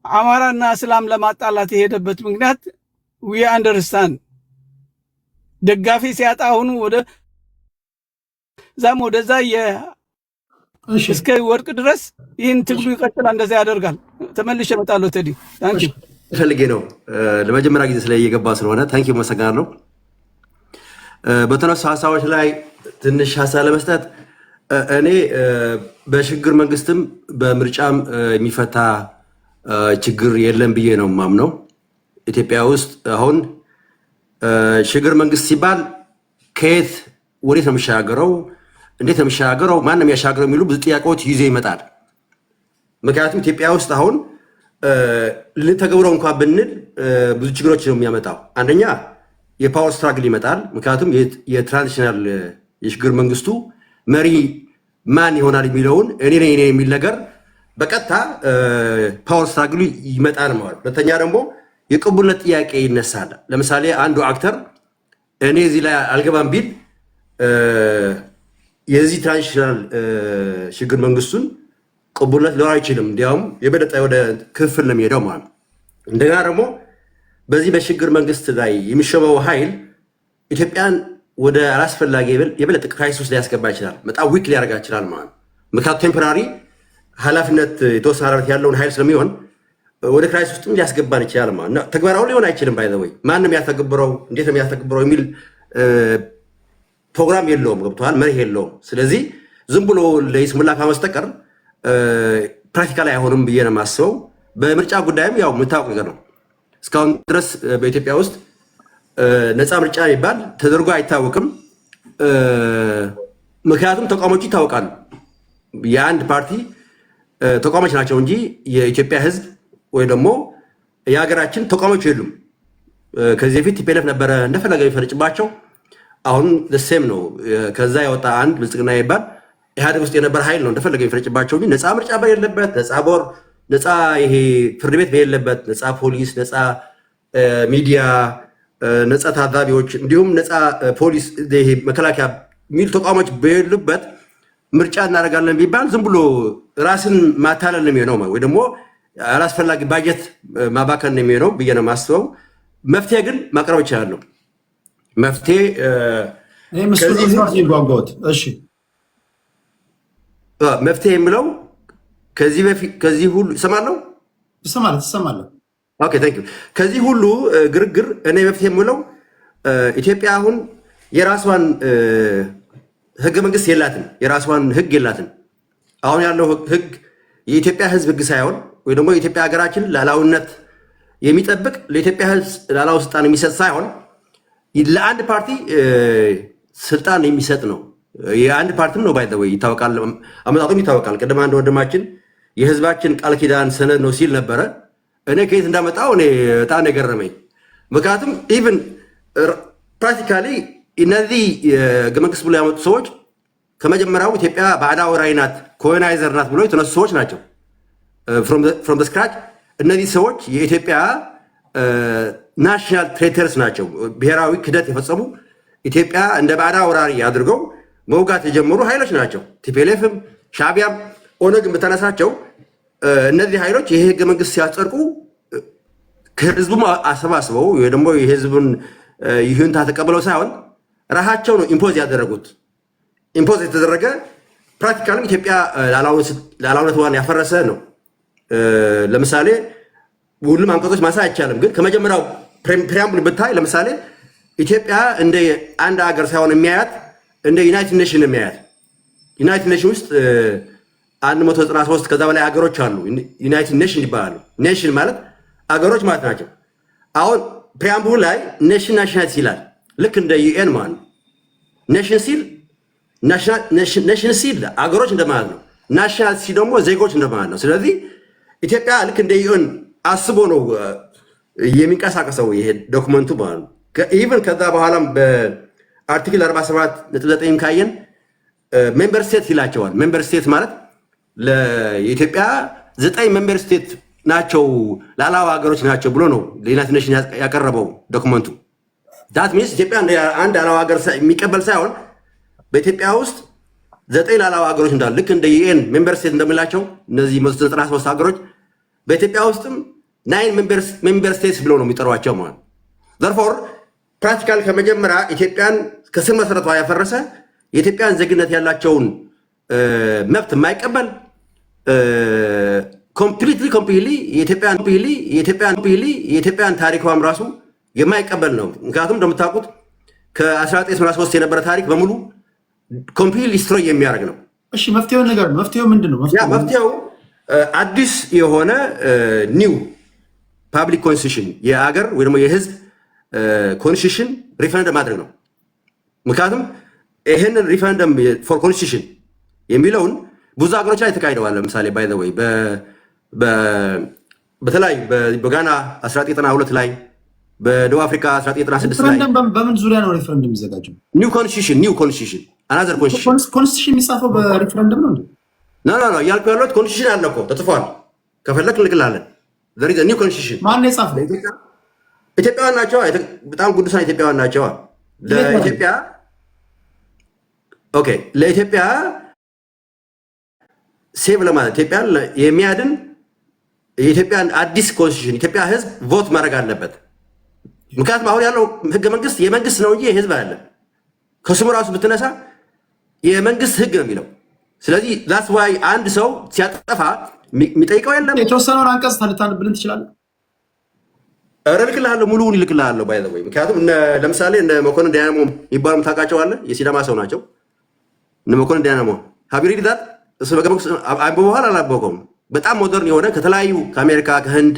አማራና እስላም ለማጣላት የሄደበት ምክንያት we understand። ደጋፊ ሲያጣ አሁን ወደ ዛም ወደዛ እስከ ወርቅ ድረስ ይህን ትግሉ ይቀጥላል። እንደዛ ያደርጋል። ተመልሼ እመጣለሁ። ተዲ ታንኪ ፈልጌ ነው ለመጀመሪያ ጊዜ ስለየገባ ስለሆነ ታንኪ መሰግናለሁ። በተነሱ ሀሳቦች ላይ ትንሽ ሀሳብ ለመስጠት እኔ በሽግግር መንግስትም በምርጫም የሚፈታ ችግር የለም ብዬ ነው ማምነው። ኢትዮጵያ ውስጥ አሁን ሽግግር መንግስት ሲባል ከየት ወዴት ነው የሚሻገረው፣ እንዴት ነው የሚሻገረው፣ ማን ነው የሚያሻገረው የሚሉ ብዙ ጥያቄዎች ይዞ ይመጣል። ምክንያቱም ኢትዮጵያ ውስጥ አሁን ልንተገብረው እንኳን ብንል ብዙ ችግሮች ነው የሚያመጣው። አንደኛ የፓወር ስትራግል ይመጣል። ምክንያቱም የትራዲሽናል የሽግግር መንግስቱ መሪ ማን ይሆናል የሚለውን እኔ ነኝ የሚል ነገር በቀጥታ ፓወር ስትራግሉ ይመጣል ማለት። ሁለተኛ ደግሞ የቅቡልነት ጥያቄ ይነሳል። ለምሳሌ አንዱ አክተር እኔ እዚህ ላይ አልገባም ቢል የዚህ ትራንዚሽናል ሽግግር መንግስቱን ቅቡልነት ሊኖር አይችልም። እንዲያውም የበለጠ ወደ ክፍል ነው የሚሄደው ማለት። እንደገና ደግሞ በዚህ በሽግግር መንግስት ላይ የሚሾመው ኃይል ኢትዮጵያን ወደ አላስፈላጊ የበለጠ ክራይሲስ ውስጥ ሊያስገባ ይችላል። በጣም ዊክ ሊያደርጋ ይችላል ማለት። ምክንያቱም ቴምፖራሪ ኃላፊነት የተወሰነ ኃላፊነት ያለውን ኃይል ስለሚሆን ወደ ክራይሲስ ውስጥም ሊያስገባን ይችላል ማለት ነው። ተግባራዊ ሊሆን አይችልም። ባይ ዘ ወይ ማንም ያተገብረው እንዴት ነው የሚያተገብረው የሚል ፕሮግራም የለውም። ገብቷል? መርህ የለውም። ስለዚህ ዝም ብሎ ለይስሙላ ከመስጠቀር ፕራክቲካል አይሆንም ብዬ ነው የማስበው። በምርጫ ጉዳይም ያው የምታውቁ ነገር ነው። እስካሁን ድረስ በኢትዮጵያ ውስጥ ነፃ ምርጫ የሚባል ተደርጎ አይታወቅም። ምክንያቱም ተቋሞቹ ይታወቃሉ። የአንድ ፓርቲ ተቋሞች ናቸው እንጂ የኢትዮጵያ ሕዝብ ወይ ደግሞ የሀገራችን ተቋሞች የሉም። ከዚህ በፊት ቲፒኤልኤፍ ነበረ እንደፈለገ የሚፈርጭባቸው። አሁን ደሴም ነው። ከዛ የወጣ አንድ ብልጽግና ይባል ኢህአዴግ ውስጥ የነበረ ኃይል ነው እንደፈለገ የሚፈረጭባቸው እንጂ ነፃ ምርጫ በሌለበት፣ ነፃ ቦርድ፣ ነፃ ይሄ ፍርድ ቤት በሌለበት፣ ነፃ ፖሊስ፣ ነፃ ሚዲያ፣ ነፃ ታዛቢዎች እንዲሁም ነፃ ፖሊስ፣ ይሄ መከላከያ የሚሉ ተቋሞች በሌሉበት ምርጫ እናደርጋለን ቢባል ዝም ብሎ ራስን ማታለል ነው የሚሆነው፣ ወይ ደግሞ አላስፈላጊ ባጀት ማባከን ነው የሚሆነው ብዬ ነው የማስበው። መፍትሄ ግን ማቅረብ ይችላሉ። መፍትሄ መፍትሄ የምለው ከዚህ በፊት ከዚህ ሁሉ እሰማለሁ። ኦኬ ታንክ ዩ። ከዚህ ሁሉ ግርግር እኔ መፍትሄ የምለው ኢትዮጵያ አሁን የራሷን ህገ መንግስት የላትም፣ የራሷን ህግ የላትም። አሁን ያለው ህግ የኢትዮጵያ ህዝብ ህግ ሳይሆን ወይ ደግሞ የኢትዮጵያ ሀገራችን ሉዓላዊነት የሚጠብቅ ለኢትዮጵያ ህዝብ ሉዓላዊ ስልጣን የሚሰጥ ሳይሆን ለአንድ ፓርቲ ስልጣን የሚሰጥ ነው። የአንድ ፓርቲም ነው ባይዘው ይታወቃል፣ አመጣጡም ይታወቃል። ቀደም አንድ ወንድማችን የህዝባችን ቃል ኪዳን ሰነድ ነው ሲል ነበረ። እኔ ከየት እንዳመጣው እኔ በጣም የገረመኝ፣ ምክንያቱም ኢቭን ፕራክቲካሊ እነዚህ ህገ መንግስት ብሎ ያመጡ ሰዎች ከመጀመሪያው ኢትዮጵያ ባዕዳ ወራሪ ናት፣ ኮሎናይዘር ናት ብሎ የተነሱ ሰዎች ናቸው። ፍሮም ዘ ስክራች እነዚህ ሰዎች የኢትዮጵያ ናሽናል ትሬተርስ ናቸው። ብሔራዊ ክደት የፈጸሙ ኢትዮጵያ እንደ ባዕዳ ወራሪ አድርገው መውጋት የጀመሩ ኃይሎች ናቸው። ቲፒኤልኤፍም ሻዕቢያም ኦነግም ብታነሳቸው እነዚህ ኃይሎች ይህ ህገ መንግስት ሲያጸድቁ ከህዝቡም አሰባስበው ወይ ደግሞ የህዝቡን ይሁንታ ተቀብለው ሳይሆን ራሳቸው ነው ኢምፖዝ ያደረጉት። ኢምፖዝ የተደረገ ፕራክቲካልም ኢትዮጵያ ሉዓላዊነቷን ያፈረሰ ነው። ለምሳሌ ሁሉም አንቀጾች ማሳይ አይቻልም፣ ግን ከመጀመሪያው ፕሪያምብል ብታይ ለምሳሌ ኢትዮጵያ እንደ አንድ ሀገር ሳይሆን የሚያያት እንደ ዩናይትድ ኔሽን የሚያያት። ዩናይትድ ኔሽን ውስጥ 193 ከዛ በላይ ሀገሮች አሉ። ዩናይትድ ኔሽን ይባላሉ። ኔሽን ማለት አገሮች ማለት ናቸው። አሁን ፕሪያምብሉ ላይ ኔሽን ናሽናሊቲ ይላል፣ ልክ እንደ ዩኤን ማለት ነው። ኔሽን ሲል አገሮች እንደማለት ነው። ናሽናሊቲ ደግሞ ዜጎች እንደማለት ነው። ስለዚህ ኢትዮጵያ ልክ እንደ ዩኤን አስቦ ነው የሚንቀሳቀሰው ይሄ ዶክመንቱ ማለት ነው። ኢቨን ከዛ በኋላም በአርቲክል 47.9 ካየን ሜምበር ስቴት ይላቸዋል። ሜምበር ስቴት ማለት ለኢትዮጵያ 9 ሜምበር ስቴት ናቸው ሉዓላዊ ሀገሮች ናቸው ብሎ ነው ለዩናይትድ ኔሽን ያቀረበው ዶክመንቱ። ዳት ሚንስ ኢትዮጵያ አንድ ሉዓላዊ ሀገር የሚቀበል ሳይሆን በኢትዮጵያ ውስጥ 9 ሉዓላዊ ሀገሮች እንዳሉ ልክ እንደ ዩኤን ሜምበር ስቴት እንደምላቸው እነዚህ 193 ሀገሮች በኢትዮጵያ ውስጥም 9 ሜምበር ስቴትስ ብሎ ነው የሚጠሯቸው ማለት ነው። ዘርፎር ፕራክቲካል ከመጀመሪያ ኢትዮጵያን ከስር መሰረቷ ያፈረሰ የኢትዮጵያን ዜግነት ያላቸውን መብት የማይቀበል ኮምፕሊትሊ የኢትዮጵያን ታሪኳም ራሱ የማይቀበል ነው። ምክንያቱም እንደምታውቁት ከ1983 የነበረ ታሪክ በሙሉ ኮምፕሊት ዲስትሮይ የሚያደርግ ነው። እሺ መፍትሄው ነገር መፍትሄው ምንድን ነው? መፍትሄው አዲስ የሆነ ኒው ፓብሊክ ኮንስቲቱሽን የአገር ወይ ደግሞ የህዝብ ኮንስቲቱሽን ሪፈረንደም ማድረግ ነው። ምክንያቱም ይህንን ሪፈረንደም ፎር ኮንስቲቱሽን የሚለውን ብዙ ሀገሮች ላይ ተካሂደዋል። ለምሳሌ ባይ ዘ ወይ በተለያዩ በጋና 1992 ላይ፣ በደቡብ አፍሪካ 1996 ላይ በምን ዙሪያ ነው ሪፈረንደም የሚዘጋጀው? ኒው ኮንስቲቱሽን አናዘር ኮንስቲቱሽን የሚጻፈው በሪፈረንደም ነው እንዴ? ኖ እያልኩ ያለሁት ኮንስቲቱሽን አለ እኮ ተጽፏል። ከፈለክ እንልክልሃለን። ኒው ኮንስቲቱሽን ማን የጻፈው? ኢትዮጵያውያን ናቸው። በጣም ቅዱሳን ኢትዮጵያውያን ናቸው። ለኢትዮጵያ ሴቭ ለማለት ኢትዮጵያ የሚያድን የኢትዮጵያን አዲስ ኮንስቲቱሽን ኢትዮጵያ ህዝብ ቮት ማድረግ አለበት። ምክንያቱም አሁን ያለው ህገ መንግስት የመንግስት ነው እንጂ የህዝብ አይደለም። ከስሙ ራሱ ብትነሳ የመንግስት ህግ ነው የሚለው። ስለዚህ ዛስ ዋይ አንድ ሰው ሲያጠፋ የሚጠይቀው የለም። የተወሰነውን አንቀጽ ታልታንብልን ትችላለህ? እልክልሃለሁ፣ ሙሉውን እልክልሃለሁ። ባይ ዘ ወይ ምክንያቱም ለምሳሌ እነ መኮንን ዳያሞ የሚባሉ ታውቃቸዋለህ? የሲዳማ ሰው ናቸው። እነ መኮንን ዳያሞ ሀቢሪ ዳት እሱ አንብበዋል? አላነበበውም? በጣም ሞደርን የሆነ ከተለያዩ ከአሜሪካ ከህንድ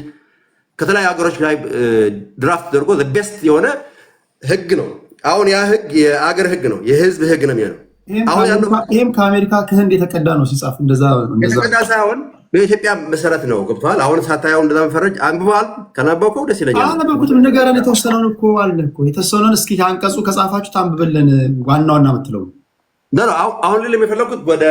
ከተለያዩ ሀገሮች ላይ ድራፍት ተደርጎ ቤስት የሆነ ህግ ነው። አሁን ያ ህግ የአገር ህግ ነው፣ የህዝብ ህግ ነው የሚሆነው። ይህም ከአሜሪካ ከህንድ የተቀዳ ነው ሲጻፍ እንደዛ የተቀዳ ሳይሆን በኢትዮጵያ መሰረት ነው። ገብቶሃል? አሁን ሳታየው እንደዛ መፈረጅ አንብበዋል? ከነበብከው ደስ ይለኛል። አነበብኩትም። ንገረን። የተወሰነውን እኮ አለ እኮ የተወሰነውን እስኪ አንቀጹ ከጻፋችሁ ታንብብልን። ዋና ዋና የምትለው አሁን ሌላ የፈለኩት ወደ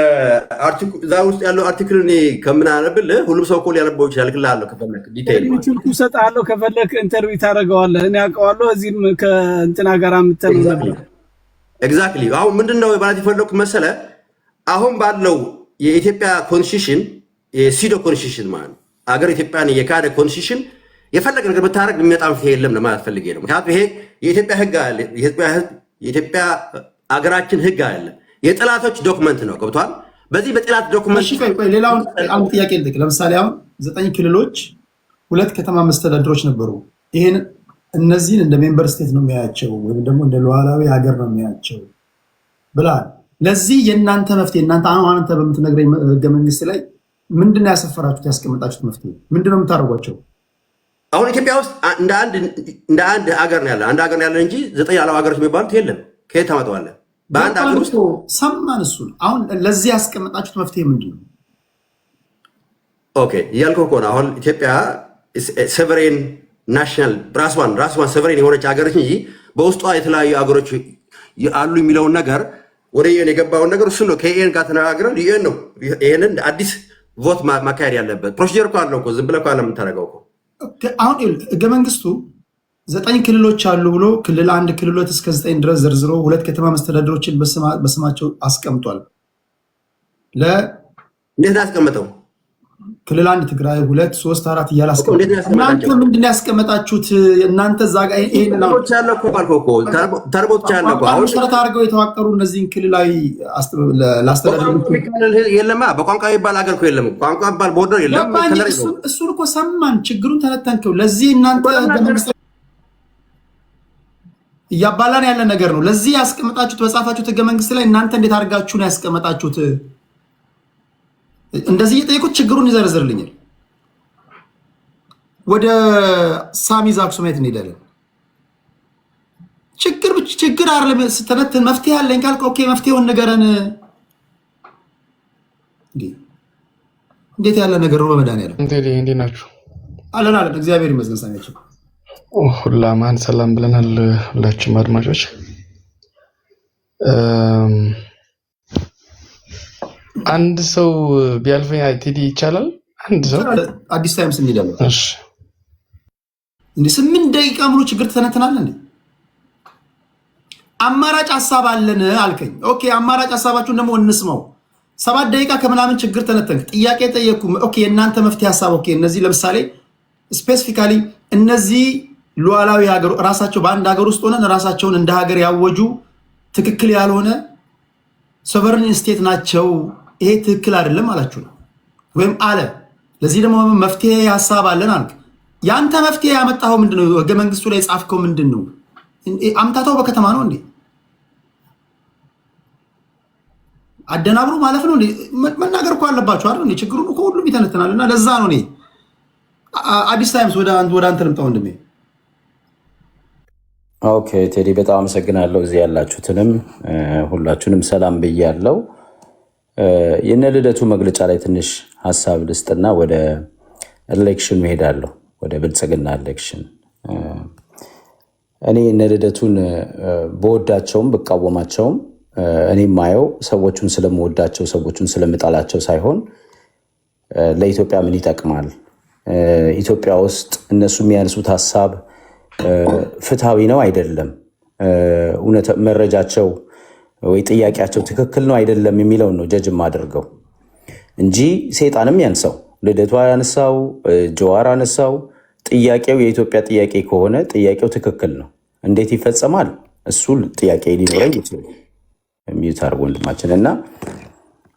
እዛ ውስጥ ያለው አርቲክል እኔ ከምናነብልህ ሁሉም ሰው እኮ ሊያነበው ይችላል። ልክልሃለሁ ከፈለክ ዲቴይል ዩቲዩብ እሰጥሃለሁ። ከፈለክ ኢንተርቪው ታደርገዋለህ። እኔ አውቀዋለሁ። እዚህም ከእንትና ጋር የምትተኑ ነበር። ኤግዛክትሊ። አሁን ምንድነው ማለት የፈለኩት መሰለ አሁን ባለው የኢትዮጵያ ኮንስቲቱሽን የሲዶ ኮንስቲቱሽን ማለት አገር ኢትዮጵያን የካደ ኮንስቲቱሽን የፈለገ ነገር ብታረግ የሚመጣ መፍትሄ የለም ለማለት ፈልጌ ነው። ምክንያቱም ይሄ የኢትዮጵያ ህግ አለ፣ የኢትዮጵያ አገራችን ህግ አለ፣ የጥላቶች ዶክመንት ነው። ገብቷል። በዚህ በጥላት ዶክመንት ሌላውን አንድ ጥያቄ ልጠይቅ። ለምሳሌ አሁን 9 ክልሎች 2 ከተማ መስተዳድሮች ነበሩ። ይሄን እነዚህን እንደ ሜምበር ስቴት ነው የሚያያቸው ወይም ደግሞ እንደ ሉዓላዊ ሀገር ነው የሚያያቸው ብላል። ለዚህ የእናንተ መፍትሄ እናንተ አሁን አንተ በምትነግረኝ ህገ መንግስት ላይ ምንድነው ያሰፈራችሁት ያስቀመጣችሁት መፍትሄ ምንድነው የምታደርጓቸው? አሁን ኢትዮጵያ ውስጥ እንደ አንድ ሀገር ነው ያለ፣ አንድ ሀገር ነው ያለ እንጂ 9 ያለው ሀገሮች የሚባሉት የለም። ከየት ታመጣዋለህ? በአንድ ሀገር ውስጥ ሰማን። እሱን አሁን ለዚህ ያስቀመጣችሁት መፍትሄ ምንድነው? ኦኬ እያልከው ከሆነ አሁን ኢትዮጵያ ሶቨሬን ናሽናል ራስዋን ሶቨሬን የሆነች ሀገሮች እንጂ በውስጧ የተለያዩ ሀገሮች አሉ የሚለውን ነገር ወደ ዩኤን የገባውን ነገር እሱ ነው። ከዩኤን ጋር ተነጋግረን ዩኤን ነው ይሄንን አዲስ ቮት ማካሄድ ያለበት። ፕሮሲጀር እኮ አለው እኮ ዝም ብለህ እኮ አለ የምታደርገው እኮ። አሁን ህገ መንግስቱ 9 ክልሎች አሉ ብሎ ክልል 1 ክልሎች እስከ 9 ድረስ ዘርዝሮ 2 ከተማ መስተዳድሮችን በስማቸው አስቀምጧል። እንዴት ነው ያስቀመጠው? ክልል 1 ትግራይ 2 3 4 እያለ አስቀምጧል። እናንተ ምንድን ነው ያስቀመጣችሁት? እናንተ እዛ ጋር ይሄን ነው ያለው እኮ ባልከው እኮ ተርቦት ያለው እኮ አሁን መሰረት አድርገው የተዋቀሩ እነዚህን ክልላዊ ላስተዳደሩ የለማ በቋንቋ የሚባል ሀገር እኮ የለም። ቋንቋ የሚባል ቦርደር የለም። እሱን እኮ ሰማን። ችግሩን ተነተንከው። ለዚህ እናንተ እያባላን ያለ ነገር ነው። ለዚህ ያስቀመጣችሁት በጻፋችሁት ህገ መንግስት ላይ እናንተ እንዴት አድርጋችሁ ነው ያስቀመጣችሁት? እንደዚህ እየጠየቁት ችግሩን ይዘረዝርልኛል። ወደ ሳሚ ዛክሱሜት እንሄዳለን። ችግር አይደለም ስተነትን መፍትሄ አለኝ ካልክ ኦኬ መፍትሄውን ንገረን። እንዴት ያለ ነገር ነው? በመድኃኒዓለም እንዴት ናችሁ? አለን እግዚአብሔር ይመስገን። ሳሚያችሁ ሁላማን ሰላም ብለናል። ሁላችሁም አድማጮች አንድ ሰው ቢያልፈኝ ቴዲ ይቻላል። አንድ ሰው አዲስ ታይምስ እንሄዳለን። እሺ እንዴ 8 ደቂቃ ሙሉ ችግር ተነተናል እንዴ? አማራጭ ሐሳብ አለን አልከኝ። ኦኬ አማራጭ ሐሳባችሁን ደግሞ እንስማው። 7 ደቂቃ ከምናምን ችግር ተነተንክ። ጥያቄ ጠየቅኩ። ኦኬ የእናንተ መፍትሄ ሐሳብ ኦኬ እነዚህ ለምሳሌ ስፔሲፊካሊ እነዚህ ሉዓላዊ ሀገር ራሳቸው በአንድ ሀገር ውስጥ ሆነን ራሳቸውን እንደ ሀገር ያወጁ ትክክል ያልሆነ ሶቨሬን ስቴት ናቸው። ይሄ ትክክል አይደለም አላችሁ ነው ወይም አለ። ለዚህ ደግሞ መፍትሄ ሐሳብ አለን አልክ። ያንተ መፍትሄ ያመጣው ምንድነው? ህገ መንግስቱ ላይ ጻፍከው ምንድነው? አምታታው በከተማ ነው እንዴ? አደናብሩ ማለት ነው እንዴ? መናገር እኮ አለባችሁ አይደል እንዴ? ችግሩን እኮ ሁሉም ይተነተናልና ለዛ ነው እኔ አዲስ ታይምስ ወደ አንተ ልምጣው ወንድሜ። ኦኬ ቴዲ በጣም አመሰግናለሁ። እዚህ ያላችሁትንም ሁላችሁንም ሰላም ብያለሁ። የነ ልደቱ መግለጫ ላይ ትንሽ ሀሳብ ልስጥና ወደ ኤሌክሽኑ ሄዳለሁ፣ ወደ ብልጽግና ኤሌክሽን። እኔ እነ ልደቱን በወዳቸውም ብቃወማቸውም እኔ የማየው ሰዎቹን ስለምወዳቸው ሰዎቹን ስለምጣላቸው ሳይሆን ለኢትዮጵያ ምን ይጠቅማል፣ ኢትዮጵያ ውስጥ እነሱ የሚያነሱት ሀሳብ ፍትሃዊ ነው አይደለም፣ እውነት መረጃቸው ወይ ጥያቄያቸው ትክክል ነው አይደለም የሚለውን ነው ጀጅም አድርገው እንጂ ሴጣንም ያንሳው ልደቱ ያነሳው ጀዋር አነሳው ጥያቄው የኢትዮጵያ ጥያቄ ከሆነ ጥያቄው ትክክል ነው። እንዴት ይፈጸማል? እሱ ጥያቄ ሊኖረኝ ይችላል። ሚዩት አድርጎ ወንድማችን እና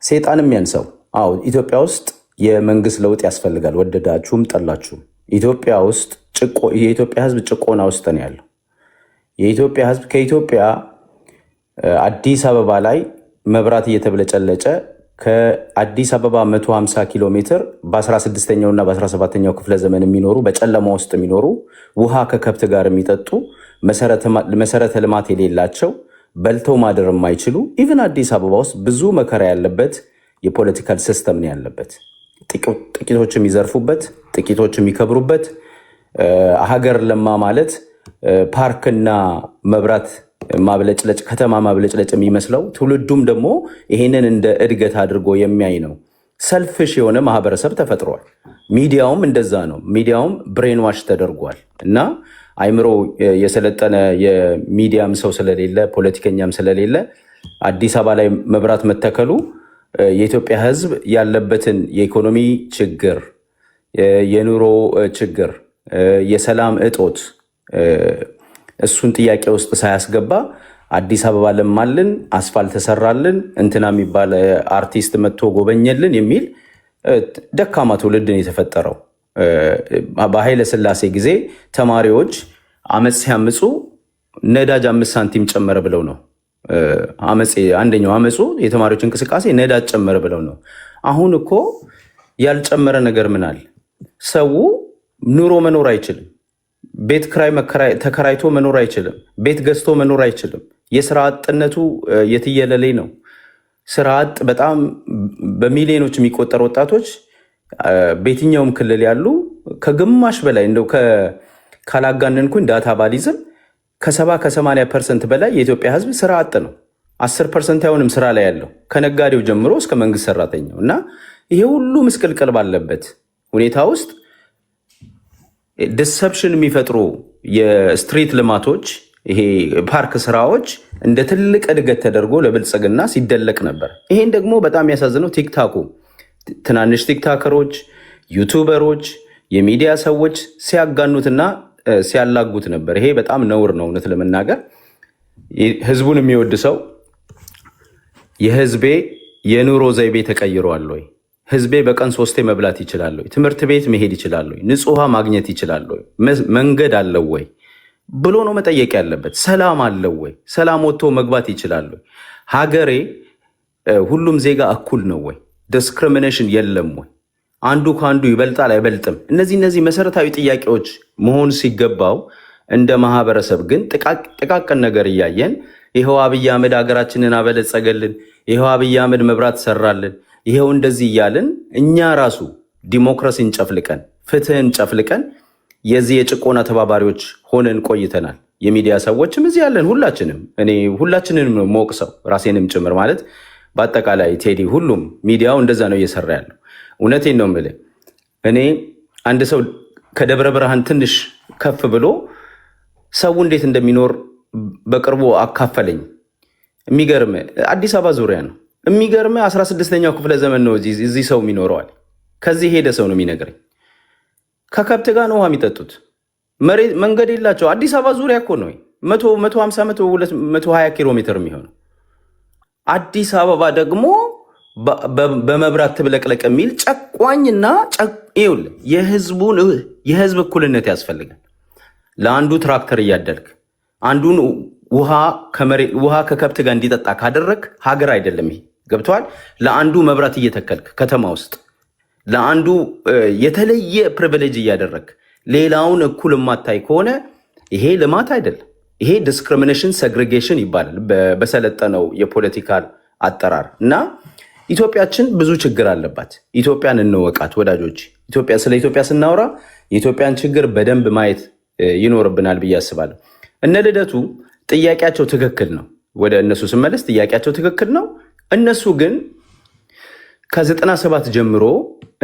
ሴጣንም ያንሳው። አዎ ኢትዮጵያ ውስጥ የመንግስት ለውጥ ያስፈልጋል፣ ወደዳችሁም ጠላችሁም። ኢትዮጵያ ውስጥ የኢትዮጵያ ህዝብ ጭቆና ውስጥ ነው ያለው። የኢትዮጵያ ህዝብ ከኢትዮጵያ አዲስ አበባ ላይ መብራት እየተብለጨለጨ ከአዲስ አበባ 150 ኪሎ ሜትር በ16ኛው እና በ17ኛው ክፍለ ዘመን የሚኖሩ በጨለማ ውስጥ የሚኖሩ ውሃ ከከብት ጋር የሚጠጡ መሰረተ ልማት የሌላቸው በልተው ማደር የማይችሉ ኢቭን አዲስ አበባ ውስጥ ብዙ መከራ ያለበት የፖለቲካል ሲስተም ነው ያለበት። ጥቂቶች የሚዘርፉበት፣ ጥቂቶች የሚከብሩበት ሀገር ለማ ማለት ፓርክና መብራት ማብለጭለጭ ከተማ ማብለጭለጭ የሚመስለው ትውልዱም ደግሞ ይሄንን እንደ እድገት አድርጎ የሚያይ ነው። ሰልፍሽ የሆነ ማህበረሰብ ተፈጥሯል። ሚዲያውም እንደዛ ነው። ሚዲያውም ብሬን ዋሽ ተደርጓል እና አይምሮ የሰለጠነ የሚዲያም ሰው ስለሌለ ፖለቲከኛም ስለሌለ አዲስ አበባ ላይ መብራት መተከሉ የኢትዮጵያ ሕዝብ ያለበትን የኢኮኖሚ ችግር፣ የኑሮ ችግር፣ የሰላም እጦት እሱን ጥያቄ ውስጥ ሳያስገባ አዲስ አበባ ለማልን፣ አስፋልት ተሰራልን፣ እንትና የሚባል አርቲስት መጥቶ ጎበኘልን የሚል ደካማ ትውልድን የተፈጠረው። በኃይለ ሥላሴ ጊዜ ተማሪዎች አመፅ ሲያምፁ ነዳጅ 5 ሳንቲም ጨመረ ብለው ነው። አንደኛው አመፁ የተማሪዎች እንቅስቃሴ ነዳጅ ጨመረ ብለው ነው። አሁን እኮ ያልጨመረ ነገር ምን አለ? ሰው ኑሮ መኖር አይችልም። ቤት ክራይ ተከራይቶ መኖር አይችልም። ቤት ገዝቶ መኖር አይችልም። የስራ አጥነቱ የትየለሌ ነው። ስራ አጥ በጣም በሚሊዮኖች የሚቆጠሩ ወጣቶች በየትኛውም ክልል ያሉ ከግማሽ በላይ እንደው ካላጋነንኩኝ ዳታ ባሊዝም ከ70-80% በላይ የኢትዮጵያ ሕዝብ ስራ አጥ ነው። 10% አይሆንም ስራ ላይ ያለው ከነጋዴው ጀምሮ እስከ መንግስት ሰራተኛው እና ይሄ ሁሉ ምስቅልቅል ባለበት ሁኔታ ውስጥ ዲሰፕሽን የሚፈጥሩ የስትሪት ልማቶች፣ ይሄ ፓርክ ስራዎች እንደ ትልቅ እድገት ተደርጎ ለብልጽግና ሲደለቅ ነበር። ይሄን ደግሞ በጣም ያሳዝነው ቲክታኩ ትናንሽ ቲክታከሮች፣ ዩቱበሮች፣ የሚዲያ ሰዎች ሲያጋኑትና ሲያላጉት ነበር። ይሄ በጣም ነውር ነው። እውነት ለመናገር ህዝቡን የሚወድ ሰው የህዝቤ የኑሮ ዘይቤ ተቀይሯል ወይ? ህዝቤ በቀን 3 መብላት ይችላል ወይ? ትምህርት ቤት መሄድ ይችላል ወይ? ንጹህ ውሃ ማግኘት ይችላል ወይ? መንገድ አለው ወይ ብሎ ነው መጠየቅ ያለበት። ሰላም አለው ወይ? ሰላም ወጥቶ መግባት ይችላል ወይ? ሀገሬ ሁሉም ዜጋ እኩል ነው ወይ? ዲስክሪሚኔሽን የለም ወይ? አንዱ ከአንዱ ይበልጣል አይበልጥም? እነዚህ መሰረታዊ ጥያቄዎች መሆን ሲገባው እንደ ማህበረሰብ ግን ጥቃቅን ነገር እያየን ይኸው አብይ አህመድ ሀገራችንን አበለጸገልን፣ ይኸው አብይ አህመድ መብራት ሰራልን፣ ይኸው እንደዚህ እያልን እኛ ራሱ ዲሞክራሲን ጨፍልቀን ፍትህን ጨፍልቀን የዚህ የጭቆና ተባባሪዎች ሆነን ቆይተናል። የሚዲያ ሰዎችም እዚህ ያለን ሁላችንም ሞቅ ሰው ራሴንም ጭምር ማለት በአጠቃላይ ቴዲ ሁሉም ሚዲያው እንደዛ ነው እየሰራ ያለው። እውነቴን ነው የምልህ። እኔ አንድ ሰው ከደብረ ብርሃን ትንሽ ከፍ ብሎ ሰው እንዴት እንደሚኖር በቅርቡ አካፈለኝ። የሚገርም አዲስ አበባ ዙሪያ ነው። የሚገርም 16ኛው ክፍለ ዘመን ነው እዚህ ሰው የሚኖረዋል። ከዚህ ሄደ ሰው ነው የሚነግረኝ። ከከብት ጋር ነው ውሃ የሚጠጡት። መንገድ የላቸው። አዲስ አበባ ዙሪያ እኮ ነው 150-120 ኪሎ ሜትር የሚሆነው። አዲስ አበባ ደግሞ በመብራት ትብለቅለቅ የሚል ጨቋኝና የህዝብ እኩልነት ያስፈልጋል። ለአንዱ ትራክተር እያደልክ አንዱን ውሃ ከከብት ጋር እንዲጠጣ ካደረግ ሀገር አይደለም ይሄ። ገብተዋል። ለአንዱ መብራት እየተከልክ ከተማ ውስጥ ለአንዱ የተለየ ፕሪቪሌጅ እያደረግ ሌላውን እኩል የማታይ ከሆነ ይሄ ልማት አይደለም። ይሄ ዲስክሪሚኔሽን ሴግሬጌሽን ይባላል በሰለጠነው የፖለቲካል አጠራር። እና ኢትዮጵያችን ብዙ ችግር አለባት። ኢትዮጵያን እንወቃት ወዳጆች። ስለ ኢትዮጵያ ስናወራ የኢትዮጵያን ችግር በደንብ ማየት ይኖርብናል ብዬ አስባለሁ። እነ ልደቱ ጥያቄያቸው ትክክል ነው። ወደ እነሱ ስመለስ ጥያቄያቸው ትክክል ነው። እነሱ ግን ከ97 ጀምሮ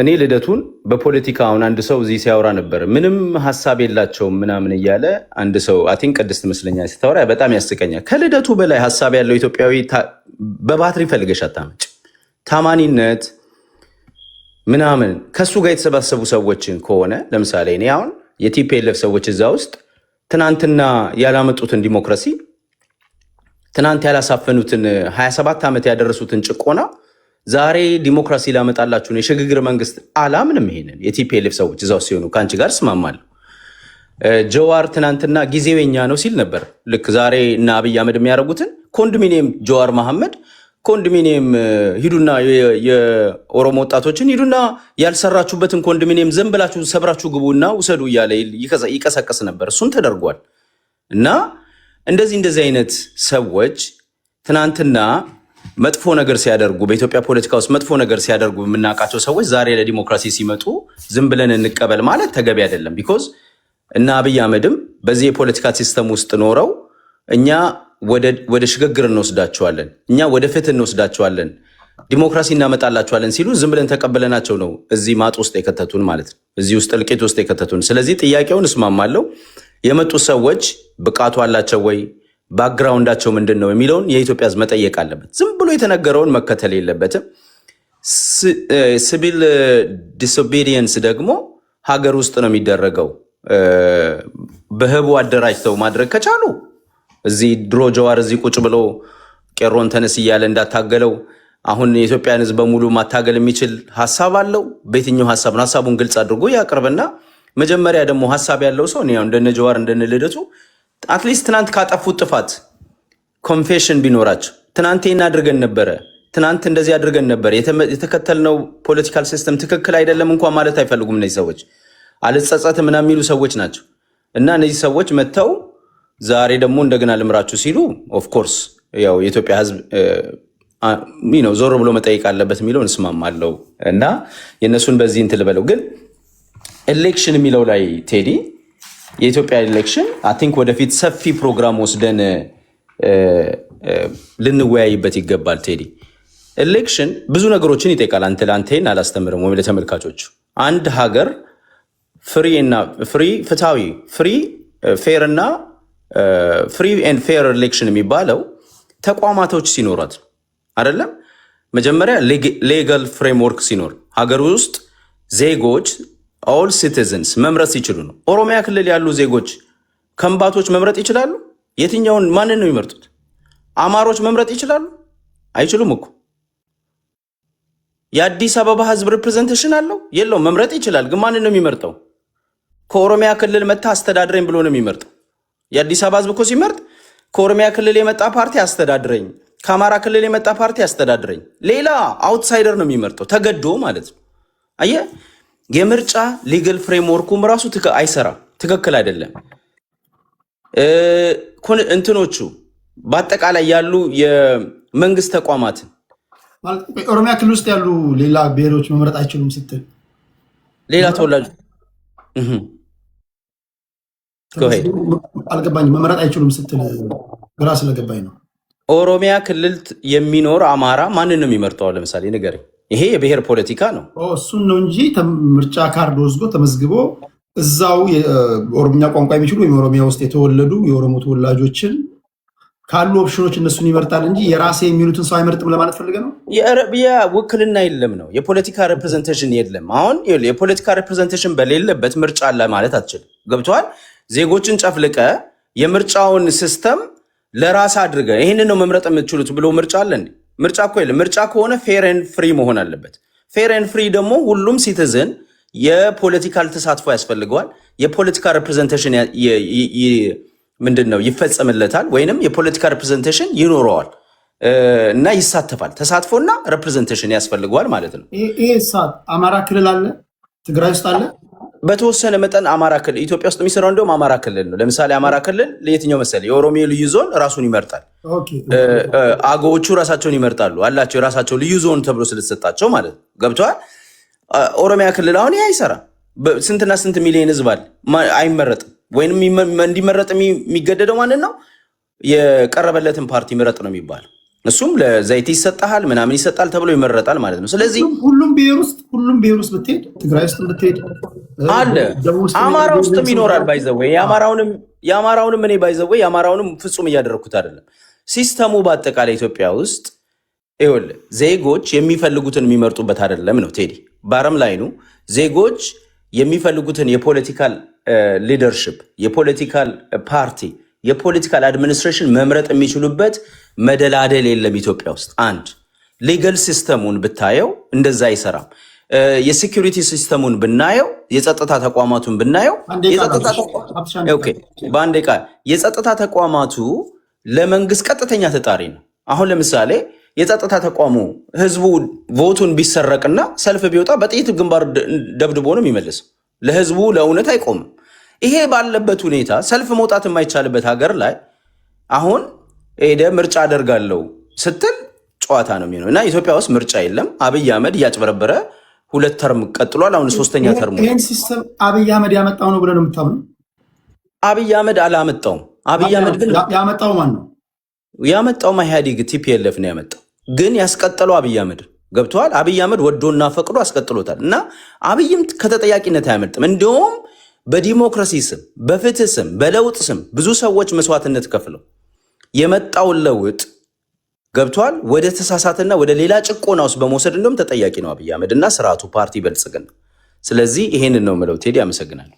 እኔ ልደቱን በፖለቲካ አሁን አንድ ሰው እዚህ ሲያወራ ነበር፣ ምንም ሀሳብ የላቸውም ምናምን እያለ አንድ ሰው አቲን ቅድስት መስለኛል ስታወራ በጣም ያስቀኛል። ከልደቱ በላይ ሀሳብ ያለው ኢትዮጵያዊ በባትሪ ፈልገሽ አታመጭ። ታማኒነት ምናምን ከሱ ጋር የተሰባሰቡ ሰዎችን ከሆነ ለምሳሌ እኔ አሁን የቲፒኤልኤፍ ሰዎች እዛ ውስጥ ትናንትና ያላመጡትን ዲሞክራሲ፣ ትናንት ያላሳፈኑትን 27 ዓመት ያደረሱትን ጭቆና ዛሬ ዲሞክራሲ ላመጣላችሁ ነው የሽግግር መንግስት አላምንም። ይሄንን የቲፒኤልኤፍ ሰዎች እዛው ሲሆኑ ከአንቺ ጋር እስማማለሁ። ጀዋር ትናንትና ጊዜው የኛ ነው ሲል ነበር። ልክ ዛሬ እና አብይ አህመድ የሚያደርጉትን ኮንዶሚኒየም ጀዋር መሐመድ ኮንዶሚኒየም ሂዱና የኦሮሞ ወጣቶችን ሂዱና ያልሰራችሁበትን ኮንዶሚኒየም ዘን ብላችሁ ሰብራችሁ ግቡና ውሰዱ እያለ ይቀሰቀስ ነበር። እሱም ተደርጓል። እና እንደዚህ አይነት ሰዎች ትናንትና መጥፎ ነገር ሲያደርጉ በኢትዮጵያ ፖለቲካ ውስጥ መጥፎ ነገር ሲያደርጉ የምናውቃቸው ሰዎች ዛሬ ለዲሞክራሲ ሲመጡ ዝም ብለን እንቀበል ማለት ተገቢ አይደለም። ቢኮዝ እና አብይ አህመድም በዚህ የፖለቲካ ሲስተም ውስጥ ኖረው እኛ ወደ ሽግግር እንወስዳቸዋለን፣ እኛ ወደ ፍትህ እንወስዳቸዋለን፣ ዲሞክራሲ እናመጣላቸዋለን ሲሉ ዝም ብለን ተቀበለናቸው ነው እዚህ ማጥ ውስጥ የከተቱን ማለት ነው፣ እዚህ ውስጥ እልቂት ውስጥ የከተቱን። ስለዚህ ጥያቄውን እስማማለሁ። የመጡ ሰዎች ብቃቱ አላቸው ወይ፣ ባክግራውንዳቸው ምንድን ነው የሚለውን የኢትዮጵያ ሕዝብ መጠየቅ አለበት። ዝም ብሎ የተነገረውን መከተል የለበትም። ሲቪል ዲስኦቢዲየንስ ደግሞ ሀገር ውስጥ ነው የሚደረገው። በህቡ አደራጅተው ማድረግ ከቻሉ እዚህ ድሮ ጀዋር እዚህ ቁጭ ብሎ ቄሮን ተነስ እያለ እንዳታገለው አሁን የኢትዮጵያን ህዝብ በሙሉ ማታገል የሚችል ሀሳብ አለው። በየትኛው ሀሳብ ነው? ሀሳቡን ግልጽ አድርጎ ያቅርብና መጀመሪያ ደግሞ ሀሳብ ያለው ሰው እንደነ ጀዋር እንደነ ልደቱ አትሊስት ትናንት ካጠፉት ጥፋት ኮንፌሽን ቢኖራቸው ትናንት ይህን አድርገን ነበረ፣ ትናንት እንደዚህ አድርገን ነበር፣ የተከተልነው ፖለቲካል ሲስተም ትክክል አይደለም እንኳን ማለት አይፈልጉም እነዚህ ሰዎች። አልጸጸትም ምናምን የሚሉ ሰዎች ናቸው። እና እነዚህ ሰዎች መጥተው ዛሬ ደግሞ እንደገና ልምራችሁ ሲሉ ኦፍኮርስ ያው የኢትዮጵያ ህዝብ ዞር ብሎ መጠየቅ አለበት የሚለውን እስማማለሁ። እና የእነሱን በዚህ እንትን ልበለው። ግን ኤሌክሽን የሚለው ላይ ቴዲ የኢትዮጵያ ኤሌክሽን አይ ቲንክ ወደፊት ሰፊ ፕሮግራም ወስደን ልንወያይበት ይገባል። ቴዲ ኤሌክሽን ብዙ ነገሮችን ይጠይቃል። አንተ ለአንተን አላስተምርም ወይም ለተመልካቾቹ አንድ ሀገር ፍሪ ፍትሃዊ ፌር እና ፍሪ ኤንድ ፌር ኤሌክሽን የሚባለው ተቋማቶች ሲኖራት አይደለም። መጀመሪያ ሌጋል ፍሬምወርክ ሲኖር ሀገር ውስጥ ዜጎች ኦል ሲቲዝንስ መምረጥ ሲችሉ ነው። ኦሮሚያ ክልል ያሉ ዜጎች ከምባቶች መምረጥ ይችላሉ? የትኛውን ማንን ነው የሚመርጡት? አማሮች መምረጥ ይችላሉ? አይችሉም እኮ። የአዲስ አበባ ህዝብ ሪፕሬዘንቴሽን አለው የለውም? መምረጥ ይችላል፣ ግን ማንን ነው የሚመርጠው? ከኦሮሚያ ክልል መጣ አስተዳድረኝ ብሎ ነው የሚመርጠው። የአዲስ አበባ ህዝብ እኮ ሲመርጥ ከኦሮሚያ ክልል የመጣ ፓርቲ አስተዳድረኝ፣ ከአማራ ክልል የመጣ ፓርቲ አስተዳድረኝ፣ ሌላ አውትሳይደር ነው የሚመርጠው ተገዶ ማለት ነው። አየህ፣ የምርጫ ሊገል ፍሬምወርኩም ራሱ አይሰራም፣ ትክክል አይደለም። እንትኖቹ በአጠቃላይ ያሉ የመንግስት ተቋማትን ኦሮሚያ ክልል ውስጥ ያሉ ሌላ ብሔሮች መምረጥ አይችሉም ስትል ሌላ ተወላጅ አልገባኝም። መምረጥ አይችሉም ስትል ግራ ስለገባኝ ነው። ኦሮሚያ ክልል የሚኖር አማራ ማንን ነው የሚመርጠው? ለምሳሌ ንገረኝ። ይሄ የብሔር ፖለቲካ ነው። እሱን ነው እንጂ ምርጫ ካርድ ወስዶ ተመዝግቦ እዛው የኦሮምኛ ቋንቋ የሚችሉ ወይም ኦሮሚያ ውስጥ የተወለዱ የኦሮሞ ተወላጆችን ካሉ ኦፕሽኖች እነሱን ይመርጣል እንጂ የራሴ የሚሉትን ሰው አይመርጥም ለማለት ፈልገ ነው። ውክልና የለም ነው፣ የፖለቲካ ሪፕሬዘንቴሽን የለም። አሁን የፖለቲካ ሪፕሬዘንቴሽን በሌለበት ምርጫ አለ ማለት አትችልም። ገብተዋል። ዜጎችን ጨፍልቀ የምርጫውን ሲስተም ለራስ አድርገ ይህንን ነው መምረጥ የምትችሉት ብሎ ምርጫ አለ እንዴ? ምርጫ እኮ የለም። ምርጫ ከሆነ ፌር ኤንድ ፍሪ መሆን አለበት። ፌር ኤንድ ፍሪ ደግሞ ሁሉም ሲቲዝን የፖለቲካል ተሳትፎ ያስፈልገዋል። የፖለቲካ ሪፕሬዘንቴሽን ምንድን ነው ይፈጸምለታል፣ ወይንም የፖለቲካ ሪፕሬዘንቴሽን ይኖረዋል እና ይሳተፋል። ተሳትፎና ሪፕሬዘንቴሽን ያስፈልገዋል ማለት ነው። ይሄ ሰዓት አማራ ክልል አለ፣ ትግራይ ውስጥ አለ፣ በተወሰነ መጠን አማራ ክልል ኢትዮጵያ ውስጥ የሚሰራው እንደውም አማራ ክልል ነው። ለምሳሌ አማራ ክልል ለየትኛው መሰለህ? የኦሮሚያ ልዩ ዞን ራሱን ይመርጣል። አገዎቹ ራሳቸውን ይመርጣሉ አላቸው፣ የራሳቸው ልዩ ዞን ተብሎ ስለተሰጣቸው ማለት ነው። ገብተዋል። ኦሮሚያ ክልል አሁን ይሄ አይሰራም። ስንትና ስንት ሚሊዮን ህዝብ አለ፣ አይመረጥም። ወይንም እንዲመረጥ የሚገደደው ማንን ነው? የቀረበለትን ፓርቲ ምረጥ ነው የሚባለው። እሱም ለዘይት ይሰጣል ምናምን ይሰጣል ተብሎ ይመረጣል ማለት ነው። ስለዚህ ሁሉም ብሔር ውስጥ ብትሄድ፣ ትግራይ ውስጥ ብትሄድ አለ፣ አማራ ውስጥም ይኖራል። ባይዘወይ የአማራውንም እኔ ባይዘወይ የአማራውንም ፍጹም እያደረግኩት አይደለም። ሲስተሙ በአጠቃላይ ኢትዮጵያ ውስጥ ይኸውልህ ዜጎች የሚፈልጉትን የሚመርጡበት አይደለም ነው ቴዲ። ባረም ላይኑ ዜጎች የሚፈልጉትን የፖለቲካል ሊደርሽፕ፣ የፖለቲካል ፓርቲ፣ የፖለቲካል አድሚኒስትሬሽን መምረጥ የሚችሉበት መደላደል የለም ኢትዮጵያ ውስጥ። አንድ ሌጋል ሲስተሙን ብታየው እንደዛ አይሰራም። የሴኩሪቲ ሲስተሙን ብናየው፣ የጸጥታ ተቋማቱን ብናየው፣ በአንድ ቃል የጸጥታ ተቋማቱ ለመንግስት ቀጥተኛ ተጣሪ ነው። አሁን ለምሳሌ የጸጥታ ተቋሙ ህዝቡ ቮቱን ቢሰረቅና ሰልፍ ቢወጣ በጥይት ግንባር ደብድቦ ነው የሚመልሰው። ለህዝቡ ለእውነት አይቆምም። ይሄ ባለበት ሁኔታ ሰልፍ መውጣት የማይቻልበት ሀገር ላይ አሁን ሄደ ምርጫ አደርጋለሁ ስትል ጨዋታ ነው የሚሆነው። እና ኢትዮጵያ ውስጥ ምርጫ የለም። አብይ አህመድ እያጭበረበረ 2 ተርም ቀጥሏል። አሁን 3ኛ ተርሙ። ይህን ሲስተም አብይ አህመድ ያመጣው ነው ብለህ ነው የምታምነው? አብይ አህመድ አላመጣውም። አብይ አህመድ ግን ያመጣው ማን ነው? ያመጣው ኢህአዴግ ቲፒኤልኤፍ ነው ያመጣው። ግን ያስቀጠለው አብይ አህመድ ገብተዋል። አብይ አህመድ ወዶና ፈቅዶ አስቀጥሎታል። እና አብይም ከተጠያቂነት አያመልጥም። እንዲሁም በዲሞክራሲ ስም፣ በፍትህ ስም፣ በለውጥ ስም ብዙ ሰዎች መስዋዕትነት ከፍለው የመጣውን ለውጥ ገብተዋል ወደ ተሳሳትና ወደ ሌላ ጭቆና ውስጥ በመውሰድ እንደውም ተጠያቂ ነው አብይ አህመድ እና ስርዓቱ ፓርቲ ብልጽግና። ስለዚህ ይሄንን ነው የምለው። ቴዲ አመሰግናለሁ።